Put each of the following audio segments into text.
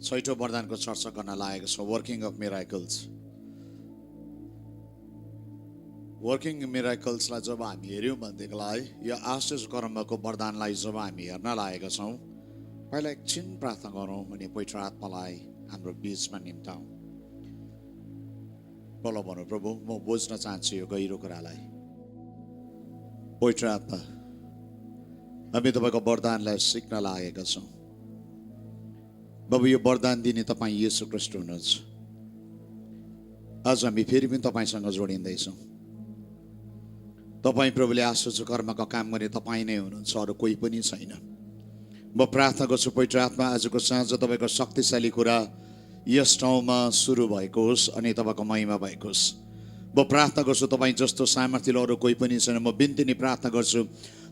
छैठौं वरदानको चर्चा गर्न लागेको छ, वर्किङ अफ मिराकल्स। वर्किङ मिराकल्सलाई जब हामी हेऱ्यौँ भनेदेखिलाई यो आश्चर्य कर्मको वरदानलाई जब हामी हेर्न लागेका छौँ, पहिला एकछिन प्रार्थना गरौँ अनि पवित्र आत्मालाई हाम्रो बीचमा निम्ताउँ। बोलो भनौँ, प्रभु म बुझ्न चाहन्छु यो गहिरो कुरालाई। पवित्र आत्मा, हामी तपाईँको वरदानलाई सिक्न लागेका छौँ। बाबु, यो वरदान दिने तपाईँ येशू ख्रीष्ट हुनुहुन्छ। आज हामी फेरि पनि तपाईँसँग जोडिँदैछौँ। तपाईँ प्रभुले आश्चर्य कर्मका काम गर्ने तपाईँ नै हुनुहुन्छ, अरू कोही पनि छैन। म प्रार्थना गर्छु पवित्र आत्मा, आजको साँझ तपाईँको शक्तिशाली कुरा यस ठाउँमा सुरु भएको होस् अनि तपाईँको महिमा भएको होस्। म प्रार्थना गर्छु तपाईँ जस्तो सामर्थ्यले अरू कोही पनि छैन। म बिन्ती नै प्रार्थना गर्छु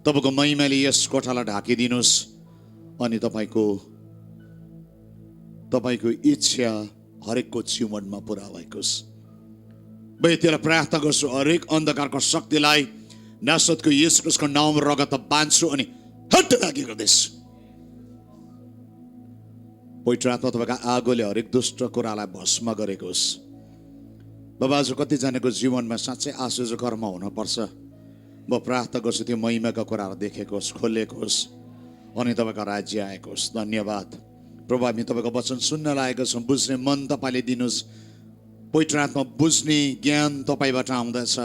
तपाईँको महिमाले यस कोठालाई ढाकिदिनुहोस् अनि तपाईँको इच्छा हरेकको जीवनमा पुरा भएको होस्। म यतिलाई प्रार्थना गर्छु, हरेक अन्धकारको शक्तिलाई नासरतको येशू ख्रीष्टको नाउँमा रगत बाँध्छु अनि हट लागि गर्दैछु। पवित्र आत्मा, तपाईँको आगोले हरेक दुष्ट कुरालाई भस्म गरेको होस्। बाबा, आज कतिजनाको जीवनमा साँच्चै आश्चर्य कर्म हुनपर्छ। म प्रार्थना गर्छु त्यो महिमाका कुराहरू देखेको होस्, खोलेको होस् अनि तपाईँको राज्य आएको होस्। धन्यवाद प्रभु, हामी तपाईँको वचन सुन्न लागेको छौँ। बुझ्ने मन तपाईँले दिनुहोस्। पवित्र आत्मा, बुझ्ने ज्ञान तपाईँबाट आउँदछ।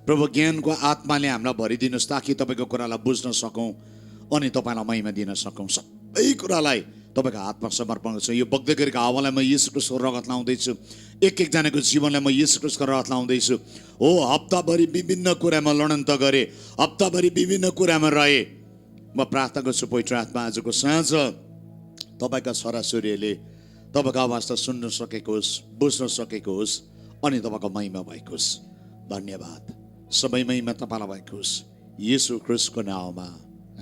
प्रभु, ज्ञानको आत्माले हामीलाई भरिदिनुहोस् ताकि तपाईँको कुरालाई बुझ्न सकौँ अनि तपाईँलाई महिमा दिन सकौँ। सबै कुरालाई तपाईँको हातमा समर्पण गर्छु। यो बग्दै गरेको हावालाई म येशू ख्रीष्टको रगत लाउँदैछु। एक एकजनाको जीवनलाई म येशू ख्रीष्टको रगत लाउँदैछु। हो, हप्ताभरि विभिन्न कुरामा लडन्त गरेँ, हप्ताभरि विभिन्न कुरामा रहेँ। म प्रार्थना गर्छु पवित्र आत्मा, आजको साँझ तपाईँका छोराछोरीहरूले तपाईँको आवाज सुन्न सकेको होस्, बुझ्न सकेको होस् अनि तपाईँको महिमा भएको होस्। धन्यवाद। सबै महिमा तपाईँलाई भएको होस् येशू ख्रीष्टको नाउँमा,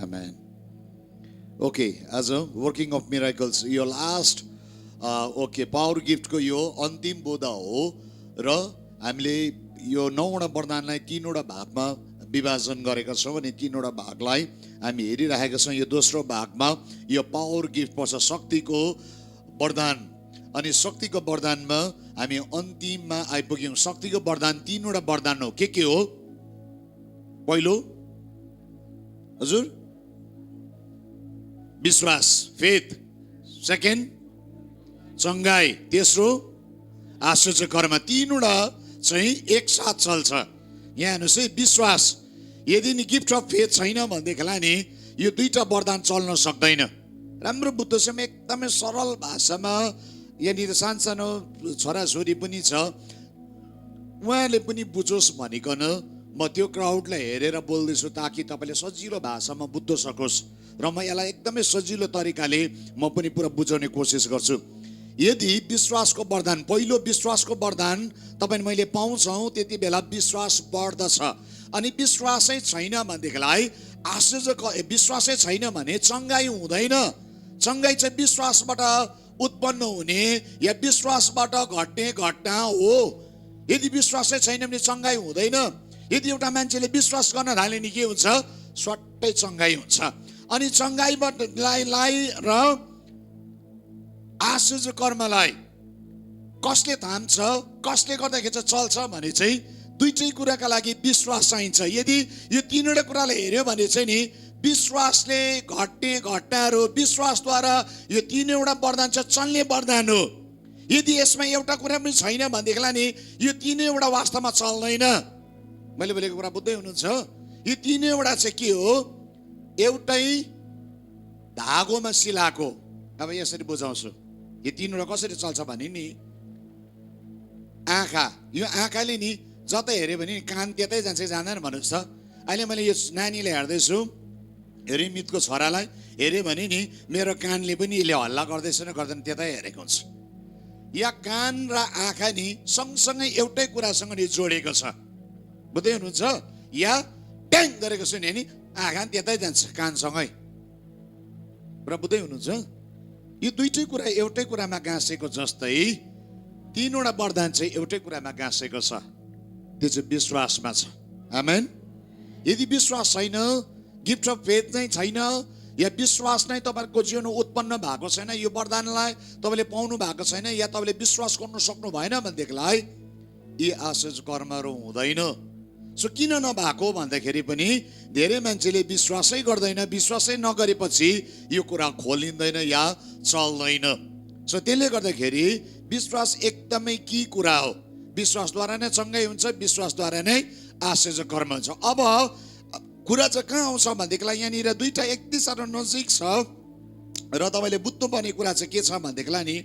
आमेन। ओके, आज वर्किङ अफ मिराकल्स यो लास्ट पावर गिफ्टको यो अन्तिम बोधा हो र हामीले यो 9वटा वरदानलाई 3वटा भागमा विभाजन गरेका छौँ अनि 3वटा भागलाई हामी हेरिरहेका छौँ। यो दोस्रो भागमा यो पावर गिफ्ट पर्छ, शक्तिको वरदान। अनि शक्तिको वरदानमा हामी अन्तिममा आइपुग्यौँ। शक्तिको वरदान 3वटा वरदान हो। के हो? पहिलो, हजुर, विश्वास, फेथ। सेकेन्ड, चङ्गाई। तेस्रो, आश्चर्य कर्म। 3वटा चाहिँ एकसाथ चल्छ। यहाँ हेर्नुहोस् है, विश्वास। यदि नि गिफ्ट अफ फेथ छैन भनेदेखिलाई नि यो 2टा वरदान चल्न सक्दैन। राम्रो बुद्धसँग एकदमै सरल भाषामा यहाँनिर सानसानो छोराछोरी पनि छ, उहाँले पनि बुझोस् भनिकन म त्यो क्राउडलाई हेरेर बोल्दैछु ताकि तपाईँले सजिलो भाषामा बुझ्न सकोस् र म यसलाई एकदमै सजिलो तरिकाले म पनि पुरा बुझाउने कोसिस गर्छु। यदि विश्वासको वरदान, पहिलो विश्वासको वरदान तपाईँ मैले पाउँछौँ, त्यति बेला विश्वास बढ्दछ। अनि विश्वासै छैन भनेदेखिलाई विश्वासै छैन भने चङ्गाई हुँदैन। चङ्गाई चाहिँ विश्वासबाट उत्पन्न हुने या विश्वासबाट घट्ने घटना हो। यदि विश्वासै छैन भने चङ्गाई हुँदैन। यदि एउटा मान्छेले विश्वास गर्न थाल्यो नि के हुन्छ? स्वाट्टै चङ्गाई हुन्छ। अनि चङ्गाईबाट र आश्चर्य कर्मलाई कसले थाम्छ, कसले गर्दाखेरि चाहिँ चल्छ भने चाहिँ 2टै कुराका लागि विश्वास चाहिन्छ। यदि यो 3वटा कुरालाई हेऱ्यो भने चाहिँ नि विश्वासले घट्ने घटनाहरू, विश्वासद्वारा यो 3वटा वरदान चाहिँ चल्ने वरदान हो। यदि यसमा एउटा कुरा पनि छैन भनेदेखिलाई नि यो 3वटा वास्तवमा चल्दैन। मैले बोलेको कुरा बुझ्दै हुनुहुन्छ? यो 3वटा चाहिँ के हो? एउटै धागोमा सिलाएको। अब यसरी बुझाउँछु, यो 3वटा कसरी चल्छ भने नि आँखा, यो आँखाले नि जतै हेऱ्यो भने कान त्यतै जान्छ कि जाँदैन भन्नुहोस् त। अहिले मैले यो नानीलाई हेर्दैछु, रिमितको छोरालाई हेऱ्यो भने नि मेरो कानले पनि यसले हल्ला गर्दैछ न गर्दैन त्यतै हेरेको हुन्छ। या कान र आँखा नि सँगसँगै एउटै कुरासँग नि जोडेको छ। बुझ्दै हुनुहुन्छ? या ट्याङ गरेको सुन्यो नि आँखा त्यतै जान्छ कानसँगै। र बुझ्दै हुनुहुन्छ? यो 2टै कुरा एउटै कुरामा गाँसेको जस्तै 3वटा वरदान चाहिँ एउटै कुरामा गाँसेको छ, त्यो चाहिँ विश्वासमा छ। आमेन। यदि विश्वास छैन, गिफ्ट अफ फेथ नै छैन, या विश्वास नै तपाईँको जीवनमा उत्पन्न भएको छैन, यो वरदानलाई तपाईँले पाउनु भएको छैन, या तपाईँले विश्वास गर्नु सक्नु भएन भनेदेखिलाई यी आश्चर्य कर्महरू हुँदैन। सो किन नभएको भन्दाखेरि पनि धेरै मान्छेले विश्वासै गर्दैन, विश्वासै नगरेपछि यो कुरा खोलिँदैन या चल्दैन। सो त्यसले गर्दाखेरि विश्वास एकदमै की कुरा हो। विश्वासद्वारा नै चङ्गाइ हुन्छ, विश्वासद्वारा नै आश्चर्य कर्म हुन्छ। अब कुरा चाहिँ कहाँ आउँछ भनेदेखिलाई यहाँनिर दुईटा यति साह्रो नजिक छ र तपाईँले बुझ्नुपर्ने कुरा चाहिँ के छ भनेदेखिलाई नि,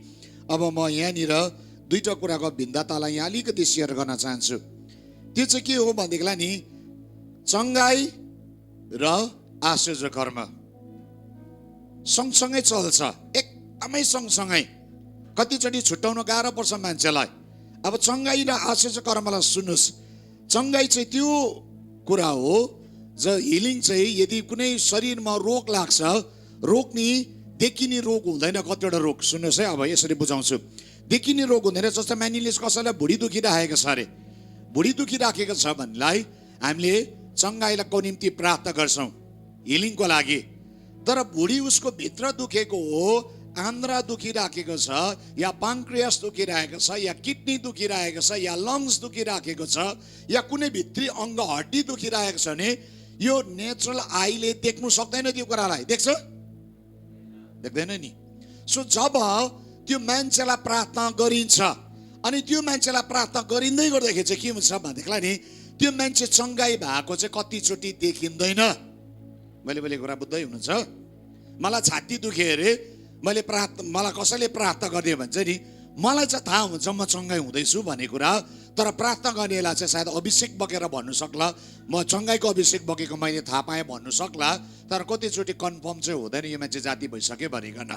अब म यहाँनिर दुईटा कुराको भिन्नतालाई यहाँ अलिकति सेयर गर्न चाहन्छु। त्यो चाहिँ के हो भनेदेखिलाई नि, चङ्गाइ र आश्चर्य कर्म सँगसँगै चल्छ, एकदमै सँगसँगै। कतिचोटि छुट्याउन गाह्रो पर्छ मान्छेलाई। अब चङ्गाइ र आश्चर्य कर्मलाई सुन्नुहोस्, चङ्गाइ चाहिँ त्यो कुरा हो हिलिङ चाहिँ यदि कुनै शरीरमा रोग लाग्छ, रोग नि देखिने रोग हुँदैन। कतिवटा रोग सुन्नुहोस् है, अब यसरी बुझाउँछु। देखिने रोग हुँदैन। जस्तो मानिलिनुहोस् कसैलाई भुँडी दुखिराखेको छ अरे, भुँडी दुखिराखेको छ भनेलाई हामीले चङ्गाइको निम्ति प्रार्थना गर्छौँ हिलिङको लागि। तर भुँडी उसको भित्र दुखेको हो, आन्द्रा दुखिराखेको छ, या पाङ्क्रियास दुखिरहेको छ, या किडनी दुखिरहेको छ, या लङ्स दुखिराखेको छ, या कुनै भित्री अङ्ग हड्डी दुखिरहेको छ भने यो नेचुरल आईले देख्नु सक्दैन त्यो कुरालाई। देख्छ? देख्दैन नि। सो जब त्यो मान्छेलाई प्रार्थना गरिन्छ अनि त्यो मान्छेलाई प्रार्थना गरिँदै गर्दाखेरि चाहिँ के हुन्छ भनेदेखिलाई नि, त्यो मान्छे चङ्गाइ भएको चाहिँ कतिचोटि देखिँदैन। मैले कुरा बुझ्दै हुनुहुन्छ? मलाई छाती दुखे अरे, मलाई कसैले प्रार्थना गरिदियो भने चाहिँ नि मलाई चाहिँ थाहा हुन्छ म चङ्गाइ हुँदैछु भन्ने कुरा। तर प्रार्थना गर्नेलाई चाहिँ सायद अभिषेक बगेर भन्नु सक्ला, म चङ्गाइको अभिषेक बगेको मैले थाहा पाएँ भन्नु सक्ला। तर कतिचोटि कन्फर्म चाहिँ हुँदैन यो मान्छे जाति भइसक्यो भनिकन।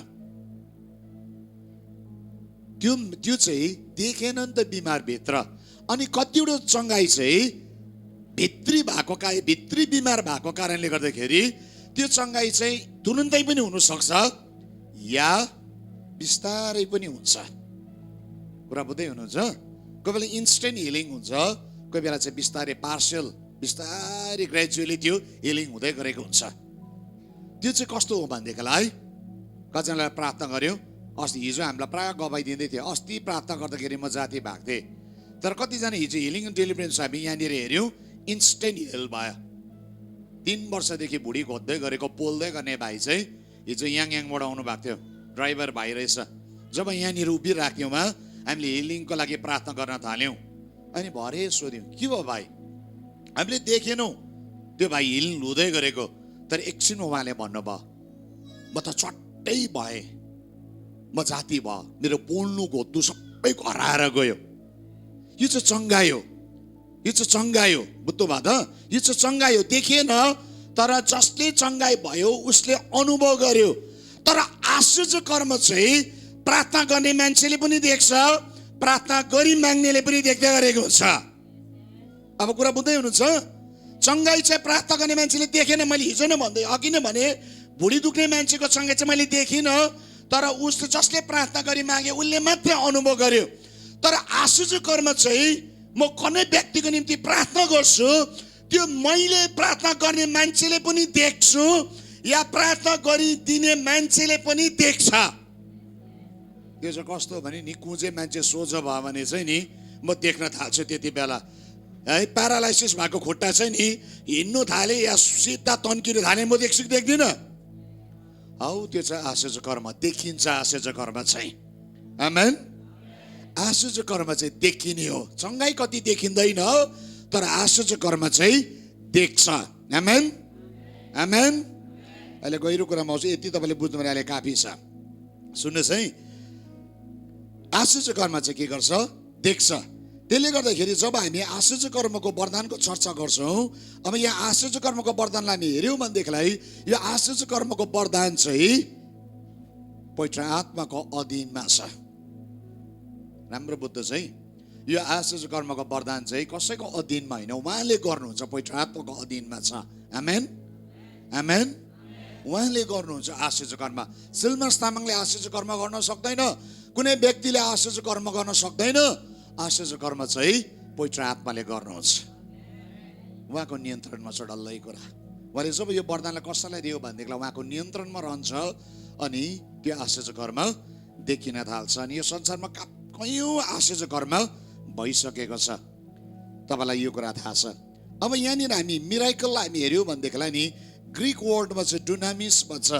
त्यो चाहिँ देखेन नि त बिमार भित्र। अनि कतिवटा चङ्गाइ चाहिँ भित्री भएको भित्री बिमार भएको कारणले गर्दाखेरि त्यो चङ्गाइ चाहिँ तुरुन्तै पनि हुनसक्छ या बिस्तारै पनि हुन्छ। कुरा बुझ्दै हुनुहुन्छ? कोही बेला इन्स्टेन्ट हिलिङ हुन्छ, कोही बेला चाहिँ बिस्तारै पार्सियल, बिस्तारै ग्रेजुअली त्यो हिलिङ हुँदै गरेको हुन्छ। त्यो चाहिँ कस्तो हो भनेदेखिलाई, कतिजनालाई प्रार्थना गर्यो, अस्ति हिजो हामीलाई प्रायः गवाई दिँदै थियो, अस्ति प्रार्थना गर्दाखेरि म जाति भएको थिएँ। तर कतिजना हिजो हिलिङ एन्ड डेलिभरेन्स हामी यहाँनिर हेऱ्यौँ, इन्स्टेन्ट हिल भयो। 3 वर्षदेखि भुँडी खोज्दै गरेको पोल्दै गर्ने भाइ चाहिँ हिजो याङबाट आउनु भएको थियो, ड्राइभर भाइ रहेछ। जब यहाँनिर उभिराख्यौँ हामीले हिलिङको लागि प्रार्थना गर्न थाल्यौँ। अनि भरे सोध्यौँ के भयो भाइ, हामीले देखेनौँ त्यो भाइ हिलिङ हुँदै गरेको। तर एकछिन उहाँले भन्नुभयो, म त चट्टै भएँ, म जाति भयो, मेरो बोल्नु घोत्नु सबै हराएर गयो। यो चाहिँ चङ्गाइ हो, यो चाहिँ चङ्गाइ हो। बुझ्नु भयो त? यो चाहिँ चङ्गाइ हो। देखेन, तर जसले चङ्गाइ भयो उसले अनुभव गर्यो। तर आश्चर्य कर्म चाहिँ प्रार्थना गर्ने मान्छेले पनि देख्छ, प्रार्थना गरी माग्नेले पनि देख्दै गरेको हुन्छ। अब कुरा बुझ्दै हुनुहुन्छ? चङ्गाइ चाहिँ प्रार्थना गर्ने मान्छेले देखेन। मैले हिजो नै भन्दै अघि नै भने, भुँडी दुख्ने मान्छेको चङ्गाइ चाहिँ मैले देखिनँ, तर उसले जसले प्रार्थना गरी मागे उसले मात्रै अनुभव गर्यो। तर आश्चर्य कर्म चाहिँ म कुनै व्यक्तिको निम्ति प्रार्थना गर्छु, त्यो मैले प्रार्थना गर्ने मान्छेले पनि देख्छु या प्रार्थना गरिदिने मान्छेले पनि देख्छ। त्यो चाहिँ कस्तो भने नि, कुजे मान्छे सोझो भयो भने चाहिँ नि म देख्न थाल्छु त्यति बेला है। प्यारालाइसिस भएको खुट्टा चाहिँ नि हिँड्नु थाले या सिधा तन्किनु थाले म देख्छु कि देख्दिनँ? हौ त्यो चाहिँ आश्चर्य कर्म, देखिन्छ आश्चर्य कर्म चाहिँ। आमेन। आश्चर्य कर्म चाहिँ देखिने हो। चङ्गाइ कति देखिँदैन, तर आश्चर्य कर्म चाहिँ देख्छ। आमेन, आमेन। अहिले गहिरो कुरामा आउँछु, यति तपाईँले बुझ्नु भने अहिले काफी छ। सुन्नुहोस् है, आश्चर्य कर्म चाहिँ के गर्छ? देख्छ। त्यसले गर्दाखेरि जब हामी आश्चर्य कर्मको वरदानको चर्चा गर्छौँ, अब यहाँ आश्चर्य कर्मको वरदानलाई हामी हेऱ्यौँ भनेदेखिलाई यो आश्चर्य कर्मको वरदान चाहिँ पवित्र आत्माको अधीनमा छ। राम्रो बुझ्दो चाहिँ यो आश्चर्य कर्मको वरदान चाहिँ कसैको अधीनमा होइन, उहाँले गर्नुहुन्छ, पवित्र आत्माको अधीनमा छ। आमेन, आमेन। उहाँले गर्नुहुन्छ आश्चर्य कर्म। सिलमस तामाङले आश्चर्य कर्म गर्न सक्दैन, कुनै व्यक्तिले आश्चर्य कर्म गर्न सक्दैन। आश्चर्य कर्म चाहिँ पवित्र आत्माले गर्नुहुन्छ, उहाँको नियन्त्रणमा छ डल्लै कुरा। उहाँले जब यो वरदानलाई कसैलाई दियो भनेदेखिलाई उहाँको नियन्त्रणमा रहन्छ अनि त्यो आश्चर्य कर्म देखिन थाल्छ। अनि यो संसारमा कयौँ आश्चर्य कर्म भइसकेको छ, तपाईँलाई यो कुरा थाहा छ। अब यहाँनिर हामी मिराकललाई हामी हेऱ्यौँ भनेदेखिलाई नि ग्रिक वर्डमा चाहिँ डुनामिस भन्छ।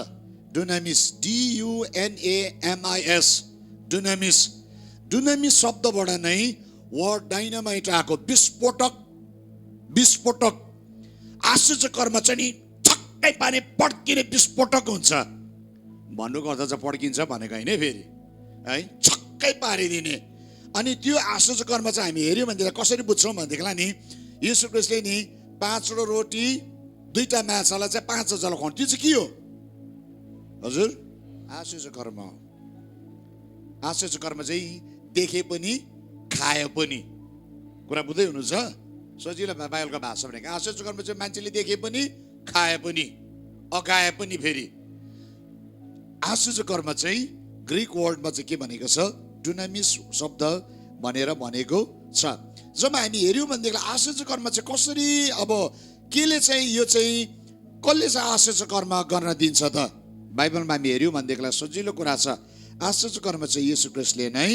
डुनामिस, DUNAMIS, डुनामिस। डुनामिस शब्दबाट नै वर्ड डाइनामाइट आएको, विस्फोटक। विस्फोटक आश्चर्य कर्म चाहिँ नि छक्कै पार्ने पड्किने विस्फोटक हुन्छ। भन्नुको अर्थ चाहिँ पड्किन्छ भनेको होइन फेरि है, छक्कै पारिदिने। अनि त्यो आश्चर्य कर्म चाहिँ हामी हेऱ्यौँ भनेदेखि कसरी बुझ्छौँ भनेदेखिलाई नि यीशु ख्रीष्टले नि 5 रोटी 2 माछालाई चाहिँ 5,000 खुवाउनु, त्यो चाहिँ के हो हजुर? आश्चर्य कर्म। आश्चर्य कर्म चाहिँ देखे पनि खाए पनि। कुरा बुझ्दै हुनुहुन्छ? सजिलो बाइबलको भाषा भनेको आश्चर्य कर्म चाहिँ मान्छेले देखे पनि खाए पनि अगाए पनि। फेरि आश्चर्य कर्म चाहिँ ग्रिक वर्डमा चाहिँ के भनेको छ? डुनामिस शब्द भनेर भनेको छ। जब हामी हेऱ्यौँ भनेदेखि आश्चर्य कर्म चाहिँ कसरी, अब केले चाहिँ यो चाहिँ कसले चाहिँ आश्चर्य कर्म गर्न दिन्छ त? बाइबलमा हामी हेऱ्यौँ भनेदेखिलाई सजिलो कुरा छ। आश्चर्य कर्म चाहिँ येशू ख्रीष्टले नै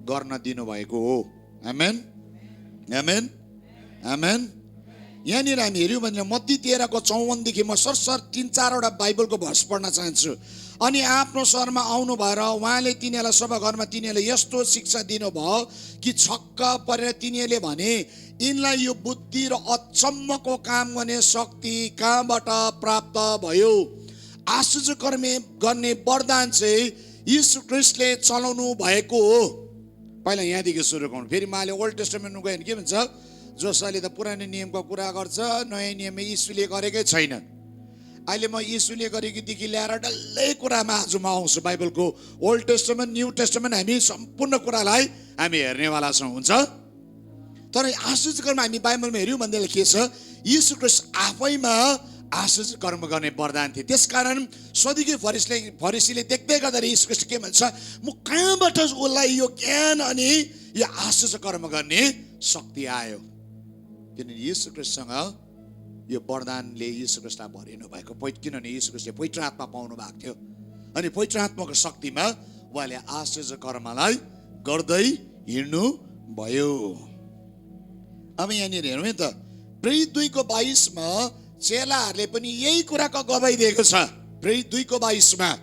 गर्न दिनुभएको हो। आमेन, आमेन, आमेन। यहाँनिर हामी हेऱ्यौँ भने मत्ती 13:54 देखि म सरसर 3-4वटा बाइबलको भर्स पढ्न चाहन्छु। अनि आफ्नो सहरमा आउनु भएर उहाँले तिनीहरूलाई सभाघरमा तिनीहरूले यस्तो शिक्षा दिनुभयो कि छक्क परेर तिनीहरूले भने यिनलाई यो बुद्धि र अचम्मको काम गर्ने शक्ति कहाँबाट प्राप्त भयो? आश्चर्य कर्म गर्ने वरदान चाहिँ यीशु ख्रीष्टले चलाउनु भएको हो। पहिला यहाँदेखि सुरु गरौँ। फेरि उहाँले ओल्ड टेस्टामेन्टमा गयो भने के भन्छ? जसले त पुरानो नियमको कुरा गर्छ, नयाँ नियममा यीशुले गरेकै छैन। अहिले म यीशुले गरेकोदेखि ल्याएर डल्लै कुरामा आज म आउँछु। बाइबलको ओल्ड टेस्टामेन्ट, न्यू टेस्टामेन्ट हामी सम्पूर्ण कुरालाई हामी हेर्नेवाला छौँ, हुन्छ? तर आश्चर्य कर्म हामी बाइबलमा हेऱ्यौँ भनेदेखि के छ? यीशु ख्रीष्ट आफैमा आश्चर्य कर्म गर्ने वरदान थिए। त्यसकारण सदुकी फरिसीले देख्दै गर्दा यीशु ख्रीष्ट के भन्छ? म कहाँबाट उसलाई यो ज्ञान अनि यो आश्चर्य कर्म गर्ने शक्ति आयो? किनभने यीशु ख्रीष्टसँग यो वरदानले यीशु ख्रीष्टलाई भरिनु भएको। किनभने यीशु ख्रीष्टले पवित्र आत्मा पाउनु भएको थियो अनि पवित्र आत्माको शक्तिमा उहाँले आश्चर्य कर्मलाई गर्दै हिँड्नु भयो। अब यहाँनिर हेरौँ है त, प्रेरित 2:22 चेलाहरूले पनि यही कुराको गवाही दिएको छ। प्रेरित 2:22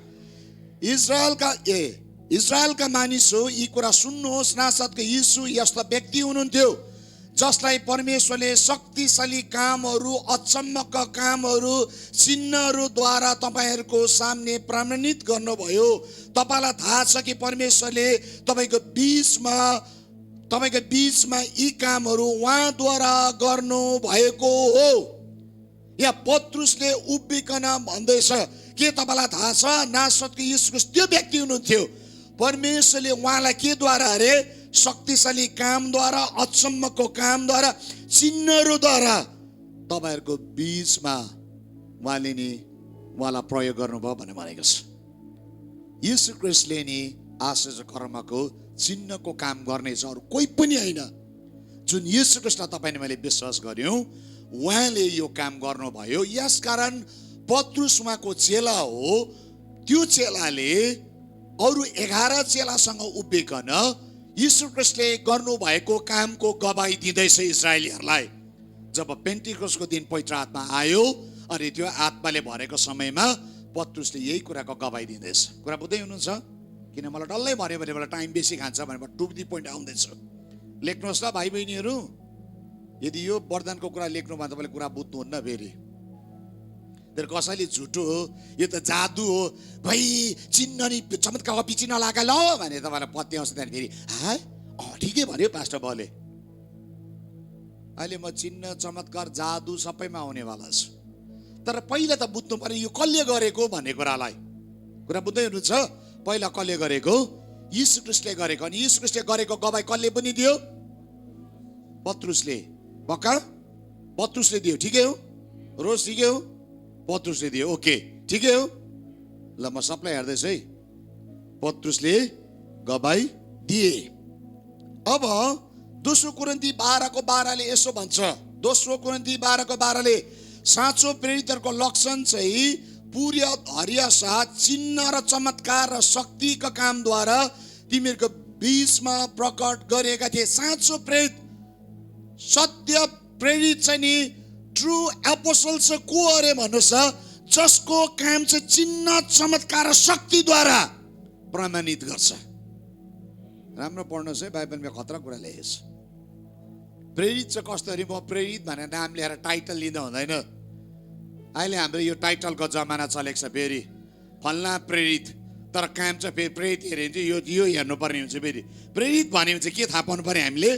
इजरायलका मानिस हो, यी कुरा सुन्नुहोस्। नासरतको यीशु यस्ता व्यक्ति हुनुहुन्थ्यो जसलाई परमेश्वरले शक्तिशाली कामहरू, अचम्मका कामहरू, चिन्हहरूद्वारा तपाईँहरूको सामने प्रमाणित गर्नुभयो। तपाईँलाई थाहा छ कि परमेश्वरले तपाईँको बीचमा यी कामहरू उहाँद्वारा गर्नु भएको हो। यहाँ पत्रुसले उभिकन भन्दैछ के तपाईँलाई थाहा छ? नासरतको यीशु त्यो व्यक्ति हुनुहुन्थ्यो, परमेश्वरले उहाँलाई के द्वारा अरे? शक्तिशाली कामद्वारा, अचम्मको कामद्वारा, चिन्हहरूद्वारा तपाईँहरूको बीचमा उहाँले नि उहाँलाई प्रयोग गर्नुभयो भनेर भनेको छ। यीशु ख्रीष्टले नि आश्चर्य कर्मको चिन्हको काम गर्नेछ, अरू कोही पनि होइन। जुन यीशु ख्रीष्टलाई तपाईँले मैले विश्वास गर्यौँ उहाँले यो काम गर्नुभयो। यसकारण पत्रुस उहाँको चेला हो। त्यो चेलाले अरू 11 चेलासँग उभिकन यीशु ख्रीष्टले गर्नुभएको कामको गवाही दिँदैछ इजरायलीहरूलाई। जब पेन्टिकोसको दिन पवित्र आत्मा आयो अनि त्यो आत्माले भरेको समयमा पत्रुसले यही कुराको गवाही दिँदैछ। कुरा बुझ्दै हुनुहुन्छ? किन मलाई डल्लै भन्यो भने मलाई टाइम बेसी खान्छ भनेर टु द पोइन्ट आउँदैछ। लेख्नुहोस् ल भाइ बहिनीहरू, यदि यो वरदानको कुरा लेख्नु भने तपाईँले कुरा बुझ्नुहुन्न। फेरि तर कसैले झुटो हो, यो त जादु हो, भाइ चिन्ह नि चमत्कार चिन्ह लागा ल भने तपाईँलाई पत्याउँछ। त्यहाँदेखि फेरि ठिकै भन्यो पास्टर बाउले। अहिले म चिन्ह, चमत्कार, जादु सबैमा आउनेवाला छु। तर पहिला त बुझ्नु पर्यो यो कसले गरेको भन्ने कुरालाई। कुरा बुझ्दै हुनुहुन्छ? पहिला कसले गरेको? यीशु ख्रीष्टले गरेको। अनि यीशु ख्रीष्टले गरेको गवाही कसले पनि दियो? पत्रुसले। पक्का? पत्रुसले दियो। ठिकै हो? रोज ठिकै हो? पत्रुसले दियो। ओके, ठिकै हो। ल म सबलाई हेर्दैछु है। पत्रुसले गवाही दिए। अब 2 कोरिन्थी 12:12 यसो भन्छ। 2 कोरिन्थी 12:12 साँचो प्रेरितहरूको लक्षण चाहिँ पूर्य धैर्य साथ चिन्ह र चमत्कार र शक्तिका कामद्वारा तिमीहरूको बीचमा प्रकट गरेका थिए। साँचो प्रेरित, सत्य प्रेरित चाहिँ नि ट्रु एपोस्टल चाहिँ को अरे भन्नुहोस् त, जसको काम चाहिँ चिन्ह चमत्कार र शक्तिद्वारा प्रमाणित गर्छ। राम्रो पढ्नुहोस् है, बाइबलमा खतरा कुरा लेखेको छ। प्रेरित चाहिँ कस्तो अरे, म प्रेरित भनेर नाम लिएर टाइटल लिँदा हुँदैन। अहिले हाम्रो यो टाइटलको जमाना चलेको छ। फेरि फल्ना प्रेरित, तर काम चाहिँ फेरि प्रेरित हेऱ्यो भने चाहिँ यो हेर्नुपर्ने हुन्छ। फेरि प्रेरित भन्यो भने चाहिँ के थाहा पाउनु पर्यो हामीले,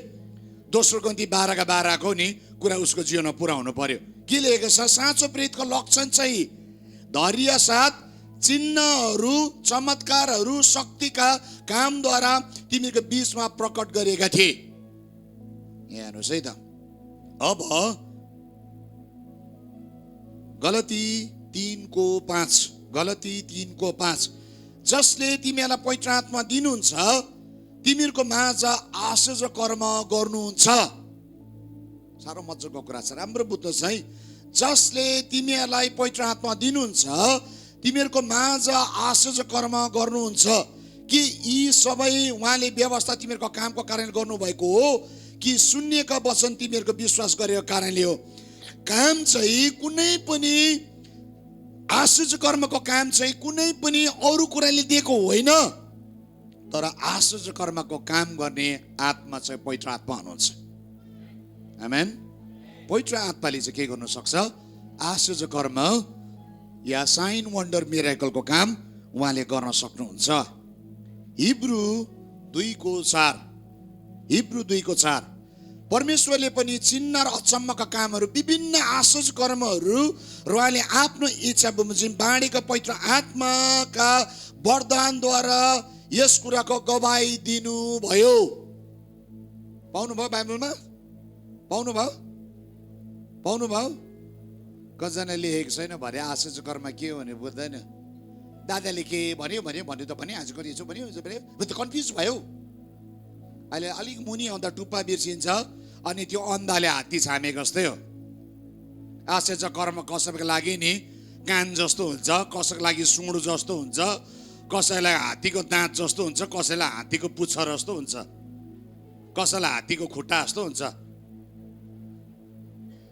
दोस्रो गन्ती 12:12 नि कुरा उसको जीवनमा पुरा हुनु पर्यो। के लेखेको छ, साँचो प्रेरितको लक्षण चाहिँ धैर्य साथ चिन्हहरू चमत्कारहरू शक्तिका कामद्वारा तिमीहरूको बीचमा प्रकट गरेका थिए। यहाँ हेर्नुहोस् है त। अब गलती 3:5 जसले तिमीहरूलाई पवित्र आत्मा दिनुहुन्छ तिमीहरूको माझ आश्चर्य कर्म गर्नुहुन्छ। साह्रो मजाको कुरा छ, राम्रो बुझ्नुहोस् है। जसले तिमीहरूलाई पवित्र आत्मा दिनुहुन्छ तिमीहरूको माझ आश्चर्य कर्म गर्नुहुन्छ। कि यी सबै उहाँले व्यवस्था तिमीहरूको कामको कारण गर्नुभएको हो कि सुन्नेका वचन तिमीहरूको विश्वास गरेको कारणले हो। काम चाहिँ कुनै पनि आश्चर्य कर्मको काम चाहिँ कुनै पनि अरू कुराले दिएको होइन, तर आश्चर्य कर्मको काम गर्ने आत्मा चाहिँ पवित्र आत्मा हुनुहुन्छ। आमेन। पवित्र आत्माले चाहिँ के गर्नु सक्छ, आश्चर्य कर्म या साइन वन्डर मिरेकलको काम उहाँले गर्न सक्नुहुन्छ। हिब्रू 2:4 परमेश्वरले पनि चिन्ह र अचम्मका कामहरू विभिन्न आश्चर्य कर्महरू र उहाँले आफ्नो इच्छा बमोजिम बाँडेको पवित्र आत्माका वरदानद्वारा यस कुराको गवाही दिनुभयो। पाउनुभयो बाइबलमा, पाउनुभयो। कतिजना लेखेको छैन भने आश्चर्य कर्म के हो भने बुझ्दैन। दादाले के भन्यो त भने आज गरिएछ भन्यो त कन्फ्युज भयो। अहिले अलिक मुनि आउँदा टुप्पा बिर्सिन्छ अनि त्यो अन्धाले हात्ती छामेको जस्तै हो। आश्चर्य कर्म कसैको लागि नि कान जस्तो हुन्छ, कसैको लागि सुँड जस्तो हुन्छ, कसैलाई हात्तीको दाँत जस्तो हुन्छ, कसैलाई हात्तीको पुच्छर जस्तो हुन्छ, कसैलाई हात्तीको खुट्टा जस्तो हुन्छ।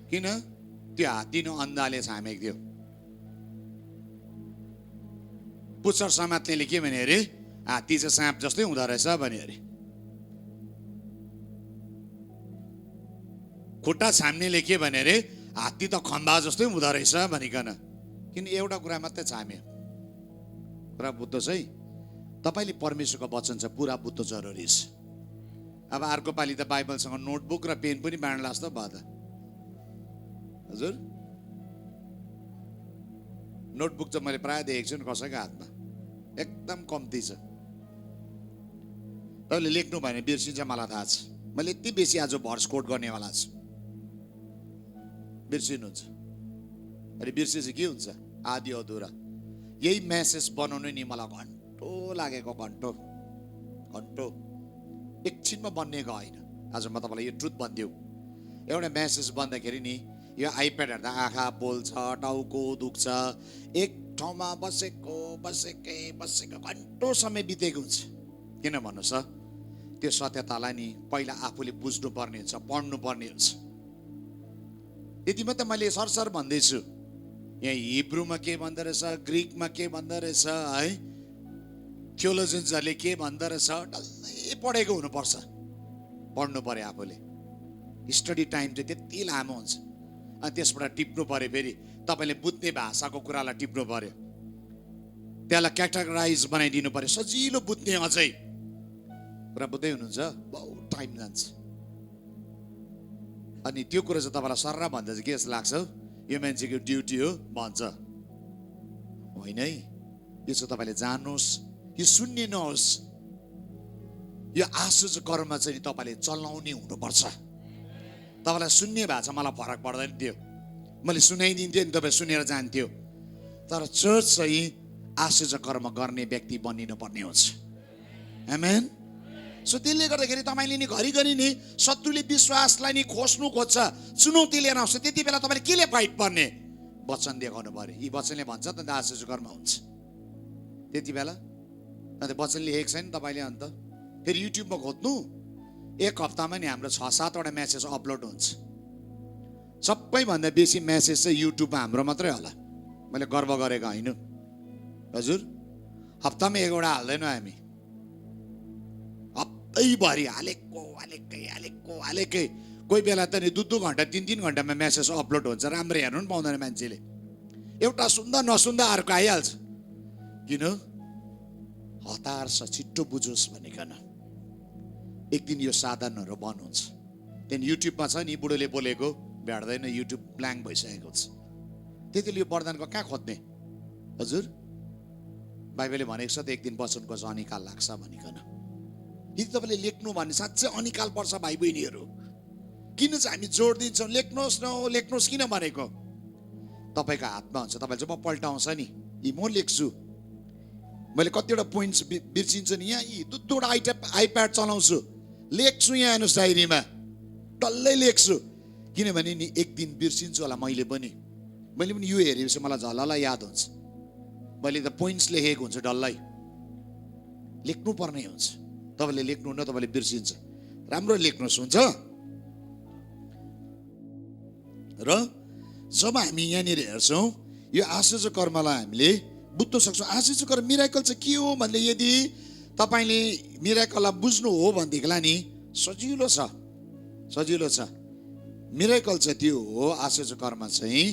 किन? त्यो हात्ती न अन्धाले छामेको थियो। पुच्छर समात्नेले के भने अरे, हात्ती चाहिँ साँप जस्तै हुँदो रहेछ भन्यो अरे। खुट्टा छाम्नेले के भने अरे, हात्ती त खम्बा जस्तै हुँदो रहेछ भनिकन। किन एउटा कुरा मात्रै छाम्यो। कुरा बुझ्नुहोस् है, तपाईँले परमेश्वरको वचन चाहिँ पुरा बुझ्नु जरुरी छ। अब अर्को पालि त बाइबलसँग नोटबुक र पेन पनि बाँड्ला जस्तो भयो त। हजुर नोटबुक चाहिँ मैले प्रायः देखेको छु नि कसैको हातमा, एकदम कम्ती छ। तपाईँले लेख्नु भने बिर्सिन्छ, मलाई थाहा छ। मैले यति बेसी आज भर्स कोट गर्नेवाला छु, बिर्सिनुहुन्छ। अनि बिर्सेपछि के हुन्छ, आदि अधुरा। यही मेसेज बनाउनु नि मलाई घन्टो लागेको, घन्टो एकछिनमा बनिएको होइन। आज म तपाईँलाई यो ट्रुथ भनिदिउँ, एउटा मेसेज बन्दाखेरि नि यो आइप्याड हेर्दा आँखा पोल्छ, टाउको दुख्छ, एक ठाउँमा बसेको घन्टो समय बितेको हुन्छ। किन भन्नुहोस् त, त्यो सत्यतालाई नि पहिला आफूले बुझ्नु पर्ने हुन्छ, पढ्नु पर्ने हुन्छ। यति मात्रै मैले सरसर भन्दैछु। यहाँ हिब्रूमा के भन्दो रहेछ, ग्रिकमा के भन्दो रहेछ है, थियोलोजियन्सहरूले के भन्दो रहेछ, डल्लै पढेको हुनुपर्छ, पढ्नु पर्यो आफूले। स्टडी टाइम चाहिँ त्यति लामो हुन्छ। अनि त्यसबाट टिप्नु पर्यो, फेरि तपाईँले बुझ्ने भाषाको कुरालाई टिप्नु पर्यो, त्यसलाई क्याटेगराइज बनाइदिनु पर्यो, सजिलो बुझ्ने। अझै कुरा बुझ्दै हुनुहुन्छ, बहुत टाइम जान्छ। अनि त्यो कुरा चाहिँ तपाईँलाई सर्र भन्दा चाहिँ के जस्तो लाग्छ, यो मान्छेको ड्युटी हो भन्छ। होइन है, यो चाहिँ तपाईँले जान्नुहोस्, यो सुन्ने नहोस्। यो आश्चर्य कर्म चाहिँ तपाईँले चलाउने हुनुपर्छ। तपाईँलाई सुन्ने भएको छ, मलाई फरक पर्दैन थियो, मैले सुनाइदिन्थेँ नि, तपाईँ सुनेर जान्थ्यो। तर चर्च चाहिँ आश्चर्य कर्म गर्ने व्यक्ति बनिनु पर्ने हुन्छ। आमेन। सो त्यसले गर्दाखेरि तपाईँले नि घरिघरि नि शत्रुले विश्वासलाई नि खोज्नु खोज्छ, चुनौती लिएर आउँछ। त्यति बेला तपाईँले केले फाइट पर्ने? वचन देखाउनु पर्यो। यी वचनले भन्छ त आश्चर्य कर्म हुन्छ। त्यति बेला अन्त वचन लेखेको छैन तपाईँले। अन्त फेरि युट्युबमा खोज्नु, एक हप्तामा नि हाम्रो 6-7 वटा म्यासेज अपलोड हुन्छ। सबैभन्दा बेसी म्यासेज चाहिँ युट्युबमा हाम्रो मात्रै होला। मैले गर्व गरेको होइन हजुर। हप्तामा 1 वटा हाल्दैनौँ हामी, हप्तैभरि हालेकै। कोही बेला त नि 2-2 घन्टा 3-3 घन्टामा म्यासेज अपलोड हुन्छ। राम्रो हेर्नु पनि पाउँदैन मान्छेले। एउटा सुन्दा नसुन्दा अर्को आइहाल्छ। किन? हतार छ, छिट्टो बुझोस् भनिकन। एक दिन यो साधनहरू बन्द हुन्छ। त्यहाँदेखि युट्युबमा छ नि बुढोले बोलेको भेट्दैन, युट्युब ब्ल्याङ्क भइसकेको छ। त्यतिले यो वरदानको कहाँ खोज्ने हजुर? बाइबलले भनेको छ त एक दिन वचनको चाहिँ अनिकाल लाग्छ भनिकन। यदि तपाईँले लेख्नु भने साँच्चै अनिकाल पर्छ भाइ बहिनीहरू। किन चाहिँ हामी जोड दिन्छौँ लेख्नुहोस् किन भनेको? तपाईँको हातमा हुन्छ। तपाईँले चाहिँ म पल्टाउँछ नि, यी म लेख्छु। मैले कतिवटा पोइन्ट्स बिर्सिन्छु नि। यहाँ यी 2-2 आइप्याड चलाउँछु, लेख्छु यहाँ हेर्नुहोस् डायरीमा, डल्लै लेख्छु। किनभने नि एक दिन बिर्सिन्छु होला मैले पनि यो हेरेपछि मलाई झलला याद हुन्छ। मैले त पोइन्ट्स लेखेको हुन्छ, डल्लै लेख्नु पर्ने हुन्छ। तपाईँले लेख्नुहुन्न, तपाईँले बिर्सिन्छ। राम्रो लेख्नुहोस् हुन्छ। र जब हामी यहाँनिर हेर्छौँ यो आश्चर्य कर्मलाई हामीले बुझ्न सक्छौँ। आश्चर्य कर्म मिराकल चाहिँ के हो भन्ने यदि तपाईँले मिराकललाई बुझ्नु हो भनेदेखिलाई नि सजिलो छ। मिराकल चाहिँ त्यो हो, आश्चर्य कर्म चाहिँ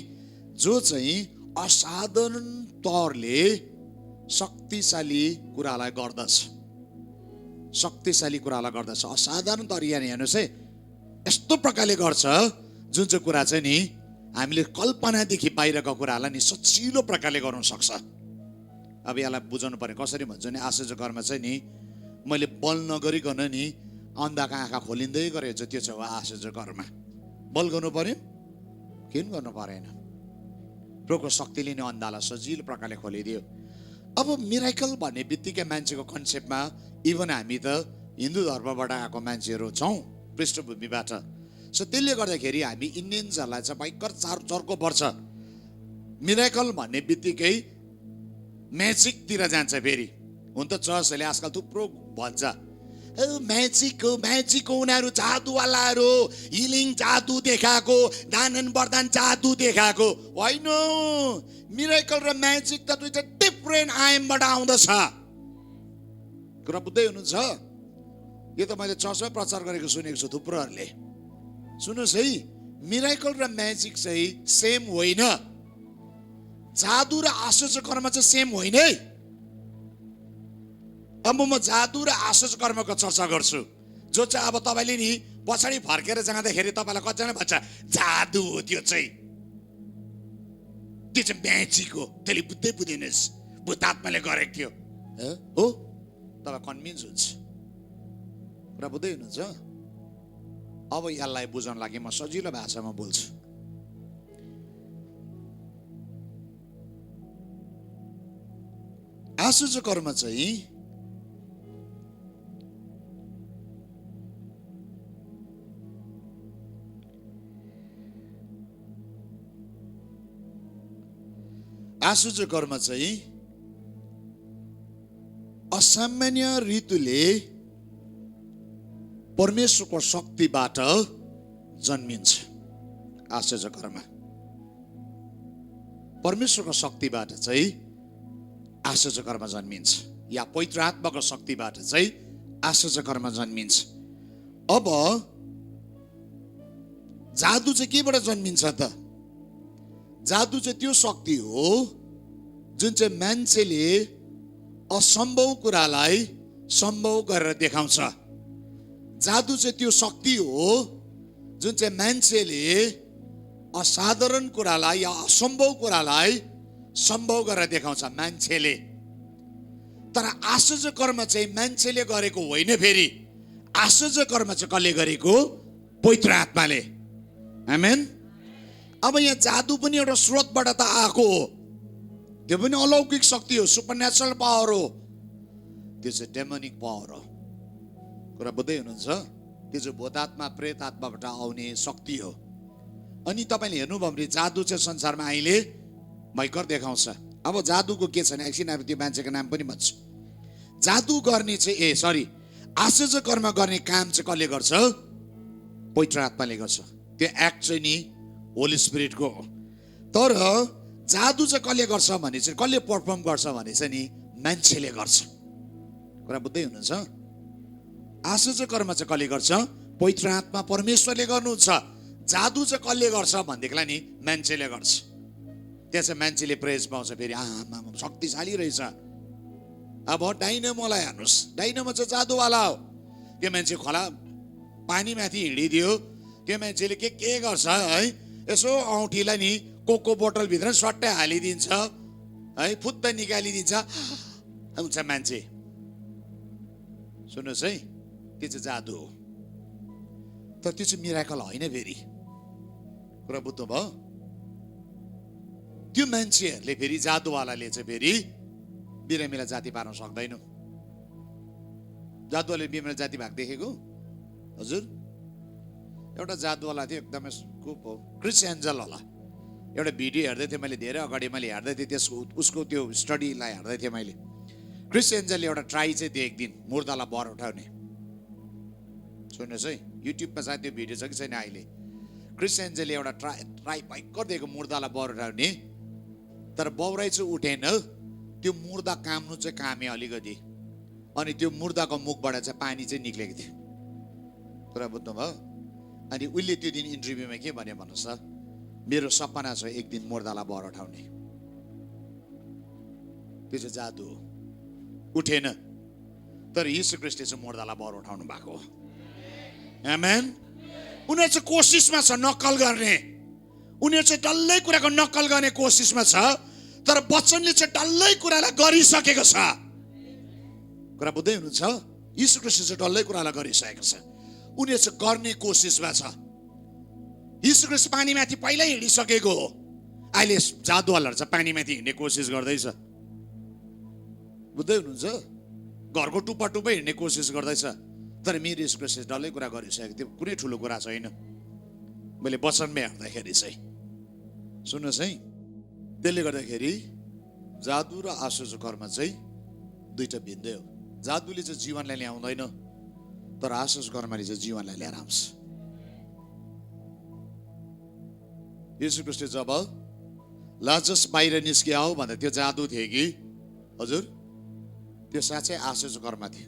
जो चाहिँ असाधारण तौरले शक्तिशाली कुरालाई गर्दछ। असाधारण तौर यहाँ हेर्नुहोस् है, यस्तो प्रकारले गर्छ जुन चाहिँ कुरा चाहिँ नि हामीले कल्पनादेखि बाहिरको कुरालाई नि सजिलो प्रकारले गर्न सक्छ। अब यसलाई बुझाउनु पर्यो कसरी भन्छ नि। आश्चर्य कर्म चाहिँ नि मैले बल नगरिकन नि अन्धाको आँखा खोलिँदै गरेको छ, त्यो चाहिँ हो आश्चर्य कर्म। बल गर्नु पर्यो? किन गर्नु परेन? प्रभुको शक्तिले नै अन्धालाई सजिलो प्रकारले खोलिदियो। अब मिराकल भन्ने बित्तिकै मान्छेको कन्सेप्टमा इभन हामी त हिन्दू धर्मबाट आएको मान्छेहरू छौँ पृष्ठभूमिबाट। सो त्यसले गर्दाखेरि हामी इन्डियन्सहरूलाई चाहिँ भयङ्कर चर्को पर्छ। मिराकल भन्ने बित्तिकै म्याजिकतिर जान्छ। फेरि हुन त चर्चहरूले आजकल थुप्रो भन्छ म्याजिक हो, उनीहरू जादुवालाहरू, हिलिङ जादु देखाएको, दान वरदान जादु देखाएको होइन। मिराकल र म्याजिक त दुईटा डिफ्रेन्ट आयामबाट आउँदछ। कुरा बुझ्दै हुनुहुन्छ? यो त मैले चर्चमै प्रचार गरेको सुनेको छु थुप्रोहरूले। सुन्नुहोस् है, मिराकल र म्याजिक चाहिँ सेम होइन। जादु र आश्चर्य कर्म चाहिँ सेम होइन है। अब म जादु र आश्चर्य कर्मको चर्चा गर्छु, जो चाहिँ अब तपाईँले नि पछाडि फर्केर जाँदाखेरि तपाईँलाई कतिजना भन्छ जादु हो, त्यो चाहिँ म्याजिक हो, त्यसले बुझ्दै बुझ्दैनस्, भूतात्माले गरेको थियो हो। तपाईँ कन्भिन्स हुन्छ। कुरा बुझ्दै हुनुहुन्छ? अब यसलाई बुझाउन लागि म सजिलो भाषामा बोल्छु। आश्चर्य कर्म चाहिँ असामान्य रीतिले परमेश्वरको शक्तिबाट जन्मिन्छ। आश्चर्य कर्म परमेश्वरको शक्तिबाट चाहिँ आश्चर्य कर्म जन्मिन्छ, या पवित्र आत्माको शक्तिबाट चाहिँ आश्चर्य कर्म जन्मिन्छ। अब जादु चाहिँ केबाट जन्मिन्छ त? जादु चाहिँ त्यो शक्ति हो जुन चाहिँ मान्छेले असम्भव कुरालाई सम्भव गरेर देखाउँछ। जादु चाहिँ त्यो शक्ति हो जुन चाहिँ मान्छेले असाधारण कुरालाई या असम्भव कुरालाई सम्भव गरेर देखाउँछ मान्छेले। तर आश्चर्य कर्म चाहिँ मान्छेले गरेको होइन। फेरि आश्चर्य कर्म चाहिँ कसले गरेको? पवित्र आत्माले। आमेन। अब यहाँ जादु पनि एउटा स्रोतबाट त आएको हो, त्यो पनि अलौकिक शक्ति हो, सुपरनेचुरल पावर हो, त्यो चाहिँ डेमोनिक पावर हो। कुरा बुझ्दै हुनुहुन्छ? त्यो चाहिँ भूत आत्मा प्रेत आत्माबाट आउने शक्ति हो। अनि तपाईँले हेर्नुभयो भने जादु चाहिँ संसारमा अहिले भयङ्कर देखाउँछ। अब जादुको के छैन, एकछिन अब त्यो मान्छेको नाम पनि भन्छु। जादु गर्ने चाहिँ आश्चर्य कर्म गर्ने काम चाहिँ कसले गर्छ? पवित्र आत्माले गर्छ। त्यो एक्ट चाहिँ नि होली स्पिरिटको हो। तर जादु चाहिँ कसले गर्छ भने चाहिँ, कसले पर्फर्म गर्छ भने चाहिँ नि मान्छेले गर्छ। कुरा बुझ्दै हुनुहुन्छ? आश्चर्य कर्म चाहिँ कसले गर्छ? पवित्र आत्मा परमेश्वरले गर्नुहुन्छ। जादु चाहिँ कसले गर्छ भनेदेखिलाई नि मान्छेले गर्छ। त्यहाँ चाहिँ मान्छेले प्रेज पाउँछ। फेरि आमा शक्तिशाली रहेछ। अब डाइनामोलाई हेर्नुहोस्, डाइनामो चाहिँ जादुवाला हो। त्यो मान्छे खोला पानीमाथि हिँडिदियो, त्यो मान्छेले के गर्छ है, यसो औँठीलाई नि कोको बोतलभित्र सट्टै हालिदिन्छ है, फुत्त निकालिदिन्छ, हुन्छ मान्छे। सुन्नुहोस् है, त्यो चाहिँ जादु हो। तर त्यो चाहिँ मिराकल होइन। फेरि कुरा बुझ्नु भयो? त्यो मान्छेहरूले फेरि जादुवालाले चाहिँ फेरि बिरामीलाई जाति पार्न सक्दैन। जादुवाले बिरामीलाई जाति भएको देखेको? हजुर, एउटा जादुवाला थियो, एकदमै स्कुप हो, क्रिस एन्जल होला। एउटा भिडियो हेर्दै थिएँ मैले, धेरै अगाडि मैले हेर्दै थिएँ, उसको त्यो स्टडीलाई हेर्दै थिएँ मैले। क्रिस एन्जलले एउटा ट्राई चाहिँ दिए, एक दिन मुर्दालाई बर उठाउने। सुन्नुहोस् है, युट्युबमा सायद त्यो भिडियो छ कि छैन अहिले। क्रिस एन्जलले एउटा ट्राई भयङ्कर दिएको मुर्दालाई बर उठाउने। तर बौराइ चाहिँ उठेन, त्यो मुर्दा काम्नु चाहिँ कामे अलिकति, अनि त्यो मुर्दाको मुखबाट चाहिँ पानी चाहिँ निक्लेको थियो। कुरा बुझ्नुभयो? अनि उसले त्यो दिन इन्टरभ्यूमा के भन्यो भन्नुहोस् त, मेरो सपना छ एक दिन मुर्दालाई बर उठाउने। त्यो चाहिँ जादु हो। उठेन, तर यीशु ख्रीष्टले चाहिँ मुर्दालाई बर उठाउनु भएको हो। आमेन। उनीहरू चाहिँ कोसिसमा छ नक्कल गर्ने। उनीहरू चाहिँ डल्लै कुराको नक्कल गर्ने कोसिसमा छ, तर वचनले चाहिँ डल्लै कुरालाई गरिसकेको छ। कुरा बुझ्दै हुनुहुन्छ? यीशु ख्रीष्टले चाहिँ डल्लै कुरालाई गरिसकेको छ। उनीहरू चाहिँ गर्ने कोसिसमा छ। यीशु ख्रीष्ट पानीमाथि पहिल्यै हिँडिसकेको हो। अहिले जादुवालाहरू चाहिँ पानीमाथि हिँड्ने कोसिस गर्दैछ। बुझ्दै हुनुहुन्छ? घरको टुप्पा टुप्पै हिँड्ने कोसिस गर्दैछ। तर मेरो यीशु ख्रीष्टले डल्लै कुरा गरिसकेको थियो। कुनै ठुलो कुरा छैन मैले वचनमै हेर्दाखेरि चाहिँ। सुन्नुहोस् है, त्यसले गर्दाखेरि जादु र आश्चर्य कर्म चाहिँ दुईटा भिन्दै हो। जादुले चाहिँ जीवनलाई ल्याउँदैन, तर आश्चर्य कर्मले चाहिँ जीवनलाई ल्याएर आउँछ। यीशु ख्रीष्टले जब लाजरस बाहिर निस्किआऊ भन्दा त्यो जादु थियो कि? हजुर, त्यो साँच्चै आश्चर्य कर्म थियो।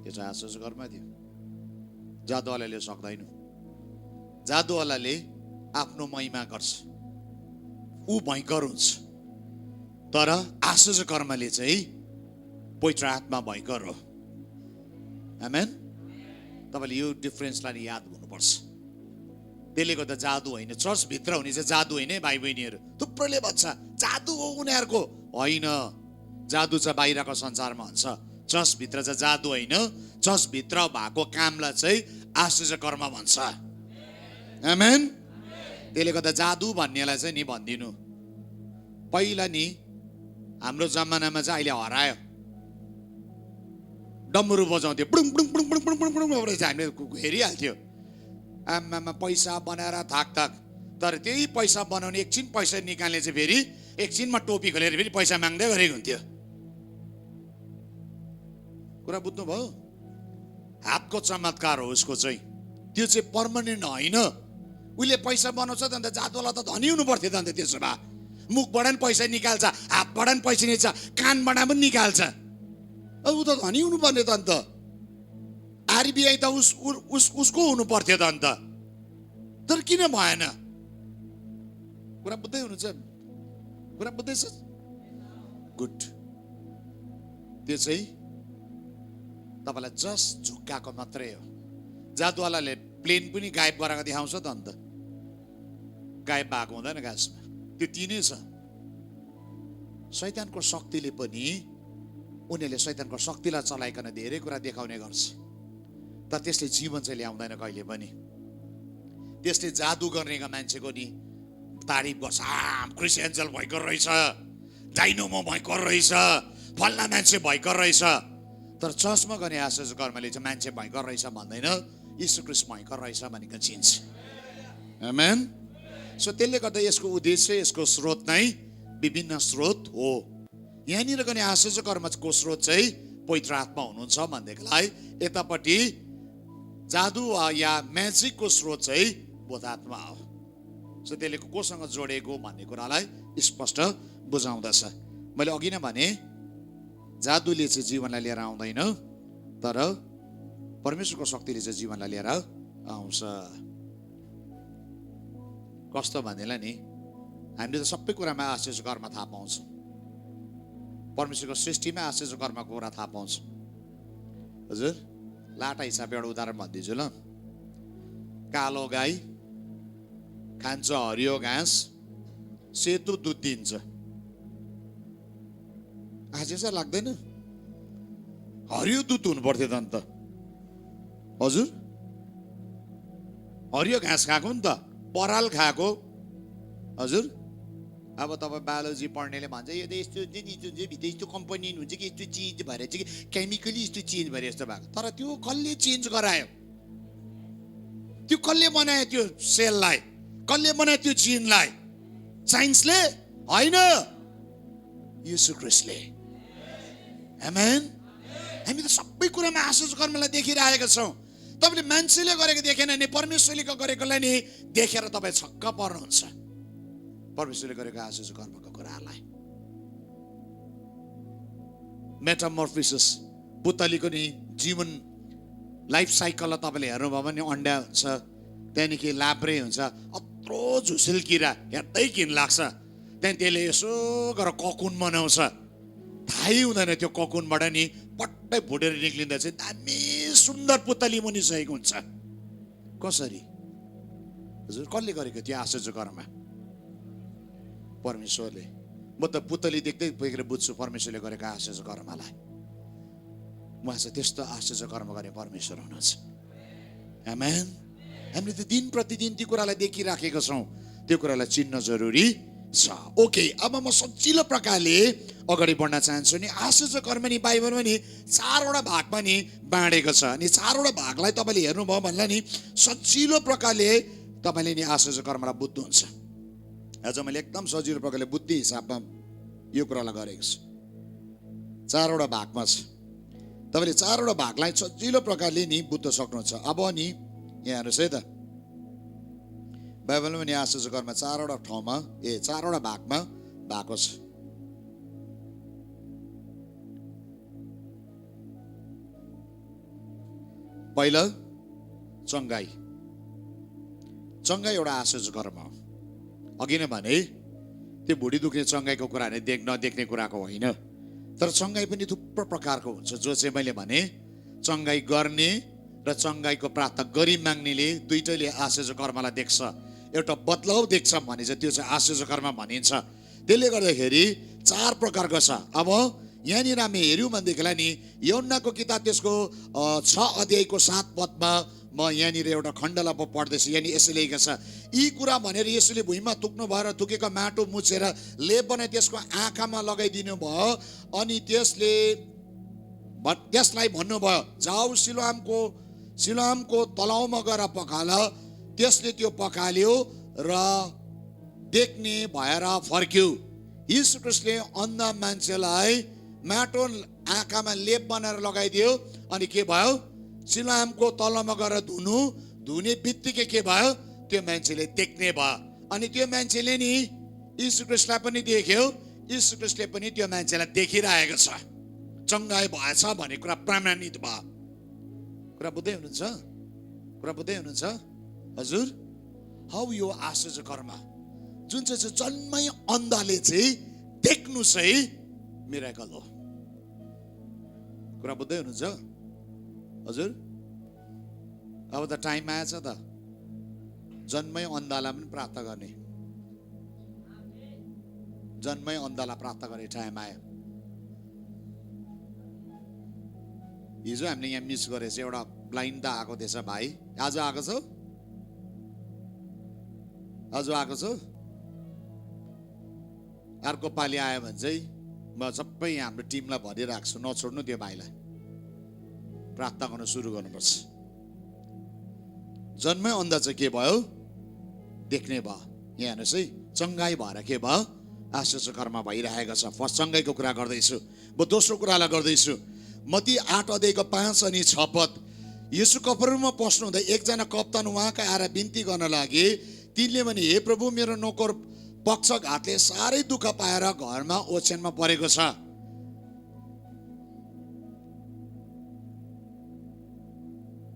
त्यो चाहिँ आश्चर्य कर्म थियो। जादुवालाले सक्दैन। जादुवालाले आफ्नो महिमा गर्छ, ऊ भयङ्कर हुन्छ। तर आश्चर्य कर्मले चाहिँ पवित्र आत्मा भयङ्कर हो। आमेन। तपाईँले यो डिफरेन्सलाई याद हुनुपर्छ। त्यसले गर्दा जादु होइन, चर्चभित्र हुने चाहिँ जादु होइन है भाइ बहिनीहरू। थुप्रोले भन्छ जादु हो उनीहरूको। होइन, जादु चाहिँ बाहिरको संसारमा हुन्छ, चर्चभित्र चाहिँ जादु होइन। चर्चभित्र भएको कामलाई चाहिँ आश्चर्य कर्म भन्छ। आमेन। त्यसले गर्दा जादु भन्नेलाई चाहिँ नि भनिदिनु, पहिला नि हाम्रो जमानामा चाहिँ अहिले हरायो। डम्बरू बजाउँथ्यो, बुडुङ बुडुङ बुडुङ बुडुङ बुडुङ बुडुङ बुडुङ हामीले हेरिहाल्थ्यो। आमामा पैसा बनाएर थाक। तर त्यही पैसा बनाउने, एकछिन पैसा निकाल्ने चाहिँ फेरि एकछिनमा टोपी खोलेर फेरि पैसा माग्दै गरेको हुन्थ्यो। कुरा बुझ्नुभयो? हातको चमत्कार हो उसको चाहिँ। त्यो चाहिँ पर्मानेन्ट होइन। उसले पैसा बनाउँछ त अन्त जादुवाला त धनी हुनु पर्थ्यो त अन्त। त्यसो भए मुखबाट पनि पैसा निकाल्छ, हातबाट पनि पैसा निकाल्छ, कानबाट पनि निकाल्छ। ऊ त धनी हुनुपर्ने त अन्त। आरबिआई त उसको हुनु पर्थ्यो त अन्त। तर किन भएन? कुरा बुझ्दै हुनुहुन्छ? कुरा बुझ्दैछ? गुड। त्यो चाहिँ तपाईँलाई जस्ट झुक्काको मात्रै हो। जादुवालाले प्लेन पनि गायब गराएको देखाउँछ त अन्त। गायब भएको हुँदैन घाँसमा। त्यो तिनै छ। शैतानको शक्तिले पनि, उनीहरूले शैतानको शक्तिलाई चलाइकन धेरै कुरा देखाउने गर्छ, तर त्यसले जीवन चाहिँ ल्याउँदैन कहिले पनि। त्यसले जादु गर्नेका मान्छेको नि तारिफ गर्छ। क्रिस एन्जल भयङ्कर रहेछ, डाइनामो भयङ्कर रहेछ, फल्ना मान्छे भयङ्कर रहेछ। तर चर्चमा गर्ने आश्चर्य कर्मले चाहिँ मान्छे भयङ्कर रहेछ भन्दैन, यीशु ख्रीष्ट भयङ्कर रहेछ भनेको चिन्छ। आमेन। सो त्यसले गर्दा यसको उद्देश्य, यसको स्रोत नै विभिन्न स्रोत हो। यहाँनिर गर्ने आश्चर्य कर्मको स्रोत चाहिँ पवित्र आत्मा हुनुहुन्छ भनेदेखिलाई यतापट्टि जादु या म्याजिकको स्रोत चाहिँ बोधात्मा हो। सो त्यसले कोसँग जोडेको भन्ने कुरालाई स्पष्ट बुझाउँदछ। मैले अघि नै भने जादुले चाहिँ जीवनलाई लिएर आउँदैन, तर परमेश्वरको शक्तिले चाहिँ जीवनलाई लिएर आउँछ। कस्तो भन्दैला नि, हामीले त सबै कुरामा आश्चर्य कर्म थाहा पाउँछौँ। परमेश्वरको सृष्टिमा आश्चर्य कर्मको कुरा थाहा पाउँछौँ। हजुर, लाटा हिसाबले एउटा उदाहरण भनिदिन्छु ल। कालो गाई खान्छ हरियो घाँस, सेतो दुध दिन्छ। आश्चर्य लाग्दैन? हरियो दुध हुनु पर्थ्यो त अन्त। हजुर, हरियो घाँस खाएको नि त, पराल खाएको। हजुर, अब तपाईँ बायोलोजी पढ्नेले भन्छ यो त यस्तो हुन्छ नि, यस्तो हुन्छ, भित्र यस्तो कम्पोनेन्ट हुन्छ कि यस्तो चेन्ज भएर चाहिँ कि केमिकली यस्तो चेन्ज भएर यस्तो भएको। तर त्यो कसले चेन्ज गरायो? त्यो कसले बनायो? त्यो सेललाई कसले बनायो? त्यो जिनलाई साइन्सले होइन, येशू ख्रीष्टले। आमेन। हामी त सबै कुरामा आश्चर्य कर्मलाई देखिरहेका छौँ। तपाईँले मान्छेले गरेको देखेन नि, परमेश्वरले गरेकोलाई नि देखेर तपाईँ छक्क पर्नुहुन्छ। परमेश्वरले गरेको आश्चर्य कर्मको कुरालाई। मेटामर्फिसिस, पुतलीको नि जीवन लाइफ साइकललाई तपाईँले हेर्नुभयो भने अन्डा हुन्छ, त्यहाँदेखि लाब्रे हुन्छ, अत्रो झुसिल किरा, हेर्दै घिन लाग्छ। त्यहाँदेखि त्यसले यसो गरेर ककुन बनाउँछ, थाहै हुँदैन त्यो ककुनबाट नि पट्टै फुटेर निक्लिँदा चाहिँ दामी सुन्दर पुतली बनिसकेको हुन्छ। कसरी? हजुर, कसले गरेको त्यो आश्चर्य कर्म? परमेश्वरले। म त पुतली देख्दै पुगेर बुझ्छु परमेश्वरले गरेको आश्चर्य कर्मलाई। उहाँ चाहिँ त्यस्तो आश्चर्य कर्म गर्ने परमेश्वर हुनुहुन्छ। आमेन। हामीले त दिन प्रतिदिन त्यो कुरालाई देखिराखेका छौँ, त्यो कुरालाई चिन्न जरुरी छ। ओके, अब म सजिलो प्रकारले अगाडि बढ्न चाहन्छु नि। आश्चर्य कर्म नि बाइबलमा नि 4वटा भागमा नि बाँडेको छ। अनि 4वटा भागलाई तपाईँले हेर्नुभयो भन्ला नि सजिलो प्रकारले तपाईँले नि आश्चर्य कर्मलाई बुझ्नुहुन्छ। आज मैले एकदम सजिलो प्रकारले बुद्धि हिसाबमा यो कुरालाई गरेको छु। 4वटा भागमा छ। तपाईँले 4वटा भागलाई सजिलो प्रकारले नि बुझ्न सक्नुहुन्छ। अब नि यहाँ हेर्नुहोस् है त, बाइबलमा नि आश्चर्य कर्म 4वटा ठाउँमा 4वटा भागमा भएको छ। पहिला चङ्गाई। चङ्गाई एउटा आश्चर्य कर्म हो। अघि नै भने त्यो भुँडी दुख्ने चङ्गाईको कुरा नदेख्ने कुराको होइन, तर चङ्गाई पनि थुप्रो प्रकारको हुन्छ। जो चाहिँ मैले भने चङ्गाई गर्ने र चङ्गाईको प्रार्थना गरी माग्नेले दुईटैले आश्चर्य कर्मलाई देख्छ। एउटा बदलाउ देख्छ भने चाहिँ त्यो चाहिँ आश्चर्य कर्म भनिन्छ। त्यसले गर्दाखेरि 4 प्रकारको छ। अब यहाँनिर हामी हेऱ्यौँ भनेदेखिलाई नि यूहन्नाको किताब त्यसको 6 अध्यायको 7 पदमा म यहाँनिर एउटा खण्डलाई पढ्दैछु। यहाँनिर यसो लेखेको छ, यी कुरा भनेर यसले भुइँमा थुक्नु भयो र थुकेको माटो मुछेर लेप बनाइ त्यसको आँखामा लगाइदिनु भयो। अनि त्यसलाई भन्नुभयो, जाऊ सिलोआमको तलाउमा गएर पखाल। त्यसले त्यो पखाल्यो र देख्ने भएर फर्क्यो। यीशु ख्रीष्टले अन्ध मान्छेलाई माटो आँखामा लेप बनाएर लगाइदियो। अनि के भयो? सिलोआमको तलाउमा गएर धुने बित्तिकै के भयो? त्यो मान्छेले देख्ने भयो। अनि त्यो मान्छेले नि यीशु ख्रीष्टलाई पनि देख्यो, यीशु ख्रीष्टले पनि त्यो मान्छेलाई देखिरहेको छ। चङ्गाई भएछ भन्ने कुरा प्रमाणित भयो। कुरा बुझ्दै हुनुहुन्छ? हजुर, हौ यो आश्चर्य कर्म जुन चाहिँ जन्मै अन्धले चाहिँ देख्नु चाहिँ मिरेकल हो। कुरा बुझ्दै हुनुहुन्छ? हजुर, अब त टाइम आएछ त जन्मै अन्धालाई पनि प्रार्थना गर्ने, जन्मै अन्धालाई प्रार्थना गर्ने टाइम आयो। हिजो हामीले यहाँ मिस गरेछ, एउटा ब्लाइन्ड त आएको थिएछ भाइ। आज आएको छ? अर्को पालि आयो भने चाहिँ म सबै हाम्रो टिमलाई भनिरहेको छु, नछोड्नु त्यो भाइलाई, प्रार्थना गर्न सुरु गर्नुपर्छ। जन्मै अन्धा चाहिँ के भयो? देख्ने भयो। यहाँ हेर्नुहोस् है, चङ्गाई भएर के भयो? आश्चर्य कर्म भइरहेको छ। फर्स्ट चङ्गाईको कुरा गर्दैछु। म दोस्रो कुरालाई गर्दैछु। मत्ती 8:5 अनि 6 पद। येशू कफरनहुममा पस्नु हुँदा एकजना कप्तान उहाँका आएर बिन्ती गर्न लागे। तिनले भने, हे प्रभु, मेरो नोकर पक्षघातले साह्रै दुःख पाएर घरमा ओछ्यानमा परेको छ।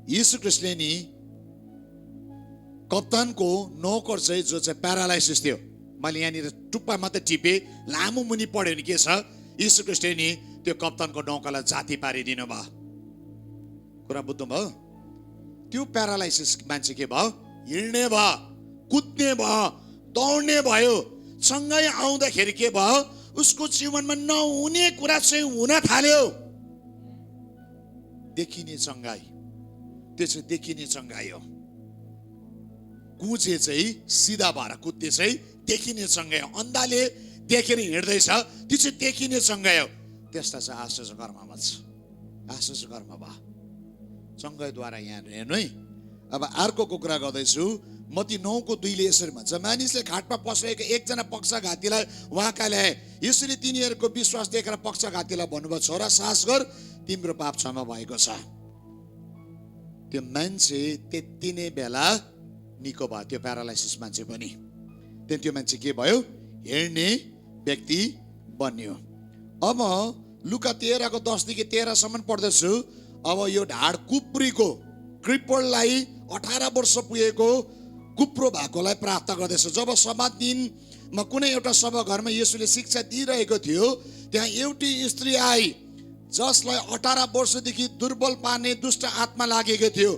येशू ख्रीष्टले नि कप्तानको नोकर चाहिँ जो चाहिँ प्यारालाइसिस थियो, मैले यहाँनिर टुप्पा मात्रै टिपेँ, लामो मुनि पढ्यो भने के छ, येशू ख्रीष्टले नि त्यो कप्तानको नौकालाई जाति पारिदिनु भयो। कुरा बुझ्नुभयो? त्यो प्यारालाइसिस मान्छे के भयो? हिँड्ने भयो, कुद्ने भयो, दौड्ने भयो। सँगै आउँदाखेरि के भयो? उसको जीवनमा नहुने कुरा चाहिँ हुन थाल्यो। देखिने चङ्गाई, त्यो चाहिँ देखिने चङ्गाई हो। कुचे चाहिँ सिधा भएर कुद्ने चाहिँ देखिने चङ्गाई हो। अन्धाले देखेर हिँड्दैछ, त्यो चाहिँ देखिने चङ्गाई हो। त्यसलाई चाहिँ आश्चर्य कर्म भन्छ। आश्चर्य कर्म भयो चङ्गाईद्वारा। यहाँ हेर्नु है, अब अर्कोको कुरा गर्दैछु। मत्ती 9:2 यसरी भन्छ, मानिसले घाटमा पसेको एकजना पक्षघातीलाई उहाँका ल्याए। यसरी तिनीहरूको विश्वास देखेर पक्षघातीलाई भन्नुभयो, छोरा साहस गर, तिम्रो पाप क्षमा भएको छ। त्यो मान्छे त्यति नै बेला निको भयो, त्यो प्यारालाइसिस मान्छे पनि। त्यहाँदेखि त्यो मान्छे के भयो? हिँड्ने व्यक्ति बन्यो। अब लुका 13:10-13 पढ्दैछु। अब यो ढाड कुप्रीको क्रिपललाई 18 वर्ष पुगेको कुप्रो भएकोलाई प्रार्थना गर्दैछ। जब सभा दिनमा कुनै एउटा सभा घरमा येशूले शिक्षा दिइरहेको थियो, त्यहाँ एउटी स्त्री आई जसलाई 18 वर्षदेखि दुर्बल पार्ने दुष्ट आत्मा लागेको थियो।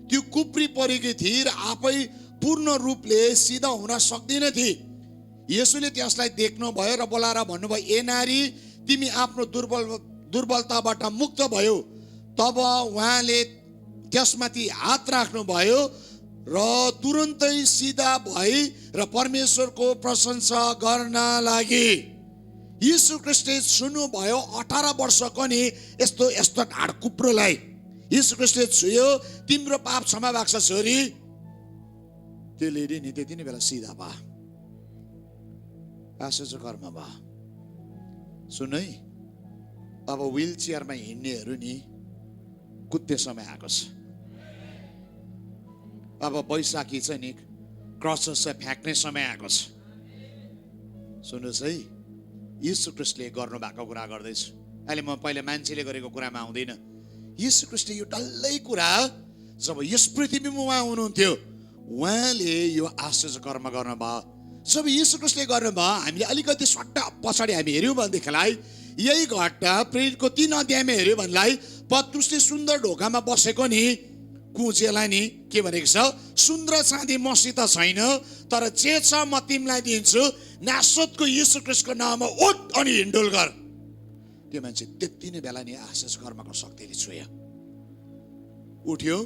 त्यो कुप्री परेकी थिए र आफै पूर्ण रूपले सिधा हुन सक्दिन थिए। येशूले त्यसलाई देख्नुभयो र बोलाएर भन्नुभयो, ए नारी, तिमी आफ्नो दुर्बलताबाट मुक्त भयो। तब उहाँले त्यसमाथि हात राख्नुभयो र तुरन्तै सिधा भई र परमेश्वरको प्रशंसा गर्न लागे। यीशु ख्रीष्टले सुन्नुभयो 18 वर्षको नि यस्तो ढाड कुप्रोलाई। यीशु ख्रीष्टले छुयो, तिम्रो पाप क्षमा भएको छ छोरी। त्यो लेडी नि त्यति नै बेला सिधा भयो। आश्चर्य कर्म भयो। सुन है, अब व्हील चेयरमा हिँड्नेहरू नि कुद्ने समय आएको छ। अब बैशाखी चाहिँ नि क्रसेस चाहिँ फ्याँक्ने समय आएको छ। सुन्नुहोस् है, यीशु ख्रीष्टले गर्नु भएको कुरा गर्दैछु। अहिले म पहिले मान्छेले गरेको कुरामा आउँदैन। यीशु ख्रीष्टले यो डल्लै कुरा जब यस पृथ्वीमा उहाँ हुनुहुन्थ्यो, उहाँले यो आश्चर्य कर्म गर्नुभयो। जब यीशु ख्रीष्टले गर्नुभयो, हामीले अलिकति सट्टा पछाडि हामी हेऱ्यौँ भनेदेखिलाई यही घटना प्रेरितको 3 अध्यायमा हेऱ्यो भनेलाई पत्रुसले सुन्दर ढोकामा बसेको नि कुचेलाई नि के भनेको छ, सुन्दर चाँदी मसित छैन, तर जे छ म तिमीलाई दिन्छु, नासरतको यीशु ख्रीष्टको नाममा उठ अनि हिँडुल गर। त्यो मान्छे त्यति नै बेला नि आश्चर्य कर्मको शक्तिले छुयो, उठ्यो।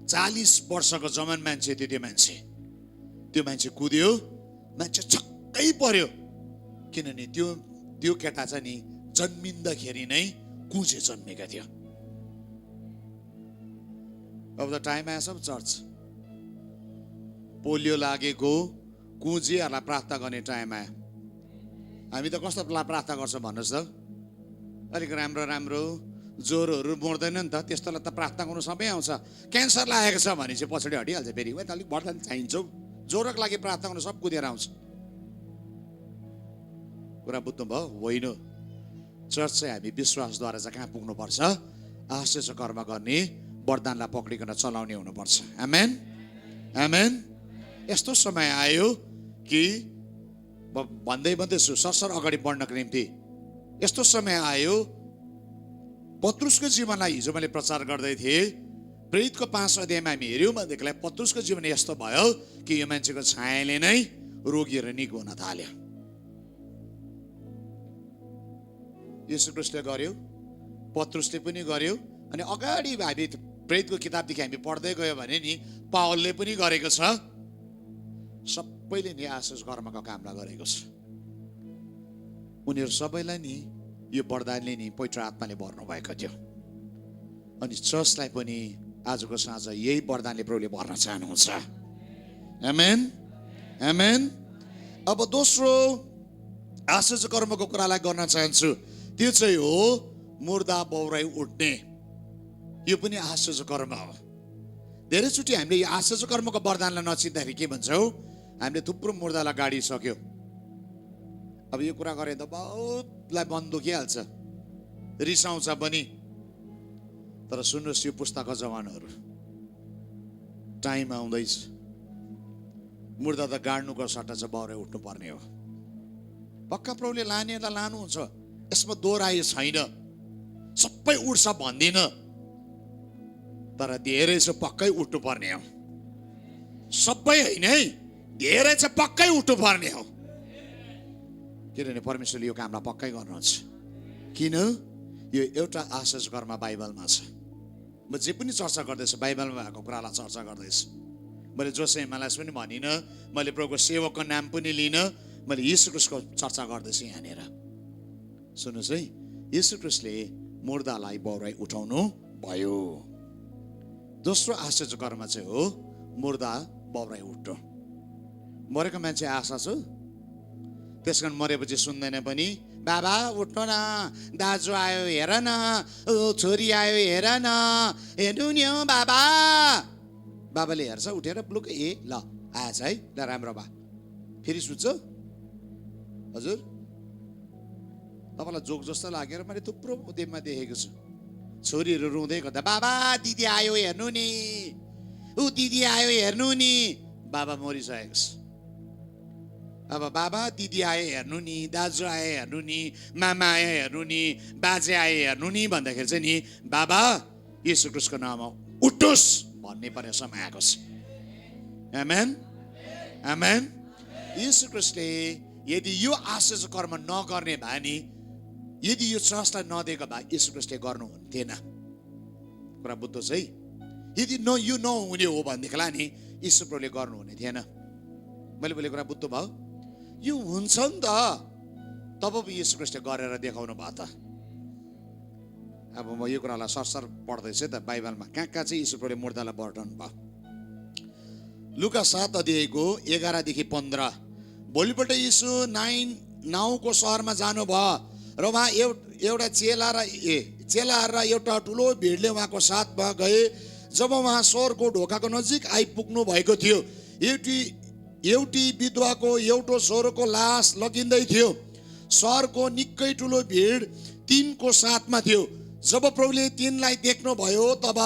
40 वर्षको जवान मान्छे थियो त्यो मान्छे कुद्यो, मान्छे छक्कै पर्यो। किनभने त्यो केटा चाहिँ नि जन्मिँदाखेरि नै कुचे जन्मेका थियो। अब द टाइम आएछ चर्च, पोलियो लागेको कुचेहरूलाई प्रार्थना गर्ने टाइम आयो। हामी त कस्तो प्रार्थना गर्छौँ भन्नुहोस् त? अलिक राम्रो ज्वरोहरू मर्दैन नि त, त्यस्तोलाई त प्रार्थना गर्नु सबै आउँछ। क्यान्सर लागेको छ भने चाहिँ पछाडि हटिहाल्छ फेरि, अलिक वरदान चाहिन्छ। ज्वरोको लागि प्रार्थना गर्नु सब कुदेर आउँछ। कुरा बुझ्नुभयो? होइन, चर्च चाहिँ हामी विश्वासद्वारा चाहिँ कहाँ पुग्नुपर्छ? आश्चर्य कर्म गर्ने वरदानलाई पक्रिकन चलाउने हुनुपर्छ। आमेन, आमेन। यस्तो समय आयो कि भन्दै सरसर अगाडि बढ्नको निम्ति यस्तो समय आयो। पत्रुसको जीवनलाई हिजो मैले प्रचार गर्दै थिएँ। प्रेरितको 5 अध्यायमा हामी हेऱ्यौँ भनेदेखिलाई पत्रुसको जीवन यस्तो भयो कि यो मान्छेको छायाले नै रोगीहरू निको हुन थाल्यो। यीशु ख्रीष्टले गर्यो, पत्रुसले पनि गर्यो, अनि अगाडि हामी प्रेरितको किताबदेखि हामी पढ्दै गयो भने नि पावलले पनि गरेको छ। सबैले नि आश्चर्य कर्मको कामलाई गरेको छ। उनीहरू सबैलाई नि यो वरदानले नि पवित्र आत्माले भर्नु भएको थियो। अनि चर्चलाई पनि आजको साँझ यही वरदानले प्रभुले भर्न चाहनुहुन्छ। आमेन, आमेन। अब दोस्रो आश्चर्य कर्मको कुरालाई गर्न चाहन्छु, त्यो चाहिँ हो मुर्दा बौराई उठ्ने। यो पनि आश्चर्य कर्म हो। धेरैचोटि हामीले यो आश्चर्य कर्मको वरदानलाई नचिन्दाखेरि के भन्छौँ, हामीले थुप्रो मुर्दालाई गाडिसक्यो। अब यो कुरा गरे त बहुतलाई मन दुखिहाल्छ, रिसाउँछ पनि। तर सुन्नुहोस्, यो पुस्ताका जवानहरू, टाइम आउँदैछ, मुर्दा त गाड्नुको सट्टा चाहिँ बौराई उठ्नु पर्ने हो। पक्का प्रभुले लानेलाई लानुहुन्छ, यसमा दोहोऱ्याइ छैन। सबै उठ्छ भन्दिन, तर धेरै चाहिँ पक्कै उठ्नु पर्ने हो। सबै होइन है, धेरै चाहिँ पक्कै उठ्नु पर्ने हो। किनभने परमेश्वरले यो कामलाई पक्कै गर्नुहुन्छ। किन? यो एउटा आश्चर्य कर्म बाइबलमा छ। म जे पनि चर्चा गर्दैछु बाइबलमा भएको कुरालाई चर्चा गर्दैछु। मैले जोसे मलाई पनि भनिनँ, मैले प्रभुको सेवकको नाम पनि लिनँ, मैले यीशु ख्रीष्टको चर्चा गर्दैछु यहाँनिर। सुन्नुहोस् है, यीशु ख्रीष्टले मुर्दालाई बौराई उठाउनु भयो। दोस्रो आश्चर्य कर्म चाहिँ हो मुर्दा बौराई उठ्नु। मरेको मान्छे आशा छ, त्यस कारण मरेपछि सुन्दैन पनि, बाबा उठ्नु न, दाजु आयो हेर न, छोरी आयो हेर न, हेर्नु नि हो बाबा। बाबाले हेर्छ, उठेर ब्लुक, ए ल आएछ है, ल राम्रो बा, फेरि सुत्छ। हजुर, तपाईँलाई जोक जस्तो लागेर मैले थुप्रो उद्यममा देखेको छु। छोरीहरू रुँदै गर्दा, बाबा दिदी आयो हेर्नु नि, ऊ दिदी आयो हेर्नु नि। बाबा मरिसकेको छ। अब बाबा दिदी आयो हेर्नु नि, दाजु आयो हेर्नु नि, मामा आयो हेर्नु नि, बाजे आयो हेर्नु नि भन्दाखेरि चाहिँ नि, बाबा यीशु ख्रीष्टको नाममा उठोस् भन्ने पर्ने समय आएको छ। आमेन, आमेन। यीशु ख्रीष्टले यदि यो आश्चर्य कर्म नगर्ने भए नि, यदि यो ट्रस्टलाई नदिएको भए यीशु ख्रीष्टले गर्नुहुन्थेन। कुरा बुझ्दो छ है। यदि यो नहुने हो भनेदेखिलाई नि यीशु प्रभुले गर्नुहुने थिएन। मैले बोलेको कुरा बुझ्दो भयो? यो हुन्छ नि त, तब यीशु ख्रीष्टले गरेर देखाउनु भयो त। अब म यो कुरालाई सरसर पढ्दैछु त बाइबलमा, कहाँ कहाँ चाहिँ यीशु प्रभुले मुर्दालाई बढाउनु भयो। लुका 7 अध्यायको 11 देखि 15। भोलिपल्ट यीशु नाउँको सहरमा जानुभयो र उहाँ एउटा चेलाहरू र एउटा ठुलो भिडले उहाँको साथमा गए। जब उहाँ सहरको ढोकाको नजिक आइपुग्नु भएको थियो, एउटी विधवाको एउटो छोरोको लास लगिँदै थियो। सहरको निकै ठुलो भिड तिनको साथमा थियो। जब प्रभुले तिनलाई देख्नुभयो तब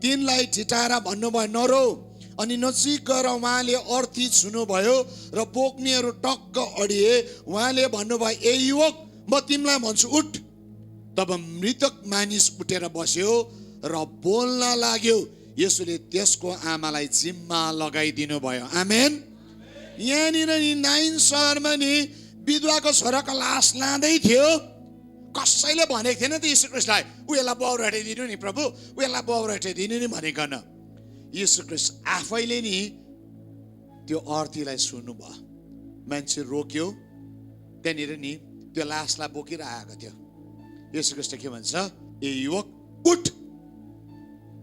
तिनलाई छिटाएर भन्नुभयो, नरो। अनि नजिक गएर उहाँले अर्थी छुनुभयो र बोक्नेहरू टक्क अडिए। उहाँले भन्नुभयो, ए युवक, म तिमीलाई भन्छु उठ। तब मृतक मानिस उठेर बस्यो र बोल्न लाग्यो। यसुले त्यसको आमालाई जिम्मा लगाइदिनु भयो। आमेन। यहाँनिर नि नाइन सहरमा नि विधवाको छोराको लास लाँदै थियो। कसैले भनेको थिएन त यीशु ख्रीष्टलाई, उयोलाई बौराइदिनु नि प्रभु, उयोलाई बौराइदिनु नि भनिकन। यीशु ख्रीष्ट आफैले नि त्यो अर्थीलाई सुन्नुभयो। मान्छे रोक्यो, त्यहाँनिर नि त्यो लासलाई बोकिरहेको थियो। यीशु ख्रीष्ट के भन्छ, ए युवक उठ।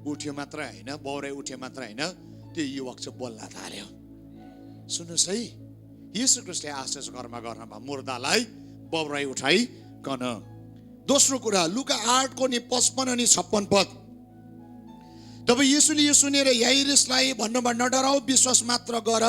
उठ्यो मात्र होइन, बौराइ उठ्यो मात्र होइन, त्यो युवक चाहिँ बोल्न थाल्यो। सुन्नुहोस् है, यीशु ख्रीष्टले आश्चर्य कर्म गर्न भयो, मुर्दालाई बौराइ उठाइकन। दोस्रो कुरा, लुका 8को नि 55 अनि 56 पद। तब यीशुले यो सुनेर याइरसलाई भन्नुभयो, नडराऊ, विश्वास मात्र गर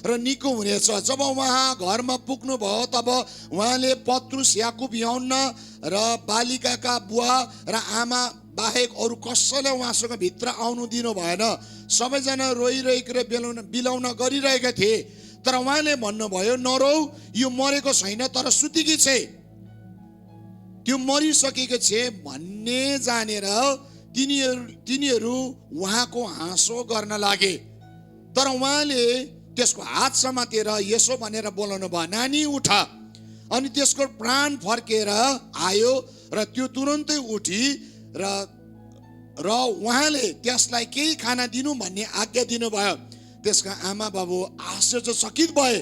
र निको हुनेछ। जब उहाँ घरमा पुग्नुभयो तब उहाँले पत्रुस, याकुब, यूहन्ना र बालिकाका बुवा र आमा बाहेक अरू कसैलाई उहाँसँग भित्र आउनु दिनु भएन। सबैजना रोइरहेको र बिलाउन गरिरहेका थिए। तर उहाँले भन्नुभयो, नरौ, यो मरेको छैन तर सुतेकी छे। त्यो मरिसकेको छे भन्ने जानेर तिनीहरू उहाँको हाँसो गर्न लागे। तर उहाँले त्यसको हात समातेर यसो भनेर बोलाउनु भयो, नानी उठ। अनि त्यसको प्राण फर्केर आयो र त्यो तुरन्तै उठी र उहाँले त्यसलाई केही खाना दिनु भन्ने आज्ञा दिनुभयो। त्यसका आमा बाबु आश्चर्यचकित भए।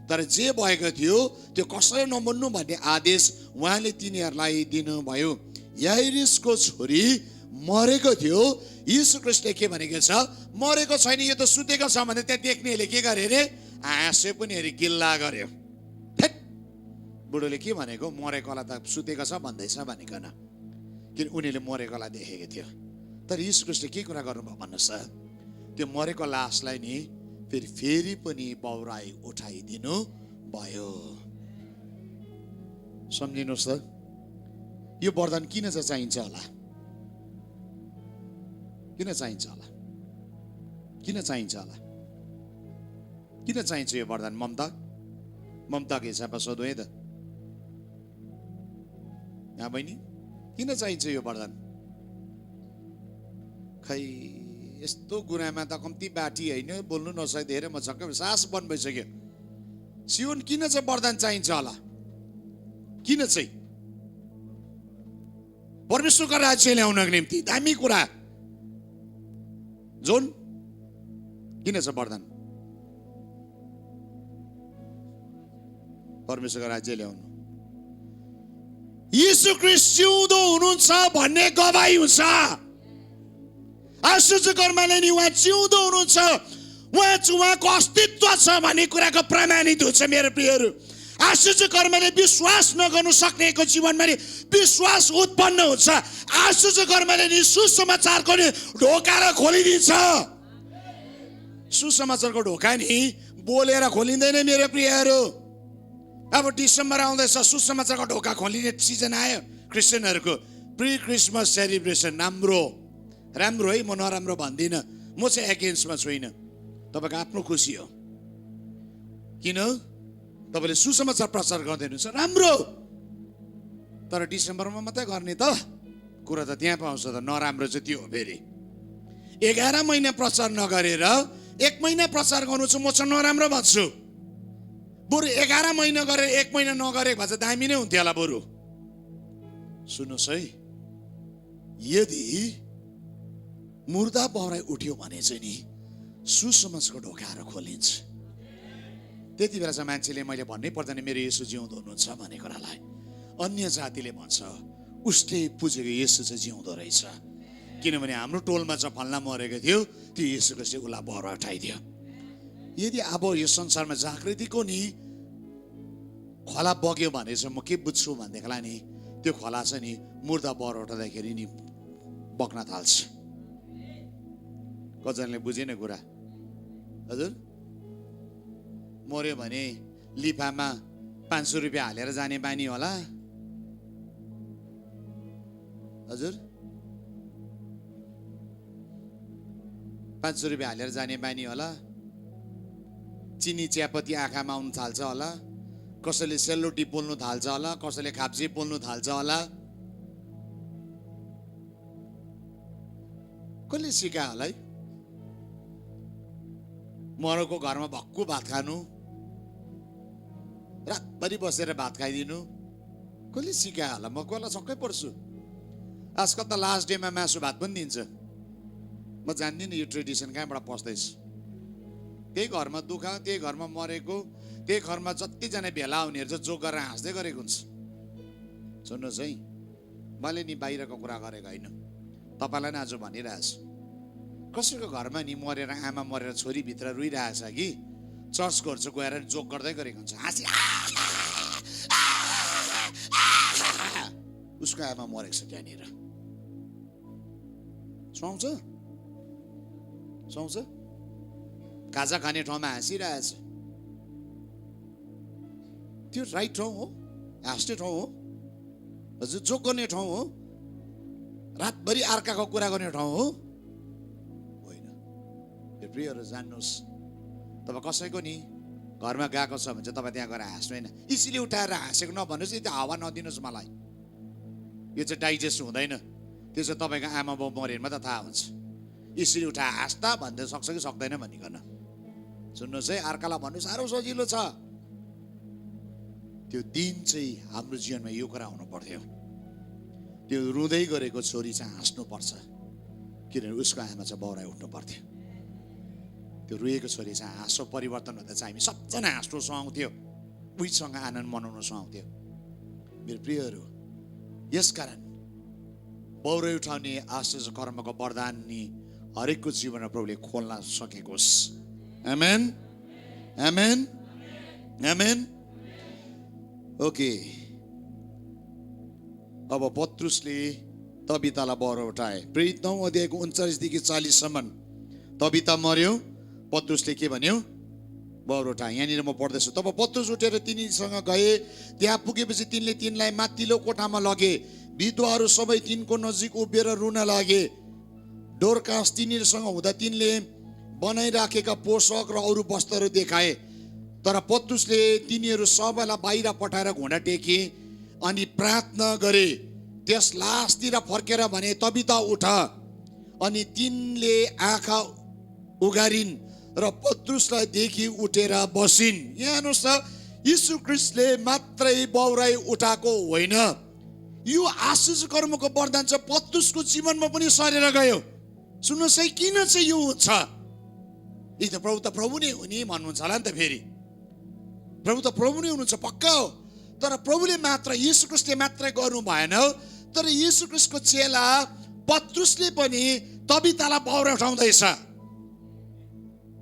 तर जे भएको थियो त्यो कसैले नबन्नु भन्ने आदेश उहाँले तिनीहरूलाई दिनुभयो। याइरिसको छोरी मरेको थियो। यीशु ख्रीष्टले के भनेको छ, मरेको छैन, यो त सुतेको छ भने त्यहाँ देख्नेहरूले के गरे रे, हाँस्यो पनि हेरी गिल्ला गर्यो। थेट, बुढोले के भनेको, मरेकोलाई त सुतेको छ भन्दैछ भनिकन, किन उनीले मरेकोलाई देखेको थियो। तर यीशु ख्रीष्टले के कुरा गर्नुभयो भन्नुहोस् त, त्यो मरेको लासलाई नि फेरि पनि बौराई उठाइदिनु भयो। सम्झिनुहोस् त, यो वरदान किन चाहिँ चाहिन्छ होला? किन चाहिन्छ होला? किन चाहिन्छ होला? किन चाहिन्छ यो वरदान? ममताको हिसाबमा सोधौँ है त, यहाँ बहिनी, किन चाहिन्छ यो वरदान? खै यस्तो गुनामा त कम्ती बाटी होइन, बोल्नु नसक्दै धेरै म छक्क सास बन्द भइसक्यो। सियोन किन चाहिँ वरदान चाहिन्छ होला? किन चाहिँ? परमेश्वरको राज्य ल्याउनको निम्ति दामी कुरा। जोन, किन छ वरदान? परमेश्वरको राज्य ल्याउनु। यीशु ख्रीष्ट जिउँदो हुनुहुन्छ भन्ने गवाही हुन्छ। आश्चर्यकर्मले नि उहाँ जिउँदो हुनुहुन्छ, उहाँको अस्तित्व छ भन्ने कुराको प्रमाणित हुन्छ। मेरो प्रियहरू, आश्चर्यकर्मले विश्वास नगर्नु सक्नेको जीवनमा नि विश्वास उत्पन्न हुन्छ। आश्चर्यकर्मले नि सुसमाचारको नि ढोका खोलिदिन्छ। सुसमाचारको ढोका नि बोलेर खोलिँदैन मेरो प्रियहरू। अब डिसेम्बर आउँदैछ, सुसमाचारको ढोका खोलिने सिजन आयो क्रिस्चियनहरूको। प्री क्रिसमस सेलिब्रेसन राम्रो है, म नराम्रो भन्दिनँ, म चाहिँ एगेन्स्टमा छुइनँ। तपाईँको आफ्नो खुसी हो। किन? तपाईँले सुसमाचार प्रचार गर्दै हुनुहुन्छ, राम्रो। तर डिसेम्बरमा मात्रै गर्ने त कुरा त त्यहाँ पाउँछ त। नराम्रो चाहिँ त्यो हो। फेरि 11 महिना प्रचार नगरेर 1 महिना प्रचार गर्नु चाहिँ म चाहिँ नराम्रो भन्छु। बरु 11 महिना गरेर 1 महिना नगरेको भए चाहिँ दामी नै हुन्थ्यो होला। बरु सुन्नुहोस् है, यदि मुर्दा बौराई उठ्यो भने चाहिँ नि सुसमाजको ढोकाहरू खोलिन्छ। त्यति बेला चाहिँ मान्छेले, मैले भन्नै पर्दैन मेरो येशू जिउँदो हुनुहुन्छ भन्ने कुरालाई। अन्य जातिले भन्छ उसले पुजेको येशू चाहिँ जिउँदो रहेछ, किनभने हाम्रो टोलमा चाहिँ फल्ना मरेको थियो, त्यो येशूको चाहिँ उसलाई बौरा उठाइदियो। यदि अब यो संसारमा जागृतिको नि खोला बग्यो भने चाहिँ म के बुझ्छु भनेदेखिलाई नि, त्यो खोला चाहिँ नि मुर्दा बौरा उठाउँदाखेरि नि बग्न थाल्छ। कतिजनाले बुझेन कुरा? हजुर, मर्यो भने लिफामा 500 रुपियाँ हालेर जाने बानी होला। हजुर, 500 रुपियाँ हालेर जाने बानी होला। चिनी चियापत्ती आँखामा आउनु थाल्छ होला। कसैले सेलरोटी पोल्नु थाल्छ होला, कसैले खाप्जे पोल्नु थाल्छ होला। कसले सिकायो होला है? मरको घरमा भक्कु भात खानु, रातभरि बसेर भात खाइदिनु, कसले सिकायो होला? म कसलाई छक्कै पर्छु। आजकल त लास्ट डेमा मासु भात पनि दिन्छ। म जान्दिनँ यो ट्रेडिसन कहाँबाट पस्दैछ। त्यही घरमा दुःख, त्यही घरमा मरेको, त्यही घरमा जतिजना भेला हुनेहरू चाहिँ जोक गरेर हाँस्दै गरेको हुन्छ। सुन्नुहोस् है, मैले नि बाहिरको कुरा गरेको होइन, तपाईँलाई नै आज भनिरहेको छु। कसैको घरमा नि मरेर, आमा मरेर छोरीभित्र रोइरहेछ कि चर्चकोहरू चाहिँ गएर जोक गर्दै गरेको हुन्छ। हाँसी उसको आमा मरेको छ त्यहाँनिर। सुहाउँछ? सुहाउँछ? खाजा खाने ठाउँमा हाँसिरहेछ। त्यो राइट ठाउँ हो? हाँस्ने ठाउँ हो? हजुर, जोक गर्ने ठाउँ हो? रातभरि अर्काको कुरा गर्ने ठाउँ हो? होइन। यो प्रियहरू जान्नुहोस्, तपाईँ कसैको नि घरमा गएको छ भने चाहिँ तपाईँ त्यहाँ गएर हाँस्नु होइन। इसिली उठाएर हाँसेको नभन्नुहोस्, यति हावा नदिनुहोस् मलाई। यो चाहिँ डाइजेस्ट हुँदैन। त्यो चाहिँ तपाईँको आमा बाउ मरेमा त थाहा हुन्छ। इसिली उठाएर हाँस्दा भन्दै सक्छ कि सक्दैन भनिकन। सुन्नुहोस् है, अर्कालाई भन्नु साह्रो सजिलो छ। त्यो दिन चाहिँ हाम्रो जीवनमा यो कुरा हुनु पर्थ्यो। त्यो रुँदै गरेको छोरी चाहिँ हाँस्नु पर्छ, किनभने उसको आमा चाहिँ बौराई उठ्नु पर्थ्यो। त्यो रोएको छोरी चाहिँ हाँसो परिवर्तन हुँदा चाहिँ हामी सबजना हाँस्नु सुहाउँथ्यो, उहीसँग आनन्द मनाउनु सुहाउँथ्यो। मेरो प्रियहरू, यसकारण बौराई उठाउने आश्चर्य कर्मको वरदान नि हरेकको जीवनमा प्रभुले खोल्न सकेको होस्। आमेन। आमेन आमेन। ओके, अब पत्रुसले तबितालाई बहरो उठाए। प्रेरित 9 अध्यायको 39 देखि 40 सम्म तबिता मर्यो, पत्रुसले के भन्यो? बहरो उठाए। यहाँनिर म पढ्दैछु। तब पत्रुस उठेर तिनीसँग गए। त्यहाँ पुगेपछि तिनले तिनलाई माथिल्लो कोठामा लगे। विधवाहरू सबै तिनको नजिक उभिएर रुन लागे। डोरकास तिनीहरूसँग हुँदा तिनले बनाइराखेका पोषक र अरू वस्त्रहरू देखाए। तर पत्रुसले तिनीहरू सबैलाई बाहिर पठाएर घुँडा टेके अनि प्रार्थना गरे। त्यस लासतिर फर्केर भने, तबिता उठ। अनि तिनले आँखा उघारिन् र पत्रुसलाई देखि उठेर बसिन्। यहाँ हेर्नुहोस् त, यीशु ख्रीष्टले मात्रै बौराई उठाएको होइन, यो आशिष कर्मको वरदान चाहिँ पत्रुसको जीवनमा पनि सरेर गयो। सुन्नुहोस् है, किन चाहिँ यो हुन्छ? यी त प्रभु नै हो नि भन्नुहुन्छ होला नि त। फेरि प्रभु त प्रभु नै हुनुहुन्छ, पक्का हो। तर प्रभुले मात्र, यीशु ख्रीष्टले मात्रै गर्नु भएन। तर यीशु ख्रीष्टको चेला पत्रुसले पनि तबितालाई बौरा उठाउँदैछ।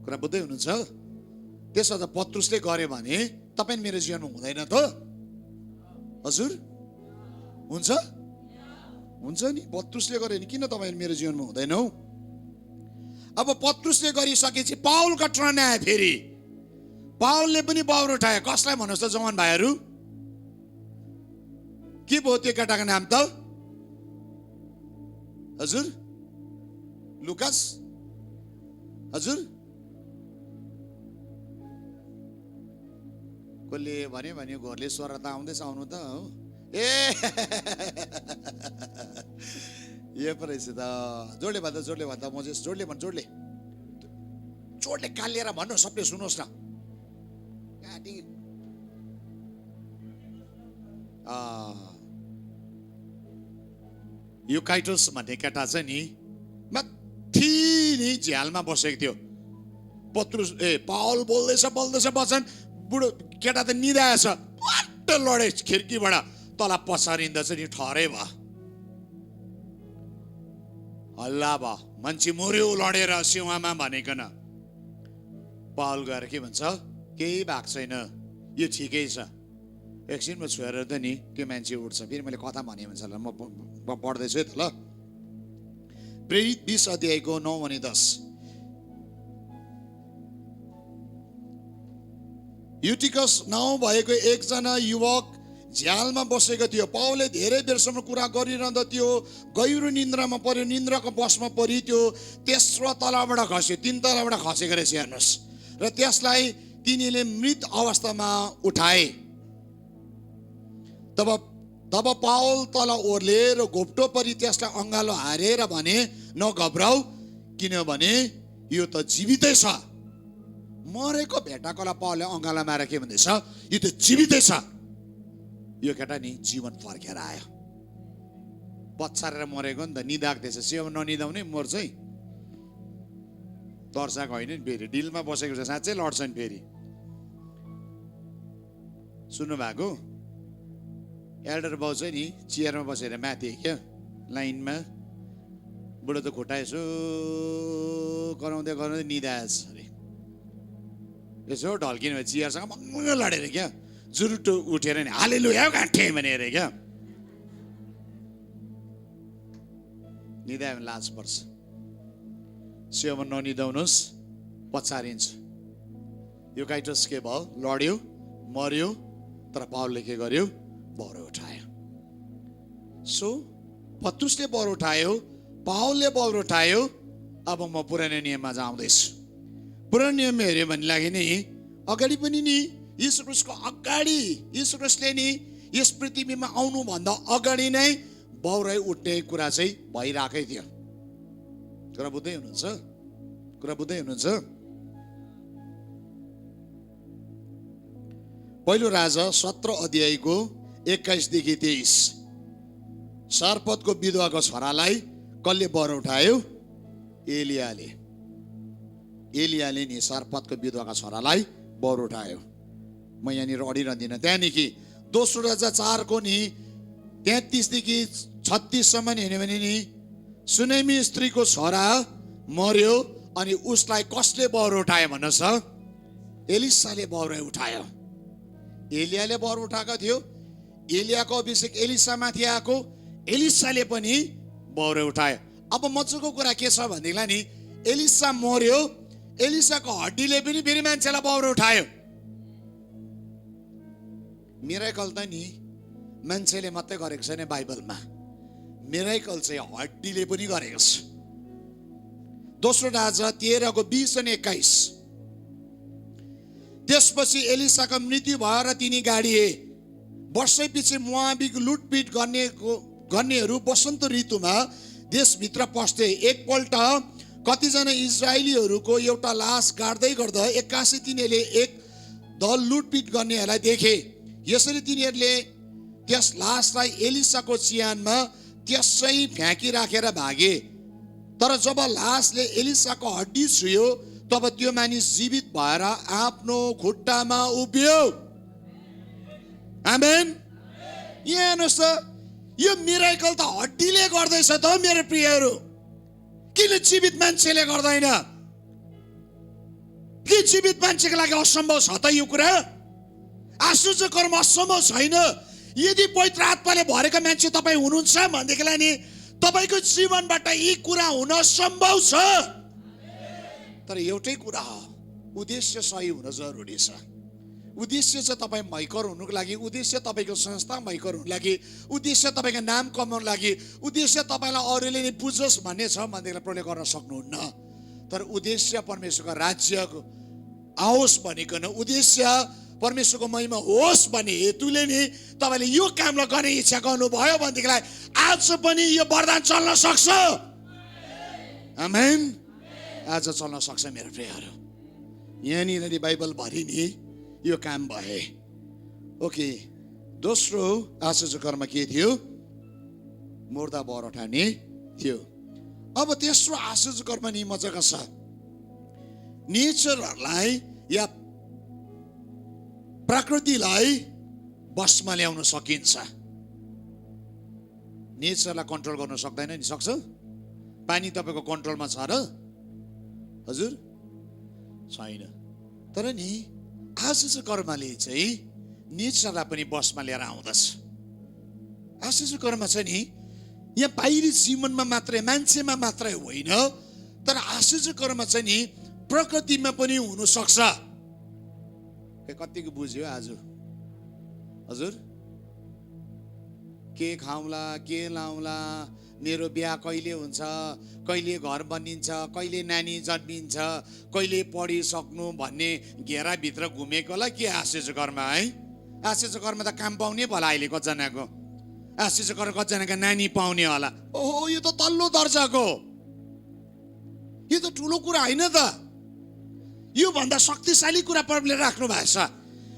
कुरा बुझ्दै हुनुहुन्छ? त्यसो त पत्रुसले गर्यो भने तपाईँ मेरो जीवनमा हुँदैन त? हजुर हुन्छ? हुन्छ नि। पत्रुसले गर्यो भने किन तपाईँ मेरो जीवनमा हुँदैन हौ? अब पत्रुसले गरिसकेपछि पाउलका टर्न आयो। फेरि पाउलले पनि बौरा उठायो। कसलाई भन्नुहोस् त जवान भाइहरू? के भयो त्यो केटाको नाम त? हजुर लुकास? हजुर कसले भन्यो घरले स्वर त आउँदैछ, आउनु त हो। ए यो पो रहेछ त। जोडले भन्दा म चाहिँ जोडले कालिएर भन्नु, सबले सुन्नुहोस् न। यो काइटोस भन्ने केटा चाहिँ नि माथि नि झ्यालमा बसेको थियो। पत्रुस पाउल बोल्दैछ वचन, बुढो केटा त निदाएछ, पट्ट लडे खिड्कीबाट तल पछारिँदा चाहिँ नि ठहरै भयो, हल्ला भयो, मान्छे मर्यो लडेर सिंहमा भनेकन। पाउल गएर के भन्छ? केही भएको छैन, यो ठिकै छ। एकछिनमा छोएर त नि त्यो मान्छे उठ्छ। फेरि मैले कथा भने भन्छ ल, म पढ्दैछु है त ल। प्रेरित 20 अध्यायको 9 अनि 10। युटिकस नाउँ भएको एकजना युवक झ्यालमा बसेको थियो। पाउलले धेरै बेरसम्म कुरा गरिरहँदा त्यो गहिरो निन्द्रामा पर्यो। निन्द्राको बसमा परि त्यो तेस्रो तलाबाट खस्यो। 3 तलाबाट खसेको रहेछ हेर्नुहोस्। र त्यसलाई तिनीले मृत अवस्थामा उठाए। तब पाउल तल ओर्ले र घोप्टो परि त्यसलाई अँगालो हारेर भने, नघबराऊ, किनभने यो त जीवितै छ। मरेको भेटाकोलाई पाउलले अँगालो मारेर के भन्दैछ? यो त जीवितै छ। यो केटा नि जीवन फर्केर आयो। पछारेर मरेको नि त, निदाग्दैछ। सेवा ननिदाउने मर्छ है। तर्साएको होइन नि, फेरि डिलमा बसेको छ, साँच्चै लड्छ नि। फेरि सुन्नु भएको? एल्डर बाउ चाहिँ नि चेयरमा बसेर माथि क्या लाइनमा, बुढो त खुट्टा यसो कराउँदै निदाएछ अरे। यसो ढल्किनु भयो, चियरसँग मङ्ग लडेर क्या, जुरुटो उठेर नि हालेलुया गाँठे भनेर क्या निदायो भने लाज पर्छ। सेवा ननिदाउनुहोस्, पछारिन्छ। यो काइटस के भयो? लड्यो, मर्यो। तर पाउलले के गर्यो? बौरा उठायो। सो पत्रुसले बौरा उठायो, पाउलले बौरा उठायो। अब म पुरानो नियममा जाउँदैछु। पुरानो नियम हेऱ्यो भने लागि नि अगाडि पनि नि यीशु ख्रीष्टको अगाडि, यीशु ख्रीष्टले नि यस पृथ्वीमा आउनुभन्दा अगाडि नै बौरै उठ्ने कुरा चाहिँ भइरहेकै थियो। कुरा बुझ्दै हुनुहुन्छ? कुरा बुझ्दै हुनुहुन्छ? पहिलो राजा 17 अध्यायको 21 देखि 23। सारपतको विधवाको छोरालाई कसले बौरा उठायो? एलियाले नि सारपतको विधवाका छोरालाई बौरा उठायो। म यहाँनिर अडिरहँदिनँ। त्यहाँदेखि दोस्रो राजा 4 को नि 33 देखि 36 सम्म हेर्यो भने नि सुनेमी स्त्रीको छोरा मर्यो अनि उसलाई कसले बौरा उठायो भन्नुहोस् त? एलिसाले बौरे उठायो। एलियाले बर उठाएको थियो, एलियाको अभिषेक एलिसामाथि आएको, एलिसाले पनि बौरे उठायो। अब मजाको कुरा के छ भनेदेखिलाई नि, एलिसा मर्यो, एलिसाको हड्डीले पनि फेरि मान्छेलाई बौरे उठायो। मिराकल त नि मान्छेले मात्रै गरेको छैन बाइबलमा, मिराकल चाहिँ हड्डीले पनि गरेको छ। दोस्रो राजा 13:20 अनि 21। त्यसपछि एलिसाको मृत्यु भयो र तिनी गाडिए। वर्षैपछि मोआबीको लुटपिट गर्नेहरू वसन्त ऋतुमा देशभित्र पस्थे। एकपल्ट कतिजना इजरायलीहरूको एउटा लास गाड्दै गर्दा एक्कासी तिनीहरूले एक दल लुटपिट गर्नेहरूलाई देखे। यसरी तिनीहरूले त्यस लासलाई एलिसाको चिहानमा त्यसै फ्याँकिराखेर भागे। तर जब लासले एलिसाको हड्डी छुयो तब त्यो मानिस जीवित भएर आफ्नो खुट्टामा उभियो। आमेन। यहाँ हेर्नुहोस् त, यो मिराकल त हड्डीले गर्दैछ त मेरो प्रियहरू, किन जीवित मान्छेले गर्दैन? के जीवित मान्छेको लागि असम्भव छ त यो कुरा? आश्चर्य कर्म असम्भव छैन। यदि पवित्र आत्माले भरेको मान्छे तपाईँ हुनुहुन्छ भनेदेखिलाई नि तपाईँको जीवनबाट यी कुरा हुन सम्भव छ। तर एउटै कुरा हो, उद्देश्य सही हुन जरुरी छ। उद्देश्य चाहिँ तपाईँ मैकर हुनुको लागि, उद्देश्य तपाईँको संस्था मैकर हुनुको लागि, उद्देश्य तपाईँको नाम कमाउनुको लागि, उद्देश्य तपाईँलाई अरूले नै बुझोस् भन्ने छ भनेदेखिलाई प्रयोग गर्न सक्नुहुन्न। तर उद्देश्य परमेश्वरको राज्यको आओस् भनिकन, उद्देश्य परमेश्वरको महिमा होस् भन्ने हेतुले नि तपाईँले यो कामलाई गर्ने इच्छा गर्नुभयो भनेदेखिलाई आज पनि यो वरदान चल्न सक्छ। आमेन। आज चल्न सक्छ मेरो प्रियहरू। यहाँनिर बाइबल भरि नि यो काम भए। ओके, दोस्रो आश्चर्य कर्म के थियो? मुर्दा बर उठाउने थियो। अब तेस्रो आश्चर्य कर्म नि मजाको छ। नेचरहरूलाई या प्रकृतिलाई बसमा ल्याउन सकिन्छ। नेचरलाई कन्ट्रोल गर्न सक्दैन नि? सक्छ? पानी तपाईँको कन्ट्रोलमा छ र? हजुर छैन। तर नि आश्चर्य कर्मले चाहिँ नेचरलाई पनि बसमा लिएर आउँदछ। आश्चर्य कर्म चाहिँ नि यहाँ बाहिरी जीवनमा मात्रै, मान्छेमा मात्रै होइन, तर आश्चर्य कर्म चाहिँ नि प्रकृतिमा पनि हुन सक्छ। कतिको बुझ्यो आज? हजुर, के खाउँला, के लाउँला, मेरो बिहा कहिले हुन्छ, कहिले घर बनिन्छ, कहिले नानी जन्मिन्छ, कहिले पढिसक्नु भन्ने घेराभित्र घुमेकोलाई के आश्चर्य कर्म है? आश्चर्य कर्म त काम पाउने भला अहिले कतिजनाको, आश्चर्य कर्म कतिजनाको नानी पाउने होला। ओहो, यो त तल्लो दर्जाको, यो त ठुलो कुरा होइन त। यो भन्दा शक्तिशाली कुरा परमले राख्नु भएको छ।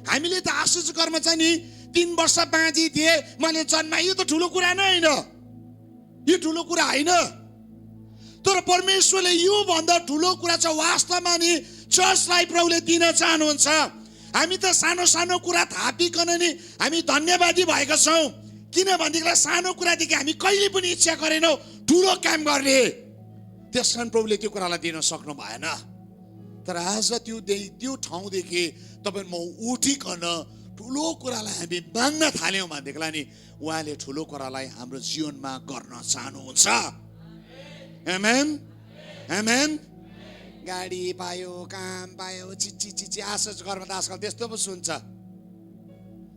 हामीले त आश्चर्य कर्म चाहिँ नि 3 वर्ष बाँझी थिए, मैले जन्माएँ, यो त ठुलो कुरा नै होइन, यो ठुलो कुरा होइन। तर परमेश्वरले यो भन्दा ठुलो कुरा चाहिँ वास्तवमा नि चर्चलाई प्रभुले दिन चाहनुहुन्छ। हामी त सानो सानो कुरा थापिकन नि हामी धन्यवादी भएका छौँ। किनभनेदेखि सानो कुरादेखि हामी कहिले पनि इच्छा गरेनौँ ठुलो काम गर्ने। त्यस कारण प्रभुले त्यो कुरालाई दिन सक्नु भएन। तर आज त्यो ठाउँदेखि तपाईँ म उठिकन ठुलो कुरालाई हामी माग्न थाल्यौँ भनेदेखिलाई नि उहाँले ठुलो कुरालाई हाम्रो जीवनमा गर्न चाहनुहुन्छ। आमेन, आमेन। गाडी पायो, काम पायो, चिची आश्चर्य कर्म त आजकल त्यस्तो पो सुन्छ।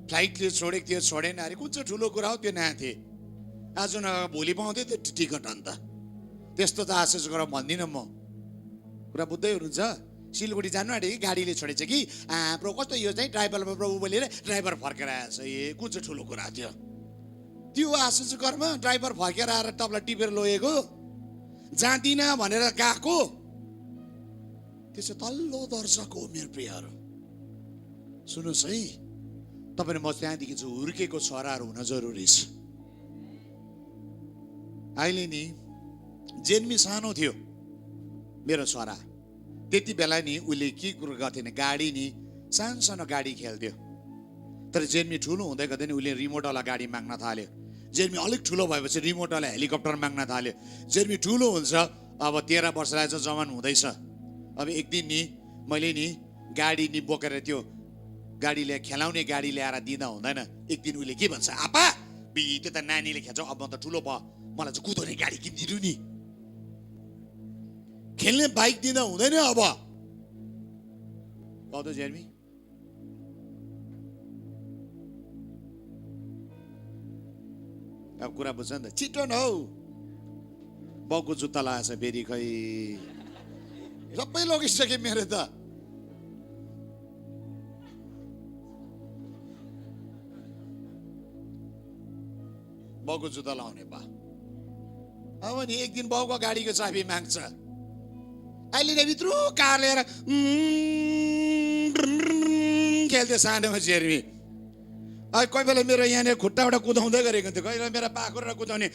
फ्लाइटले छोडेको थियो, छोडेन अरे, कुन चाहिँ ठुलो कुरा हो त्यो नाथे। आज न भोलि पाउँदै त्यो टिकट अन्त त्यस्तो त आश्चर्य कर्म भन्दिनँ म। कुरा बुझ्दै हुनुहुन्छ? सिलगढी जानु आँटेको गाडीले छोडेछ कि प्रभु कस्तो, यो चाहिँ ड्राइभरमा प्रभु बोलेर ड्राइभर फर्केर आएछ। ए कुन चाहिँ ठुलो कुरा थियो त्यो? आश्चर्य कर्म ड्राइभर फर्केर आएर तपाईँलाई टिपेर लगेको, जाँदिनँ भनेर गएको, त्यो चाहिँ तल्लो दर्जाको हो मेरो प्रियहरू। सुन्नुहोस् है, तपाईँ म त्यहाँदेखि चाहिँ हुर्केको छोराहरू हुन जरुरी छ। अहिले नि जेन्मी सानो थियो मेरो छोरा, त्यति बेला नि उसले के कुरो गर्थेन, गाडी नि सानो सानो गाडी खेल्थ्यो। तर जेन्मी ठुलो हुँदै गर्दै नि उसले रिमोटवाला गाडी माग्न थाल्यो। जेन्मी अलिक ठुलो भएपछि रिमोटवाला हेलिकप्टर माग्न थाल्यो। जेन्मी ठुलो हुन्छ, अब 13 वर्ष रहेछ, जवान हुँदैछ। अब एक दिन नि मैले नि गाडी नि बोकेर त्यो गाडीले खेलाउने गाडी ल्याएर दिँदा हुँदैन। एक दिन उसले के भन्छ, आपा त्यो त नानीले खेल्छ, अब म त ठुलो भयो, मलाई चाहिँ कुदाउने गाडी किनिदिनु नि, खेल्ने बाइक दिँदा हुँदैन अब। कस्तो जेर्मी? अब कुरा बुझ्छ नि त, छिटो न हौ। बाउको जुत्ता लगाएछ फेरि, खै सबै लगिसक्यो मेरो त। बाउको जुत्ता लाउने बा। अब नि एक दिन बाउको गाडीको चाबी माग्छ, अहिले नै भित्र कार लिएर खेल्थ्यो सानोमा जेर्मी। कोही बेला मेरो यहाँनिर खुट्टाबाट कुदाउँदै गरेको थियो, कोही बेला मेरो पाखुरा कुदाउने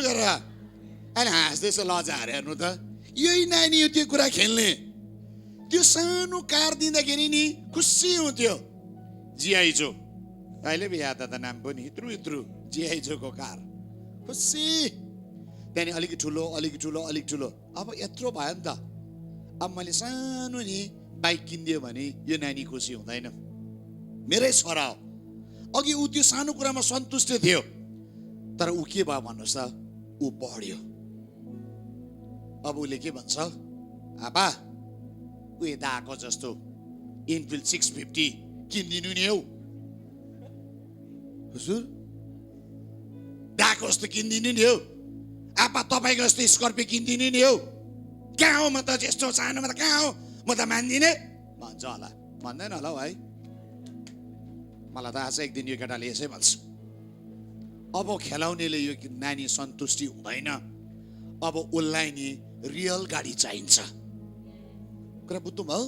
गरेर। अहिले हाँस्दैछ लजाएर, हेर्नु त यही नानी हो त्यो कुरा खेल्ने। त्यो सानो कार दिँदाखेरि नि खुसी हुन्थ्यो। जिआइजो, अहिले भी याद त नाम पनि, यत्रु जिआइजोको कार, खुसी। त्यहाँदेखि अलिक ठुलो अलिक ठुलो अलिक ठुलो, अब यत्रो भयो नि त। अब मैले सानो नि बाइक किनिदियो भने यो नानी खुसी हुँदैन। मेरै छोरा हो, अघि ऊ त्यो सानो कुरामा सन्तुष्ट थियो, तर ऊ के भयो भन्नुहोस् त, ऊ बढ्यो। अब उसले के भन्छ, आप्पा उयो दाको जस्तो इनफिल्ड 650 किनिदिनु नि हौ। हजुर दाको जस्तो किनिदिनु नि हौ, आप्पा तपाईँको जस्तो स्कर्पियो किनिदिनु नि हौ। कहाँ हो, म त यस्तो सानोमा त कहाँ हो, म त मान्दिनँ भन्छ होला। भन्दैन होला हौ है, मलाई त आज एक दिन यो केटाले यसै भन्छ। अब खेलाउनेले यो नानी सन्तुष्टि हुँदैन, अब उसलाई नि रियल गाडी चाहिन्छ। कुरा बुझ्नु भयो?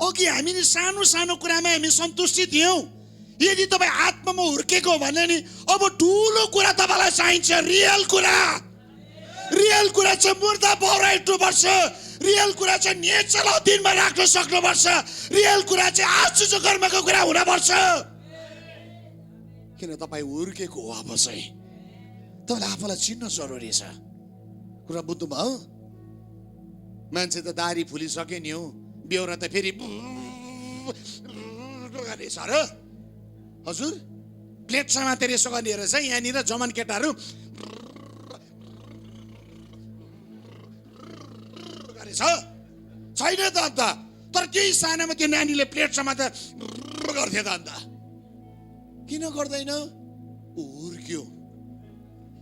अघि हामी नि सानो सानो कुरामा हामी सन्तुष्टि थियौँ। यदि तपाईँ आत्मामा हुर्केको भने नि अब ठुलो कुरा तपाईँलाई चाहिन्छ। रियल कुरा, रियल कुरा चाहिँ मुर्दा पौराइट्नुपर्छ। रियल कुरा चाहिँ नेचरलाई दिनमा राख्न सक्नुपर्छ। रियल कुरा चाहिँ आश्चर्य कर्मको कुरा हुनपर्छ। किन तपाईँ हुर्केको हो, अब चाहिँ तपाईँले आफूलाई चिन्न जरुरी छ। कुरा बुझ्नु भयो? मान्छे त दारी फुलिसक्यो नि हौ, बेहोरा त फेरि गरेछ र। हजुर प्लेट समातेर यसो गर्ने रहेछ यहाँनिर जमन केटाहरू गरेछ छैन त अन्त। तर त्यही सानामा त्यो नानीले प्लेट समातेर गर्थ्यो त अन्त। किन गर्दैन? हुर्क्यो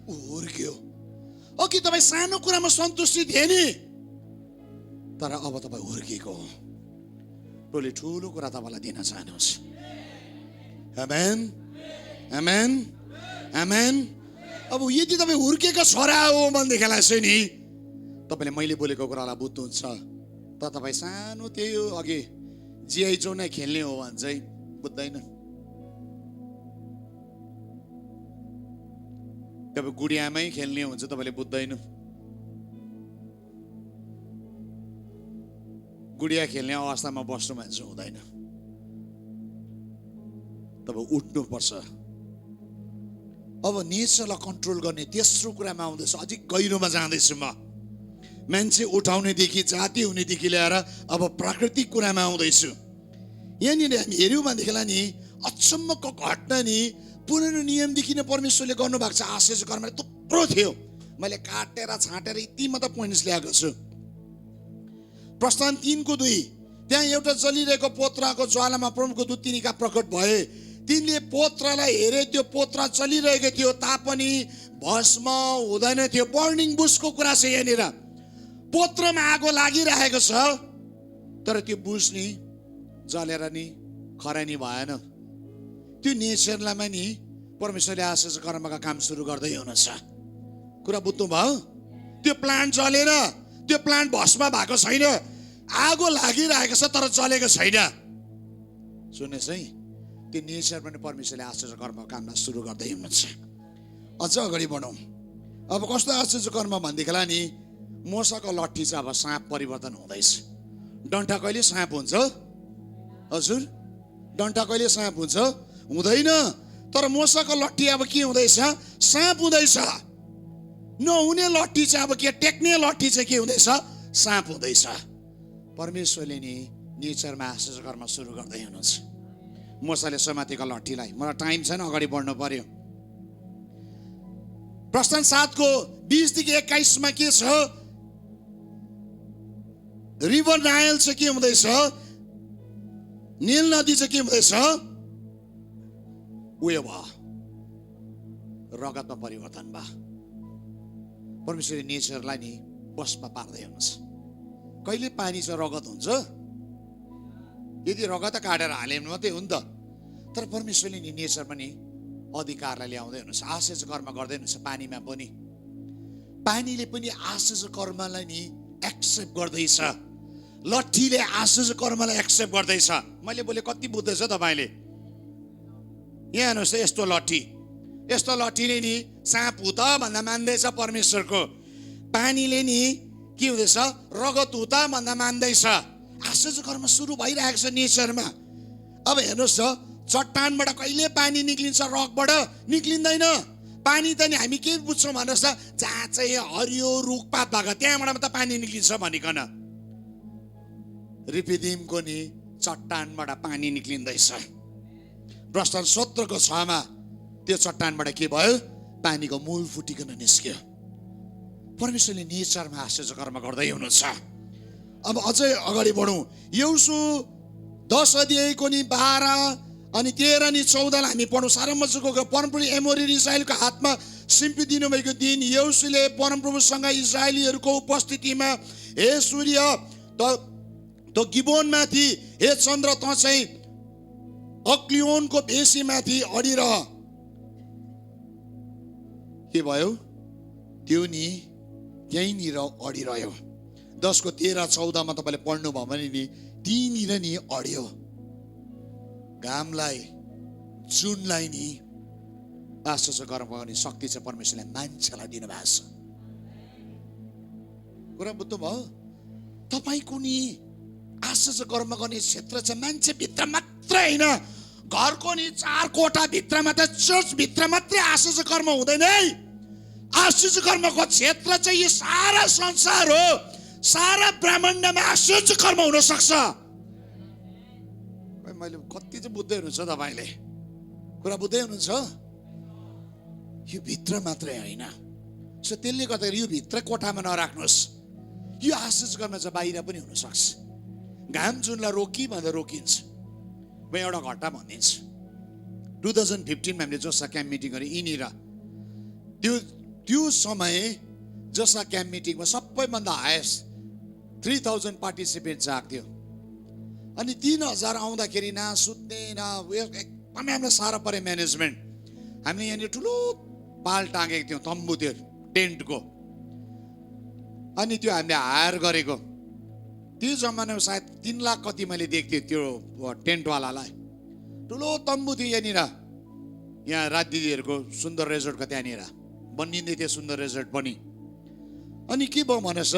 हुर्क्यो। अघि तपाईँ सानो कुरामा सन्तुष्टि थिए नि, तर अब तपाईँ हुर्किएको हो। प्रभुले ठुलो कुरा तपाईँलाई दिन चाहनुहुन्छ। आमेन आमेन आमेन। अब यदि तपाईँ हुर्केको छोरा हो भनेदेखिलाई चाहिँ नि तपाईँले मैले बोलेको कुरालाई बुझ्नुहुन्छ। तर तपाईँ सानो त्यही हो, अघि जिआइजो नै खेल्ने हो भने चाहिँ बुझ्दैन। तपाईँ गुडियामै खेल्ने हुन्छ, तपाईँले बुझ्दैन। गुडिया खेल्ने अवस्थामा बस्नु मान्छे हुँदैन। तपाईँ उठ्नुपर्छ। अब नेचरलाई कन्ट्रोल गर्ने तेस्रो कुरामा आउँदैछ, अझै गहिरोमा जाँदैछु म। मान्छे उठाउनेदेखि जाति हुनेदेखि लिएर अब प्राकृतिक कुरामा आउँदैछु। यहाँनिर हामी हेऱ्यौँ भनेदेखिलाई नि अचम्मको घटना नि पुरानो नियमदेखि नै परमेश्वरले गर्नुभएको छ। आश्चर्य कर्म थुप्रो थियो, मैले काटेर छाँटेर यति मात्र पोइन्ट्स ल्याएको छु। प्रस्थान 3:2 त्यहाँ एउटा जलिरहेको पोत्राको ज्वालामा प्रभुको दूत तिनीका प्रकट भए। तिनले पोत्रालाई हेरे, त्यो पोत्रा चलिरहेको थियो तापनि भस्म हुँदैन थियो। बर्निङ बुसको कुरा छ यहाँनिर। पोत्रमा आगो लागिरहेको छ, तर त्यो बुस नि जलेर नि खरानी भएन। त्यो नेचरलामा नि परमेश्वरले आश्चर्य कर्मका काम सुरु गर्दै हुनुहुन्छ। कुरा बुझ्नु भयो? त्यो प्लान्ट जलेर, त्यो प्लान्ट भस्म भएको छैन, आगो लागिरहेको छ तर जलेको छैन। सुन्नुहोस् है, त्यो नेचर पनि परमेश्वरले आश्चर्य कर्मको कामलाई सुरु गर्दै हुनुहुन्छ। अझ अगाडि बढौँ। अब कस्तो आश्चर्य कर्म भनेदेखिलाई नि मोसाको लट्ठी चाहिँ अब साँप परिवर्तन हुँदैछ। डन्ठा कहिले साँप हुन्छ? हजुर डन्ठा कहिले साँप हुन्छ? हुँदैन। तर मोसाको लट्ठी अब के हुँदैछ? साँप हुँदैछ। नहुने लट्ठी चाहिँ अब के, टेक्ने लट्ठी चाहिँ के हुँदैछ? साँप हुँदैछ। परमेश्वरले नि नेचरमा आशिष कर्म सुरु गर्दै हुनुहुन्छ। मोसाले समातेको लट्ठीलाई, मलाई टाइम छैन, अगाडि बढ्नु पर्यो। प्रस्थान 7 को 20 देखि 21 मा के छ? रिभर नाइल चाहिँ के हुँदैछ? नील नदी चाहिँ के हुँदैछ? उयो भयो, रगतमा परिवर्तन भयो। परमेश्वरले नेचरलाई नि बसमा पार्दै हुनुहुन्छ। कहिले पानी चाहिँ रगत हुन्छ? यदि रगत काटेर हाल्यो भने मात्रै हो नि त। तर परमेश्वरले नि नेचरमा नि अधिकारलाई ल्याउँदै हुनुहुन्छ, आशिष कर्म गर्दै हुनुहुन्छ। पानीमा पनि, पानीले पनि आशिष कर्मलाई नि एक्सेप्ट गर्दैछ। लट्ठीले आशिष कर्मलाई एक्सेप्ट गर्दैछ। मैले बोले कति बुझ्दैछ तपाईँले? यहाँ हेर्नुहोस्, यस्तो लट्ठीले नि साँप हो त भन्दा मान्दैछ परमेश्वरको। पानीले नि के हुँदैछ? रगत हो त भन्दा मान्दैछ। आशिष कर्म सुरु भइरहेको छ नेचरमा। अब हेर्नुहोस् त, चट्टानबाट कहिले पानी निक्लिन्छ? रकबाट निक्लिँदैन। पानी त नि हामी के बुझ्छौँ भन्नुहोस् त, जहाँ चाहिँ हरियो रुखपात भएको त्यहाँबाट त पानी निक्लिन्छ भनिकन। रिपिदिमको नि चट्टानबाट पानी निक्लिँदैछ। प्रस्थान 17 को 6 मा त्यो चट्टानबाट के भयो? पानीको मूल फुटिकन निस्क्यो। परमेश्वरले नेचरमा आशिष कर्म गर्दै हुनुहुन्छ। अब अझै अगाडि बढौँ। यहोशू 10 अध्यायको नि 12 अनि 13 अनि 14 हामी पढौँ। सारांशको परमप्रभु एमोरी इस्राएलको हातमा सिम्पिदिनु भएको दिन यहोशूले परमप्रभुसँग इस्राएलीहरूको उपस्थितिमा, हे सूर्य त गिबोनमाथि, हे चन्द्र त चाहिँ अक्लियोनको बेसीमाथि अडिरह। के भयो? त्यो नि त्यहीँनिर अडिरह्यो। 10 को 13-14 मा तपाईँले पढ्नुभयो भने नि त्यहीँनिर नि अड्यो। घामलाई, जुनलाई नि आशिष कर्म गर्ने शक्ति चाहिँ परमेश्वरले मान्छेलाई दिनुभएको छ। कुरा बुझ्नुभयो? तपाईँको नि आशिष कर्म गर्ने क्षेत्र चाहिँ मान्छे भित्र मात्रै होइन, घरको नि 4 कोठा भित्र मात्रै, चर्च भित्र मात्रै आशिष कर्म हुँदैन है। आशिष कर्मको क्षेत्र चाहिँ यो सारा संसार हो। सारा ब्रह्माण्डमा आशिष कर्म हुन सक्छ। मैले कति चाहिँ बुझ्दै हुनुहुन्छ तपाईँले? कुरा बुझ्दै हुनुहुन्छ? यो भित्र मात्रै होइन। सो त्यसले गर्दाखेरि यो भित्र कोठामा नराख्नुहोस्। यो आशिष कर्म चाहिँ बाहिर पनि हुन सक्छ। घाम जुनलाई रोकी भन्दा रोकिन्छ। म एउटा घटना भनिदिन्छु। 2015 मा हामीले जोसा क्याम्प मिटिङ गऱ्यौँ यहीँनिर। त्यो समय जोसा क्याम्प मिटिङमा सबैभन्दा हाएस्ट 3000 पार्टिसिपेन्ट आएको थियो। अनि 3000 आउँदाखेरि न सुत्ने न एकदमै हामीलाई साह्रो पऱ्यो म्यानेजमेन्ट। हामीले यहाँनिर ठुलो पाल टाँगेको थियौँ, तम्बु थियो टेन्टको। अनि त्यो हामीले हायर गरेको। त्यो जमानामा सायद 3 लाख कति मैले देख्थेँ त्यो टेन्टवालालाई। ठुलो तम्बु थियो यहाँनिर। यहाँ राजदिदीहरूको सुन्दर रेजोर्टको त्यहाँनिर बनिँदै थियो, सुन्दर रेजोर्ट पनि। अनि के भयो भनेछ,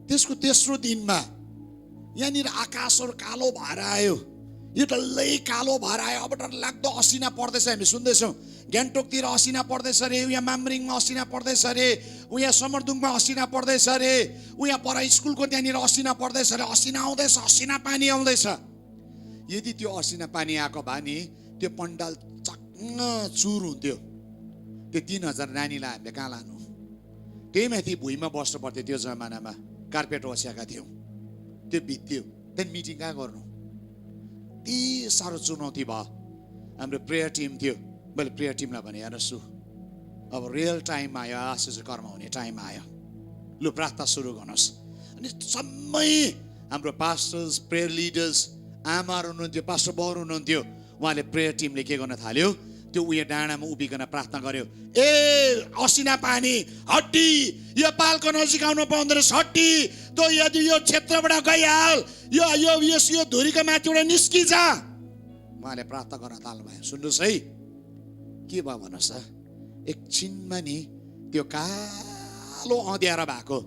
त्यसको तेस्रो दिनमा यहाँनिर आकाशहरू कालो भएर आयो। यो डल्लै कालो भएर आयो। अब डर लाग्दो असिना पर्दैछ। हामी सुन्दैछौँ गान्तोकतिर असिना पर्दैछ अरे, उहाँ मामरिङमा असिना पर्दैछ अरे, उहाँ समरदुङमा असिना पर्दैछ अरे, उहाँ पर स्कुलको त्यहाँनिर असिना पर्दैछ अरे। असिना आउँदैछ, असिना पानी आउँदैछ। यदि त्यो असिना पानी आएको भए नि त्यो पण्डाल चक्न चुर हुन्थ्यो। त्यो 3000 नानीलाई हामीले कहाँ लानु? त्यही माथि भुइँमा बस्नु पर्थ्यो। त्यो जमानामा कार्पेट ओछ्याएका थियौँ। त्यो भित्थ्यो। त्यहाँदेखि मिटिङ कहाँ गर्नु? यति साह्रो चुनौती भयो। हाम्रो प्रेयर टिम थियो। मैले प्रेयर टिमलाई भने, हेर्नुहोस् अब रियल टाइम आयो, आशिष कर्म हुने टाइम आयो, लु प्रार्थना सुरु गर्नुहोस्। अनि सबै हाम्रो पास्टर्स, प्रेयर लिडर्स, आमाहरू हुनुहुन्थ्यो, पास्टर बाउहरू हुनुहुन्थ्यो। उहाँले प्रेयर टिमले के गर्न थाल्यो, त्यो उयो डाँडामा उभिकन प्रार्थना गर्यो। ए असिना पानी हट्टी, यो पालको नजिक आउनु पाउँदो रहेछ, हट्टी। तो यदि यो क्षेत्रबाट गइहाल, यो धुरीको माथिबाट निस्किजा। उहाँले प्रार्थना गर्न थाल्नु भयो। सुन्नुहोस् है, के भयो भन्नुहोस् त, एकछिनमा नि त्यो कालो अँध्यारो भएको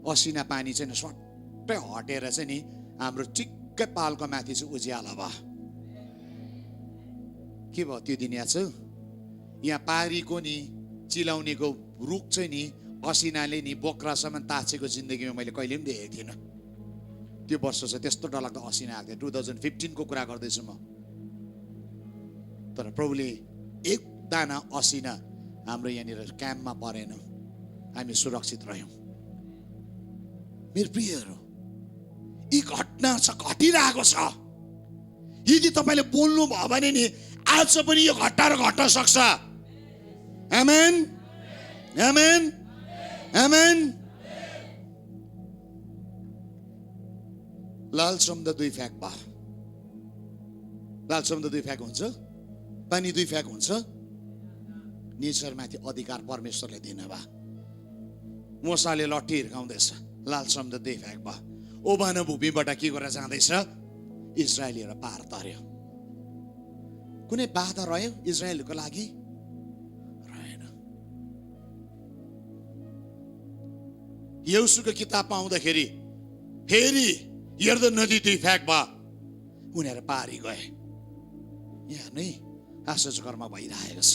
असिना पानी चाहिँ सट्टै हटेर चाहिँ नि हाम्रो ठिक्कै पालको माथि चाहिँ उज्यालो भयो। के भयो त्यो दिन याद छ? यहाँ पारीको नि चिलाउनेको रुख चाहिँ नि असिनाले नि बोक्रासम्म ताछेको जिन्दगीमा मैले कहिले पनि देखेको थिइनँ। त्यो वर्ष चाहिँ त्यस्तो डरलाग्दो असिना आएको थियो 2015 को कुरा गर्दैछु म तर प्रभुले एक दाना असिना हाम्रो यहाँनिर क्याम्पमा परेन हामी सुरक्षित रह्यौं मेरो प्रियहरू यी घटना घटिरहेको छ यदि तपाईले बोल्नु भयो भने नि आज पनि यो घटना घट्न सक्छ आमेन आमेन आमेन लाल समुद्र दुई फ्याक बा लाल समुद्र दुई फ्याक हुन्छ पानी दुई फ्याक हुन्छ नेचरमाथि अधिकार परमेश्वरले दिनुभयो मोसाले लट्ठी हिर्काउँदैछ लाल समुद्र दुई फ्याक बा ओबानो भूमिबाट के गरेर जाँदैछ इजरायलीहरु पार तर्यो कुनै बाधा रह्यो इजरायलको लागि रहेन यहोशुको किताबमा आउँदाखेरि फेरि यर्दन नदी दुई फ्याक बा उनीहरु पारी गए यहाँ नै आश्चर्यकरमा भइरहेको छ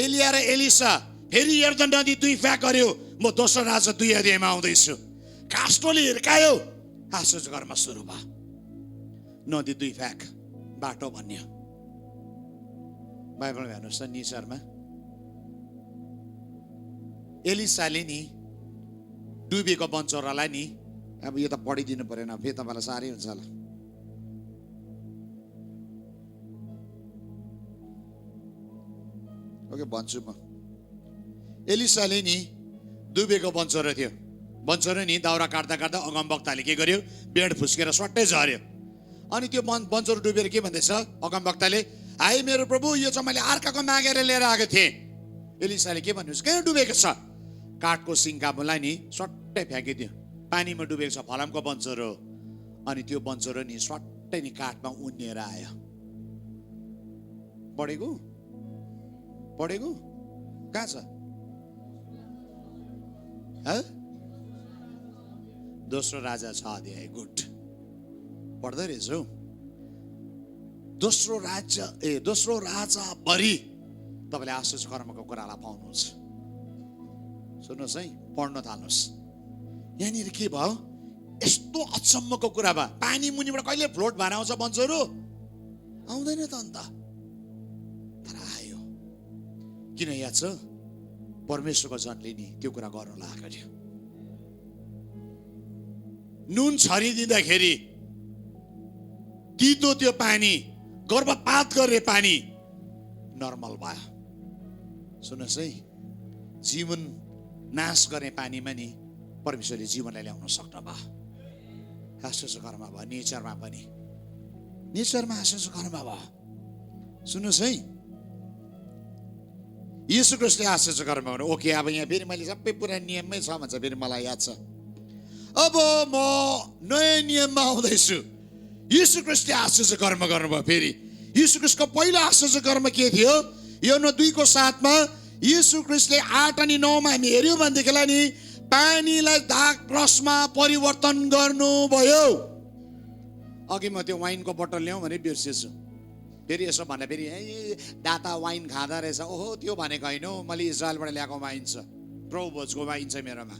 एलिया र एलिसा फेरि यर्दन नदी दुई फ्याक गर्यो म दोस्रो राजा 2 अध्यायमा आउँदैछु कास्टोले हिर्कायो आश्चर्यकरमा सुरु भयो नदी दुई फ्याक बाटो बन्यो बाइबलमा हेर्नुहोस् त निचरमा एलिसाले नि डुबेको बन्चौरालाई नि अब यो त पढिदिनु परेन फेरि तपाईलाई साह्रै हुन्छ होला ओके भन्छु म एलिसाले नि डुबेको बन्चौरा थियो बन्चौरा नि दाउरा काट्दा काट्दा अगमवक्ताले के गर्यो बेड फुस्केर सट्टै झर्यो अनि त्यो बन्चौरा डुबेर के भन्दैछ अगमवक्ताले हाय मेरो प्रभु यो चाहिँ मैले अर्काको मागेर लिएर आएको थिएँ एलिसाले के भन्नुहुन्छ कहाँ डुबेको छ काठको सिङ्कालाई नि सट्टै फ्याँकिदियो पानीमा डुबेको छ फलामको बन्चौरा अनि त्यो बन्चौरा नि सट्टै नि काठमा उन्निएर आयो पढेको कहाँ छ दोस्रो राजा 6 अध्याय गुड पढ्दै रहेछौ दोस्रो राजा भरि तपाईले आश्चर्य कर्मको कुरालाई पाउनुहुन्छ सुन्नुहोस् है पढ्न थाल्नुहोस् यहाँनिर के भयो यस्तो अचम्मको कुरा भयो पानी मुनिबाट कहिले फ्लोट भएर आउँछ बन्चौरो आउँदैन त अन्त तर आयो किन याद छ परमेश्वरको जनले नि त्यो कुरा गर्न लागेको थियो नुन छरिदिँदाखेरि तितो त्यो पानी गर्भपात गर्ने पानी नर्मल भयो सुन्नुहोस् है जीवन नाश गर्ने पानीमा नि परमेश्वरले जीवनलाई ल्याउन सक्नु भयो आश्चर्य कर्म भयो नेचरमा पनि नेचरमा आश्चर्य कर्म भयो सुन्नुहोस् है यीशु ख्रीष्टले आश्चर्य कर्म गर्नु ओके अब यहाँ फेरि मैले सबै पुरा नियममै छ भन्छ फेरि मलाई याद छ अब म नयाँ नियममा आउँदैछु यीशु ख्रीष्टले आश्चर्य कर्म गर्नुभयो फेरि यीशु ख्रीष्टको पहिलो आश्चर्य कर्म के थियो योहन्ना 2:7 मा यीशु ख्रीष्टले 8 अनि 9 मा हामी हेर्यौं भनेदेखिलाई नि पानीलाई दाग रसमा परिवर्तन गर्नुभयो अघि म त्यो वाइनको बोतल ल्याउँ भने बिर्सेछु फेरि यसो भने फेरि दाता वाइन खाँदा रहेछ ओहो त्यो भनेको होइन मैले इजरायलबाट ल्याएको वाइन छ प्रभुभोजको वाइन छ मेरोमा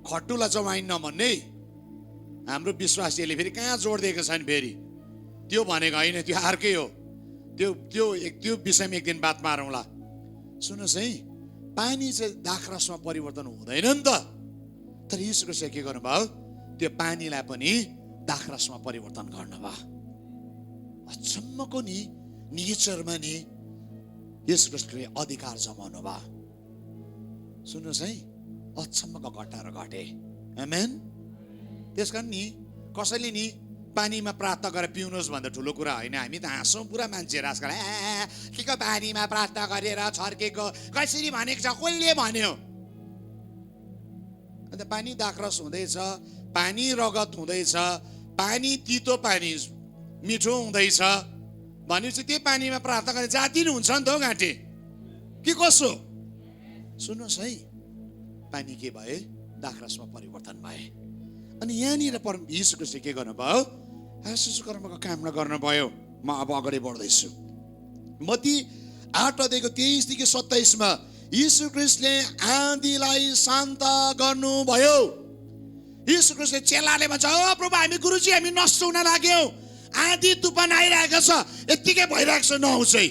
खट्टुला चाहिँ वाइन नभन्ने हाम्रो विश्वासीले फेरि कहाँ जोड दिएको छन् फेरि त्यो भनेको होइन त्यो अर्कै हो त्यो विषयमा एक दिन बात मारौँला सुन्नुहोस् है पानी चाहिँ दाखरसमा परिवर्तन हुँदैन नि त तर यीशुको चाहिँ के गर्नुभयो त्यो पानीलाई पनि दाखरसमा परिवर्तन गर्नुभयो अचम्मको नि नेचरमा नि यीशुले अधिकार जमाउनु भयो सुन्नुहोस् है अचम्मको घटनाहरू घटे आमेन त्यसकारण नि कसैले नि पानीमा प्रार्थना गरेर पिउनुहोस् भन्दा ठुलो कुरा होइन हामी त हाँसौँ पुरा मान्छेहरू आजकल के को पानीमा प्रार्थना गरेर छर्केको कसरी भनेको छ कसले भन्यो अन्त पानी दाखरस हुँदैछ पानी रगत हुँदैछ पानी तितो पानी मिठो हुँदैछ भनेपछि त्यो पानीमा प्रार्थना गर्ने जाति नै हुन्छ नि त हो घाँटी के कसो सुन्नुहोस् है पानी के भए दाखरसमा परिवर्तन भए अनि यहाँनिर यीशु ख्रीष्टले के गर्नुभयो आश्चर्य कर्मको काम गर्नुभयो म अब अगाडि बढ्दैछु मत्ती 8 अध्यायको 23 देखि 27 मा यीशु ख्रीष्टले आँधीलाई शान्त गर्नुभयो यीशु ख्रीष्टले चेलाले भन्छ, "ओ प्रभु, हामी गुरुजी हामी नष्ट हुन लाग्यौं, आँधी तुफान आइरहेको छ, यत्तिकै भइरहेको छ, नआउँछ है।"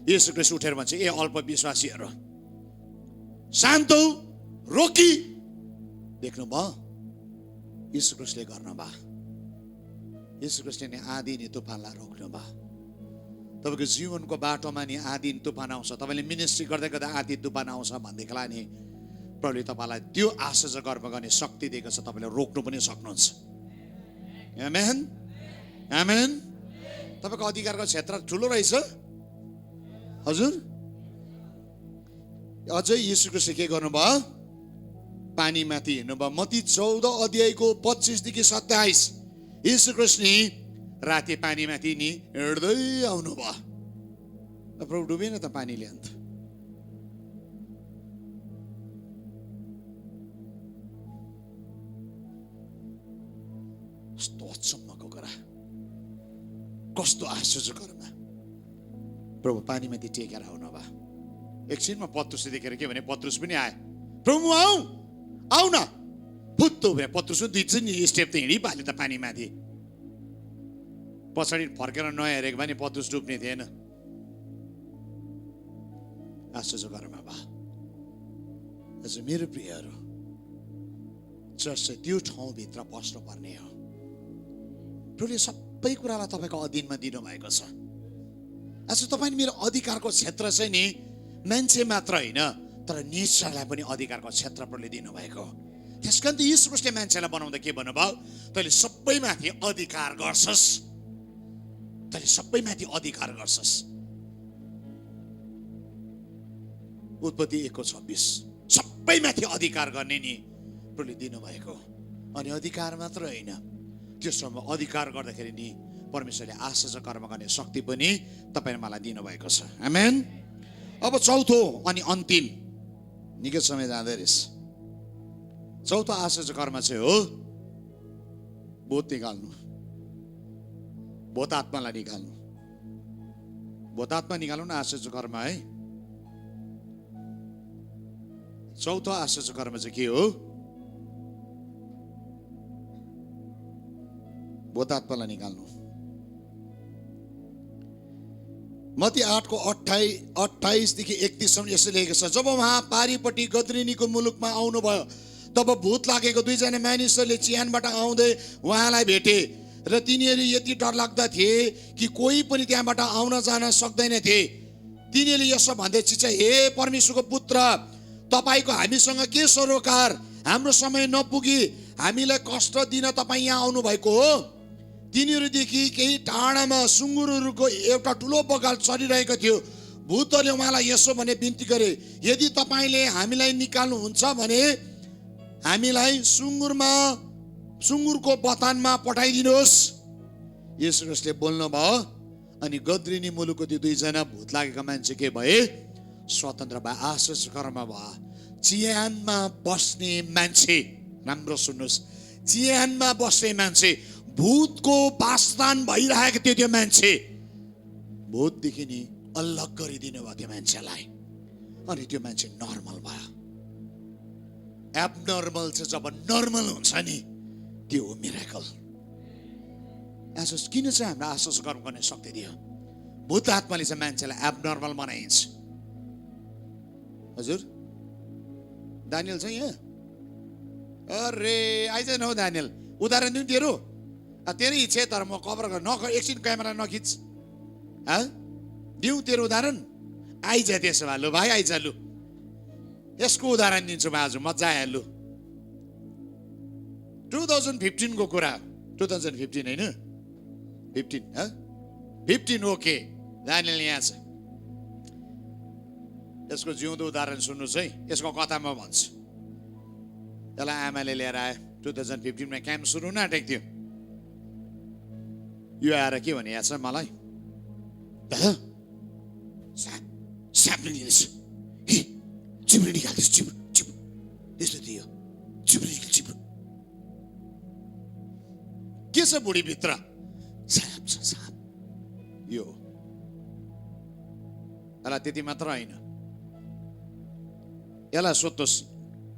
यीशु ख्रीष्ट उठेर भन्छ, "ए अल्प विश्वासीहरू, शान्त हौ, रोकी।" देख्नुभयो यीशु ख्रीष्टले गर्नुभयो। यीशु ख्रीष्टले नि आँधी नि तुफानलाई रोक्नुभयो। तपाईँको जीवनको बाटोमा नि आँधी तुफान आउँछ, तपाईँले मिनिस्ट्री गर्दै गर्दा आँधी तुफान आउँछ भनेदेखिलाई नि प्रभुले तपाईँलाई त्यो आश्चर्य कर्म गर्ने शक्ति दिएको छ, तपाईँले रोक्नु पनि सक्नुहुन्छ। आमेन, आमेन। तपाईँको अधिकारको क्षेत्र ठुलो रहेछ हजुर। अझै यीशु ख्रीष्टले के गर्नुभयो? पानीमाथि हिँड्नुभयो। मत्ती 14 अध्यायको 25 देखि 27 यीशु ख्रीष्ट नि राति पानीमाथि नि हिँड्दै आउनुभयो। प्रभु डुबेन त पानीले अन्त। कस्तो अचम्मको कुरा, कस्तो आश्चर्य कर्म। प्रभु पानीमाथि टेकेर आउनुभयो। एकछिनमा पत्रुसले देखेर के भने, पत्रुस पनि आए। "प्रभु आऊ, आऊ न।" फुत्तो भए पत्रुस दुई स्टेप त हिँडिहाल्यो त पानीमाथि। पछाडि फर्केर नहेरेको भने पत्रुस डुब्ने थिएन। आश्चर्य कर्म भयो। हजुर मेरो प्रियहरू, चर्च चाहिँ त्यो ठाउँभित्र बस्नुपर्ने हो। प्रभुले सबै कुरालाई तपाईँको अधीनमा दिनुभएको छ। आज तपाईँ मेरो अधिकारको क्षेत्र चाहिँ नि मान्छे मात्र होइन, तर निश्चयलाई पनि अधिकारको क्षेत्र प्रभुले दिनुभएको। त्यस कारण त यीशु ख्रीष्टले मान्छेलाई बनाउँदा के भन्नुभयो? तैँले सबैमाथि अधिकार गर्छस्, तैँले सबैमाथि अधिकार गर्छस्। उत्पत्ति 1:26 सबैमाथि अधिकार गर्ने नि प्रभुले दिनुभएको। अनि अधिकार मात्र होइन, त्यो समय अधिकार गर्दाखेरि नि परमेश्वरले आश्चर्य कर्म गर्ने शक्ति पनि तपाईँ मलाई दिनुभएको छ। आमेन। अब चौथो अनि अन्तिम, निकै समय जाँदै रहेछ। चौथो आश्चर्य कर्म चाहिँ हो भूत निकाल्नु, भूत आत्मालाई निकाल्नु। भूत आत्मा निकाल्नु न आश्चर्य कर्म है। चौथो आश्चर्य कर्म चाहिँ के हो? भूत आत्मालाई निकाल्नु। मत्ती 8:28 देखि 31 सम्म यसो लेखेको छ, जब उहाँ पारिपट्टि गदरिनीको मुलुकमा आउनुभयो तब भूत लागेको 2 जना मानिसहरूले चिहानबाट आउँदै उहाँलाई भेटे र तिनीहरू यति डरलाग्दा थिए कि कोही पनि त्यहाँबाट आउन जान सक्दैन थिए। तिनीहरूले यसो भन्दै चिचे, हे परमेश्वरको पुत्र, तपाईँको हामीसँग के सरोकार? हाम्रो समय नपुगी हामीलाई कष्ट दिन तपाईँ यहाँ आउनुभएको हो। तिनीहरूदेखि केही टाढामा सुँगुरहरूको एउटा ठुलो बगाल चलिरहेको थियो। भूतहरूले उहाँलाई यसो भने बिन्ती गरे, यदि तपाईँले हामीलाई निकाल्नुहुन्छ भने हामीलाई सुँगुरको बथानमा पठाइदिनुहोस्। यीशु ख्रीष्टले बोल्नुभयो अनि गदरिनी मुलुकको त्यो 2 जना भूत लागेका मान्छे के भए? स्वतन्त्र भए। आश्चर्य कर्म भयो। चिहानमा बस्ने मान्छे, राम्रो सुन्नुहोस्, चिहानमा बस्ने मान्छे, भूतको वासस्थान भइरहेको थियो। त्यो मान्छे भूतदेखि नि अलग गरिदिनु भयो त्यो मान्छेलाई, अनि त्यो मान्छे नर्मल भयो। एबनर्मल चाहिँ जब नर्मल हुन्छ नि त्यो हो मिरेकल। किन चाहिँ हाम्रो आश्चर्य कर्म गर्ने शक्ति दियो? भूत आत्माले चाहिँ मान्छेलाई एबनर्मल बनाइन्छ। हजुर दानियल चाहिँ यहाँ, अरे आइज न हौ दानियल, उदाहरण दिउँ तेरो? तेरो इच्छा तर म कभर गर्न एकछिन क्यामेरा नखिच। दिउँ तेरो उदाहरण? आइज त्यसो भए लु भाइ, आइज लु, यसको उदाहरण दिन्छु म आज, मजा आयो लु। 2015 को कुरा, 2015 होइन 15 ओके। दानियल यहाँ छ, यसको जिउँदो उदाहरण सुन्नुहोस् है। यसको कथा म भन्छु। यसलाई आमाले लिएर आयो। 2015 क्याम्प सुरु हुन आँटेको थियो। यो आएर के भने याद छ मलाई? दादा साप निकाल्दैछ, चिप्रो निकाल्दैछ, चिप्रो चिप्रो यस्तो थियो, चिप्रो निकाल चिप्रो। के छ बुढीभित्र? साप छ, साप। यो यसलाई त्यति मात्र होइन, यसलाई सोध्नुहोस्,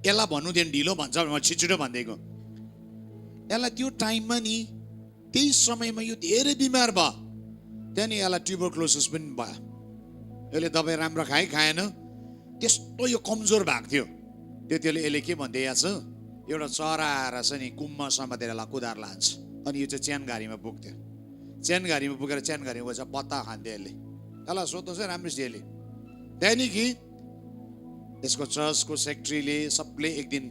यसलाई भन्नु दिएन ढिलो भन्छ, म छिटो भनिदिएको। यसलाई त्यो टाइममा नि त्यही समयमा यो धेरै बिमार भयो। त्यहाँदेखि यसलाई ट्युबरक्लोसिस पनि भयो। यसले दबाई राम्रो खाएन, त्यस्तो यो कमजोर भएको थियो। त्यतिले यसले के भन्दैछ, एउटा चरा आएर चाहिँ नि कुममा समातेर यसलाई कुदाएर लान्छ। अनि यो चाहिँ च्यानघारीमा पुग्थ्यो। च्यानघारीमा पुगेर च्यानघारीमा गएर पत्ता खान्थ्यो यसले। यसलाई सोध्नुहोस् है राम्रोसित यसले। त्यहाँदेखि यसको चर्चको सेक्रेटरीले सबले एक दिन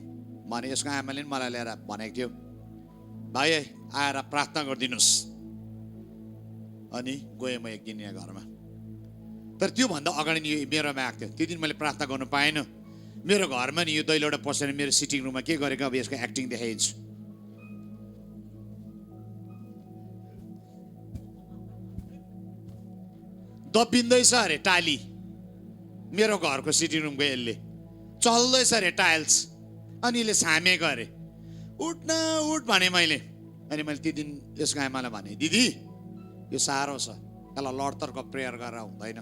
भने, यसको आमाले पनि मलाई ल्याएर भनेको थियो, भाइ आएर प्रार्थना गरिदिनुहोस्। अनि गएँ म एक दिन यहाँ घरमा। तर त्योभन्दा अगाडि नि यो मेरोमा आएको थियो। त्यो दिन मैले प्रार्थना गर्नु पाएन। मेरो घरमा नि यो दैलोबाट पसेर मेरो सिटिङ रुममा के गरेको, अब यसको एक्टिङ देखाइदिन्छु। दबिँदैछ अरे टाली, मेरो घरको सिटिङ रुमको यसले चल्दैछ अरे टाइल्स। अनि यसले छामेको अरे, उठ न उठ भने मैले। अनि मैले त्यो दिन यसको आमालाई भने, दिदी यो साह्रो छ, यसलाई लडतरको प्रेयर गरेर हुँदैन,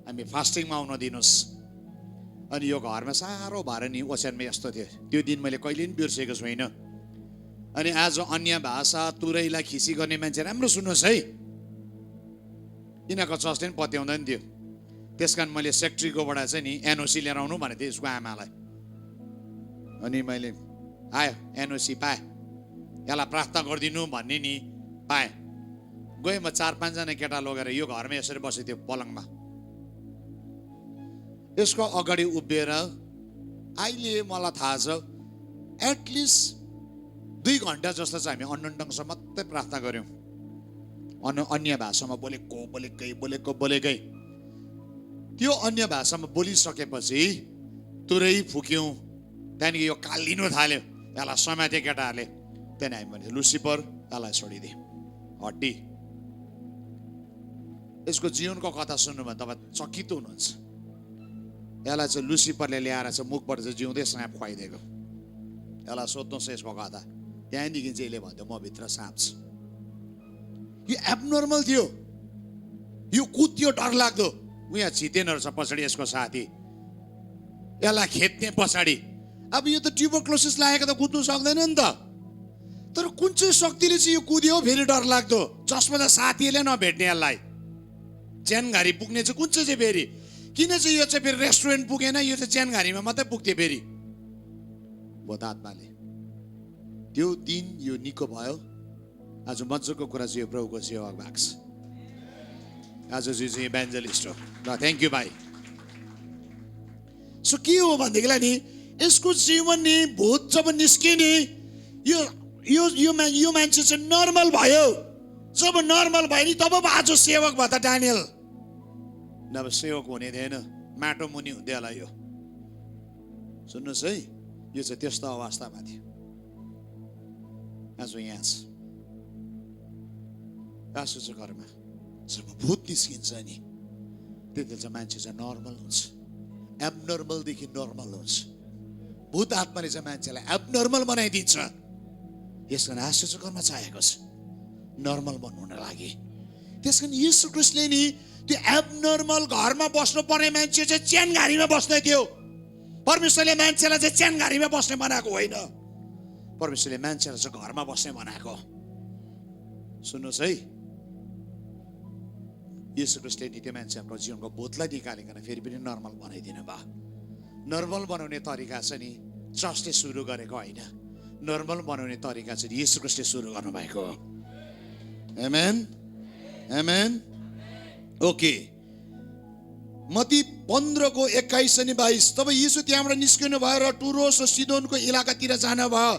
हामी फास्टिङमा आउन दिनुहोस्। अनि यो घरमा साह्रो भएर नि ओछ्यानमा यस्तो थियो। त्यो दिन मैले कहिले पनि बिर्सेको छुइनँ। अनि आज अन्य भाषा तुरैलाई खिसी गर्ने मान्छे राम्रो सुन्नुहोस् है, यिनीहरूको चर्चले पनि पत्याउँदैन थियो। त्यस कारण मैले सेक्रेटरीकोबाट चाहिँ नि एनओसी लिएर आउनु भनेको थिएँ यसको आमालाई। अनि मैले आयो एनओसी पाएँ, यसलाई प्रार्थना गरिदिनु भन्ने नि पाएँ। गएँ म 4-5 जना केटा लगेर यो घरमा यसरी बसेको थियो पलङमा। यसको अगाडि उभिएर अहिले मलाई थाहा छ एटलिस्ट 2 घन्टा जस्तो चाहिँ हामी अन्नडङसँग मात्रै प्रार्थना गऱ्यौँ। अन्य भाषामा बोलेकै त्यो अन्य भाषामा बोलिसकेपछि तुरै फुक्यौँ। त्यहाँदेखि यो कालिनु थाल्यो, यसलाई समाते केटाहरूले। त्यहाँदेखि हामी भने लुसिफर यसलाई छोडिदिए हड्डी। यसको जीवनको कथा सुन्नुभयो तपाईँ चकित हुनुहुन्छ। यसलाई चाहिँ लुसिफरले ल्याएर चाहिँ मुखबाट चाहिँ जिउँदै साँप खुवाइदिएको। यसलाई सोध्नुहोस् यसको कथा। त्यहाँदेखि चाहिँ यसले भन्थ्यो म भित्र साँप छ। यो एबनर्मल थियो, यो कुद्यो डरलाग्दो। उहाँ छितेनहरू छ पछाडि यसको साथी, यसलाई खेद्ने पछाडि। अब यो त ट्युबरक्लोसिस लागेको त कुद्नु सक्दैन नि त। तर कुन चाहिँ शक्तिले चाहिँ यो कुद्यो फेरि डरलाग्दो, जसमा चाहिँ साथीले नभेट्ने यसलाई। च्यानघारी पुग्ने चाहिँ कुन चाहिँ फेरि, किन चाहिँ यो चाहिँ फेरि रेस्टुरेन्ट पुगेन, यो चाहिँ च्यानघारीमा मात्रै पुग्थ्यो फेरि भूतात्माले। त्यो दिन यो निको भयो। आज मजाको कुरा चाहिँ यो प्रभुको सेवा भएको छ। आज चाहिँ इभान्जलिस्ट हो ल, थ्याङ्क यू भाइ। सो के हो भनेदेखिलाई नि यसको जीवन नि भूत जब निस्किए नि यो मान्छे चाहिँ नर्मल भयो। जब नर्मल भयो नि तब आज सेवक भयो त डानियल। नभए सेवक हुने थिएन, माटो मुनि हुन्थ्यो होला यो। सुन्नुहोस् है, यो चाहिँ त्यस्तो अवस्थामा थियो। आज यहाँ छ आशुको घरमा जब भूत निस्किन्छ नि त्यति चाहिँ मान्छे चाहिँ नर्मल हुन्छ। एबनर्मलदेखि नर्मल हुन्छ। भूत आत्माले चाहिँ मान्छेलाई एबनर्मल बनाइदिन्छ। यस कारण आशुको घरमा चाहेको छ नर्मल बनाउन लागि। त्यस कारण येशू ख्रीष्टले नि त्यो एबनर्मल घरमा बस्नु पर्ने मान्छे चाहिँ च्यानघारीमा बस्दै थियो। परमेश्वरले मान्छेलाई चाहिँ च्यानघारीमा बस्ने बनाएको होइन, परमेश्वरले मान्छेलाई चाहिँ घरमा बस्ने बनाएको। सुन्नुहोस् है, येशू ख्रीष्टले नि त्यो मान्छेहरूको जीवनको भूतलाई निकालिकन फेरि पनि नर्मल बनाइदिनु भयो। नर्मल बनाउने तरिका चाहिँ नि चर्चले सुरु गरेको होइन, नर्मल बनाउने तरिका चाहिँ येशू ख्रीष्टले सुरु गर्नुभएको हो। आमेन आमेन। ओके, मत्ती 15:21 अनि 22। तब येशू त्यहाँबाट निस्किनु भयो र टुरोस र सिदोनको इलाकातिर जानुभयो।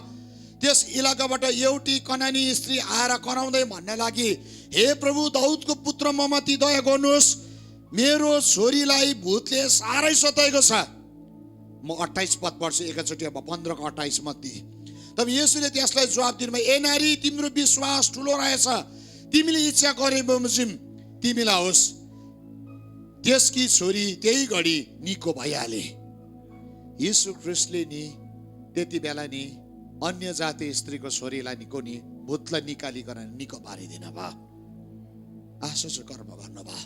त्यस इलाकाबाट एउटी कनानी स्त्री आएर कराउँदै भन्न लागि, हे प्रभु दाउदको पुत्र ममाथि दया गर्नुहोस्, मेरो छोरीलाई भूतले साह्रै सताएको छ। म 28 पद पढ्छु एकैचोटि। अब 15:28 मत्ती। तब येशूले त्यसलाई जवाब दिनुभयो, ए नारी, तिम्रो विश्वास ठुलो रहेछ, तिमीले इच्छा गरे बमोजिम तिमीलाई होस्। त्यसकी छोरी त्यही घडी निको भइहाले। येशू ख्रीष्टले नि त्यति बेला नि अन्य जाति स्त्रीको छोरीलाई निको नि भूतलाई निकालिकन निको पारिदिनु भयो। आश्चर्य कर्म गर्नुभयो,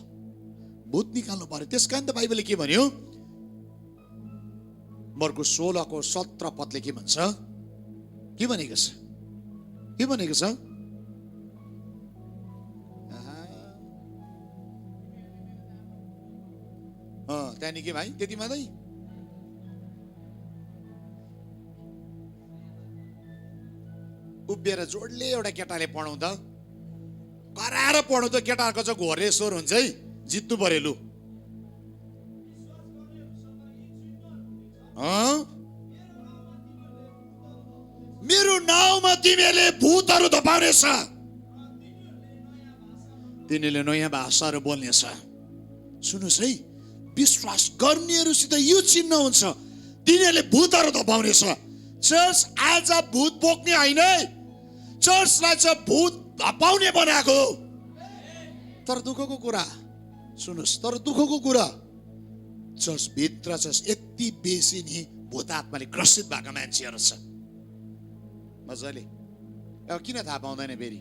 भूत निकाल्नु पर्यो। त्यस कारण त बाइबलले के भन्यो, मर्को 16:17 पदले के भन्छ, के भनेको छ, के भनेको छ? त्यहाँदेखि के भाइ, त्यति मात्रै? उभिएर जोडले एउटा केटाले पढाउँदा कराएर पढाउँदा केटाहरूको चाहिँ घोर्रे स्वर हुन्छ है, जित्नु पर्यो लु। मेरो नाउँमा तिमीहरूले भूतहरू धपाउनेछ, तिनीहरूले नयाँ भाषाहरू बोल्नेछ। सुन्नुहोस् है, विश्वास गर्नेहरूसित यो चिन्ह हुन्छ, तिनीहरूले भूतहरू धपाउनेछ। चर्च आज भूत बोक्ने होइन, चर्चलाई चाहिँ भूत धपाउने बनाएको। तर दुःखको कुरा सुन्नुहोस्, तर दुःखको कुरा चर्च भित्र चाहिँ यति बेसी नि भूत आत्माले ग्रसित भएका मान्छेहरू छ। मजाले अब किन थाहा पाउँदैन फेरि?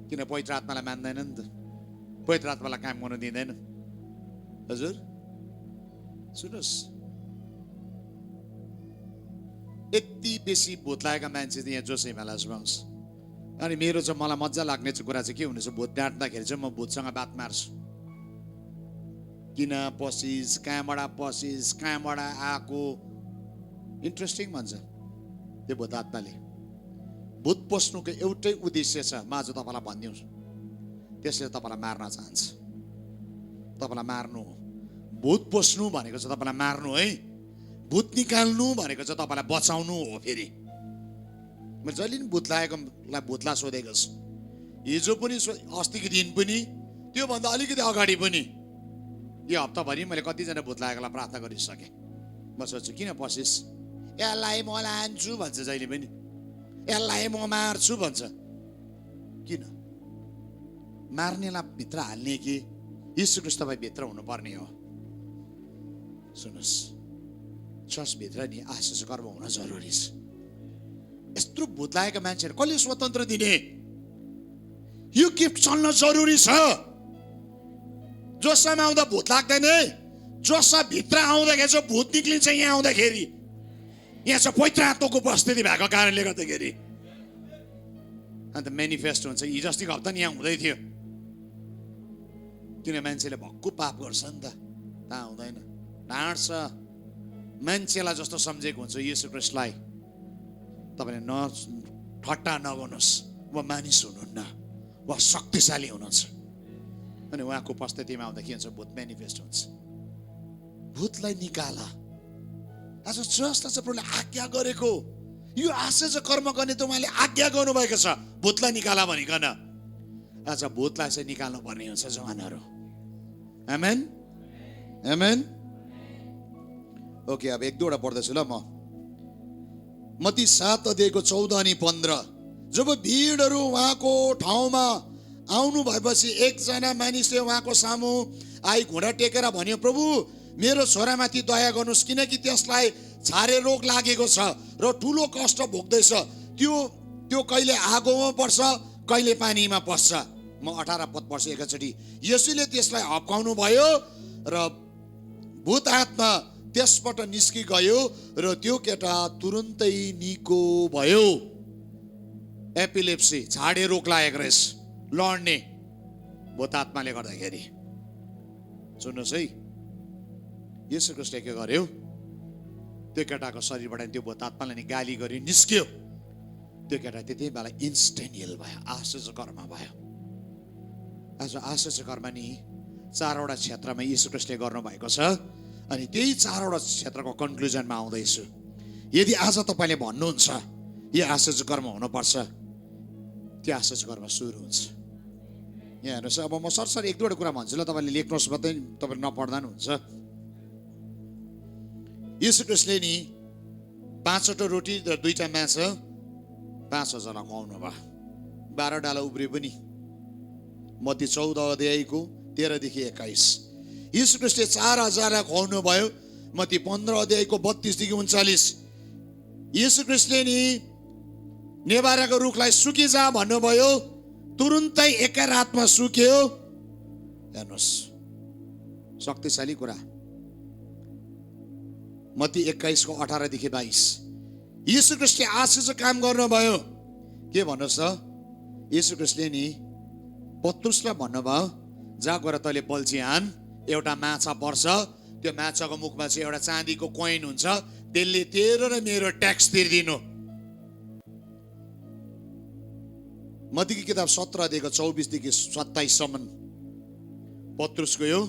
किन पवित्र आत्मालाई मान्दैन नि त, पवित्र आत्मालाई काम गर्नु दिँदैन। हजुर सुन्नुहोस्, यति बेसी भूत लागेका मान्छे यहाँ जोसै मेलासमा होस्। अनि मेरो चाहिँ मलाई मजा लाग्ने चाहिँ कुरा चाहिँ के हुनेछ, भूत डाँट्दाखेरि चाहिँ म भूतसँग बात मार्छु। किन पसिस, कहाँबाट पसिस, कहाँबाट आएको, इन्ट्रेस्टिङ भन्छ त्यो भूत आत्माले। भूत पस्नुको एउटै उद्देश्य छ, म आज तपाईँलाई भनिदिउँछु, त्यसले तपाईँलाई मार्न चाहन्छ, तपाईँलाई मार्नु हो। भूत पस्नु भनेको चाहिँ तपाईँलाई मार्नु है, भूत निकाल्नु भनेको चाहिँ तपाईँलाई बचाउनु हो। फेरि मैले जहिले पनि भूत लागेकोलाई भूतलाई सोधेको छु, हिजो पनि अस्तिको दिन पनि, त्योभन्दा अलिकति अगाडि पनि, यो हप्ताभरि मैले कतिजना भूत लागेकोलाई प्रार्थना गरिसकेँ। म सोध्छु किन पसिस, यसलाई म लान्छु भन्छ, जहिले पनि यसलाई म मार्छु भन्छ। किन मार्नेलाई भित्र हाल्ने कि यीशु ख्रीष्ट तपाईँ भित्र हुनुपर्ने हो? सुन्नुहोस्, चर्चभित्र नि आशिष कर्म हुन जरुरी छ। यत्रो भूत लागेका मान्छेहरू कसले स्वतन्त्र दिने? यो गिफ्ट चल्न जरुरी छ। जोसामा आउँदा भूत लाग्दैन, जोसा भित्र आउँदाखेरि चाहिँ भूत निक्लिन्छ। यहाँ आउँदाखेरि यहाँ चाहिँ पवित्र आत्माको उपस्थिति भएको कारणले गर्दाखेरि अन्त मेनिफेस्ट हुन्छ। हिजो अस्तिको हप्ता नि यहाँ हुँदै थियो, किन मान्छेले भक्कु पाप गर्छ नि त, ता हुँदैन, ढाँट्छ। मान्छेलाई जस्तो सम्झेको हुन्छ येशू ख्रीष्टलाई, तपाईँले न ठट्टा नगर्नुहोस्, वा मानिस हुनुहुन्न, वा शक्तिशाली हुनुहुन्छ। अनि उहाँको उपस्थितिमा आउँदा के हुन्छ? भूत मेनिफेस्ट हुन्छ। भूतलाई निकाल। आज जसलाई चाहिँ प्रभुले आज्ञा गरेको, यो आश्चर्य कर्म गर्ने त उहाँले आज्ञा गर्नुभएको छ, भूतलाई निकाल भनिकन। आज भूतलाई चाहिँ निकाल्नु पर्ने हुन्छ जवानहरू। आमेन, आमेन। ओके, अब एक दुईवटा पढ्दैछु ल म। मत्ती 7 अध्यायको 14 अनि 15। जब भिडहरू उहाँको ठाउँमा आउनु भएपछि एकजना मानिसले उहाँको सामु आई घुँडा टेकेर भन्यो, प्रभु मेरो छोरामाथि दया गर्नुहोस्, किनकि त्यसलाई छारे रोग लागेको छ र ठुलो कष्ट भोग्दैछ। त्यो कहिले आगोमा पर्छ, कहिले पानीमा पस्छ। म 18 पद पढ्छु एकैचोटि। यसैले त्यसलाई हप्काउनु भयो र भूत आत्मा त्यसबाट निस्कि गयो र त्यो केटा तुरुन्तै निको भयो। एपिलेप्सी, छाडे रोग लागेको रहेछ, लड्ने भूत आत्माले गर्दाखेरि। सुन्नुहोस् है, येशू ख्रीष्टले के गर्यो? त्यो केटाको शरीरबाट त्यो भूत आत्माले नि गाली गर्यो, निस्क्यो। त्यो केटा त्यति बेला इन्स्टेन्ट हिल भयो, आश्चर्य कर्म भयो। आज आश्चर्य कर्म नि 4वटा क्षेत्रमा येशू ख्रीष्टले गर्नुभएको छ। अनि त्यही 4वटा क्षेत्रको कन्क्लुजनमा आउँदैछु। यदि आज तपाईँले भन्नुहुन्छ यो आश्चर्य कर्म हुनुपर्छ, त्यो आश्चर्य कर्म सुरु हुन्छ। यहाँ हेर्नुहोस्, अब म सरसरी एक दुईवटा कुरा भन्छु ल, तपाईँले लेख्नुहोस्, मात्रै तपाईँले नपढ्दा पनि हुन्छ। येशू ख्रीष्टले नि 5वटा रोटी र 2टा माछा 5,000 खुवाउनु भयो। 12 डाला उब्रियो पनि। मत्ती 14 अध्यायको 13 देखि 21। येशू ख्रीष्टले 4,000 खुवाउनु भयो। मत्ती 15 अध्यायको 32 देखि 39। येशू ख्रीष्टले नि नेभाराको रुखलाई सुकिजा भन्नुभयो, तुरुन्तै एकै रातमा सुक्यो। हेर्नुहोस्, शक्तिशाली कुरा। मत्ती 21 को 18 देखि 22। येशू ख्रीष्टले आशिष काम गर्नुभयो। के भन्नुहोस् त, येशू ख्रीष्टले नि पत्रुसलाई भन्नुभयो, जा गएर तैँले बल्छी हान, एउटा माछा पर्छ, त्यो माछाको मुखमा चाहिँ एउटा चाँदीको कोइन हुन्छ, त्यसले तेरो र मेरो ट्याक्स तिर्दिनु। मत्तीको किताब 17 अध्यायको 24 देखि 27 सम्म पत्रुस गयो,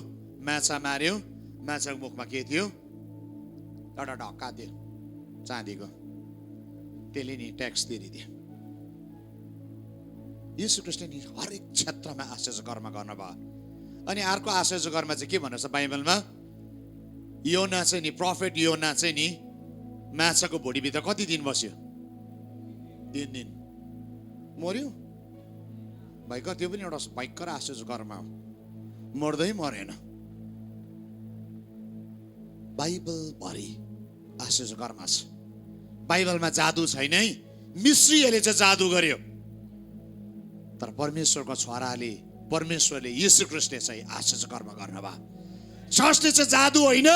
माछा मार्यो, माछाको मुखमा के थियो, एउटा ढक्का थियो चाँदीको, त्यसले नि ट्याक्स तिरिदियो। येशू ख्रीष्टले नि हरेक क्षेत्रमा आश्चर्य कर्म गर्नुभयो। अनि अर्को आश्चर्य कर्म चाहिँ के भन्नुहोस् बाइबलमा, योना चाहिँ नि, प्रफेट योना चाहिँ नि माछाको भुँडीभित्र कति दिन बस्यो? 3 दिन। मर्यो? भयङ्कर, त्यो पनि एउटा भयङ्कर आश्चर्य कर्म हो, मर्दै मरेन। बाइबलभरि आश्चर्य कर्म छ। बाइबलमा जादु छैन है, मिस्रीहरूले चाहिँ जादु गर्यो, तर परमेश्वरको छोराले, परमेश्वरले, येशू ख्रीष्टले चाहिँ आश्चर्य कर्म गर्नुभयो। चर्चले चाहिँ जादु होइन,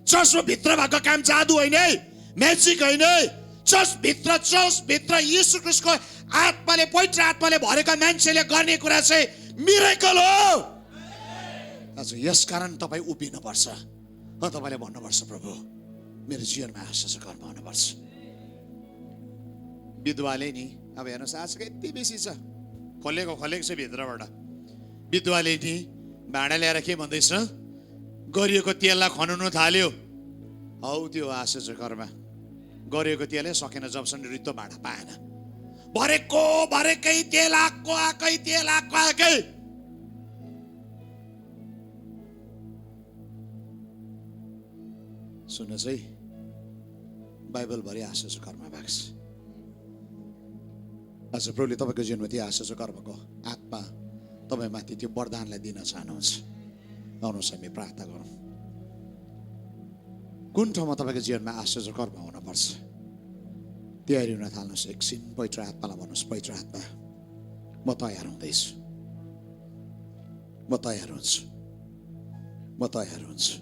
चर्चको भित्र भएको काम जादु होइन है, म्याजिक होइन है। चर्चभित्र येशू ख्रीष्टको आत्माले, पवित्र आत्माले भरेका मान्छेले गर्ने कुरा चाहिँ मिरेकल हो। हजुर, यसकारण तपाईँ उभिनुपर्छ, तपाईँले भन्नुपर्छ, प्रभु मेरो जीवनमा आश्चर्य कर्म हुनुपर्छ। विधवाले नि, अब हेर्नुहोस् आजको यति बेसी छ, खोलेको छ भित्रबाट। विधवाले नि भाँडा ल्याएर के भन्दैछ, गरिएको तेललाई खनाउनु थाल्यो। हौ त्यो आश्चर्य कर्म, गरिएको तेलै सकेन, जबसम्म रित्तो भाँडा पाएन। भरेकै तेल आएकै। सुन्नुहोस् है, बाइबलभरि आश्चर्य कर्म भएको छ। आज प्रभुले तपाईँको जीवनमा त्यो आश्चर्य कर्मको आत्मा तपाईँमाथि त्यो वरदानलाई दिन चाहनुहुन्छ। आउनुहोस् हामी प्रार्थना गरौँ। कुन ठाउँमा तपाईँको जीवनमा आश्चर्य कर्म हुनुपर्छ, तयारी हुन थाल्नुहोस्। एकछिन पवित्र आत्मालाई भन्नुहोस्, पवित्र आत्मा म तयार हुँदैछु, म तयार हुन्छु।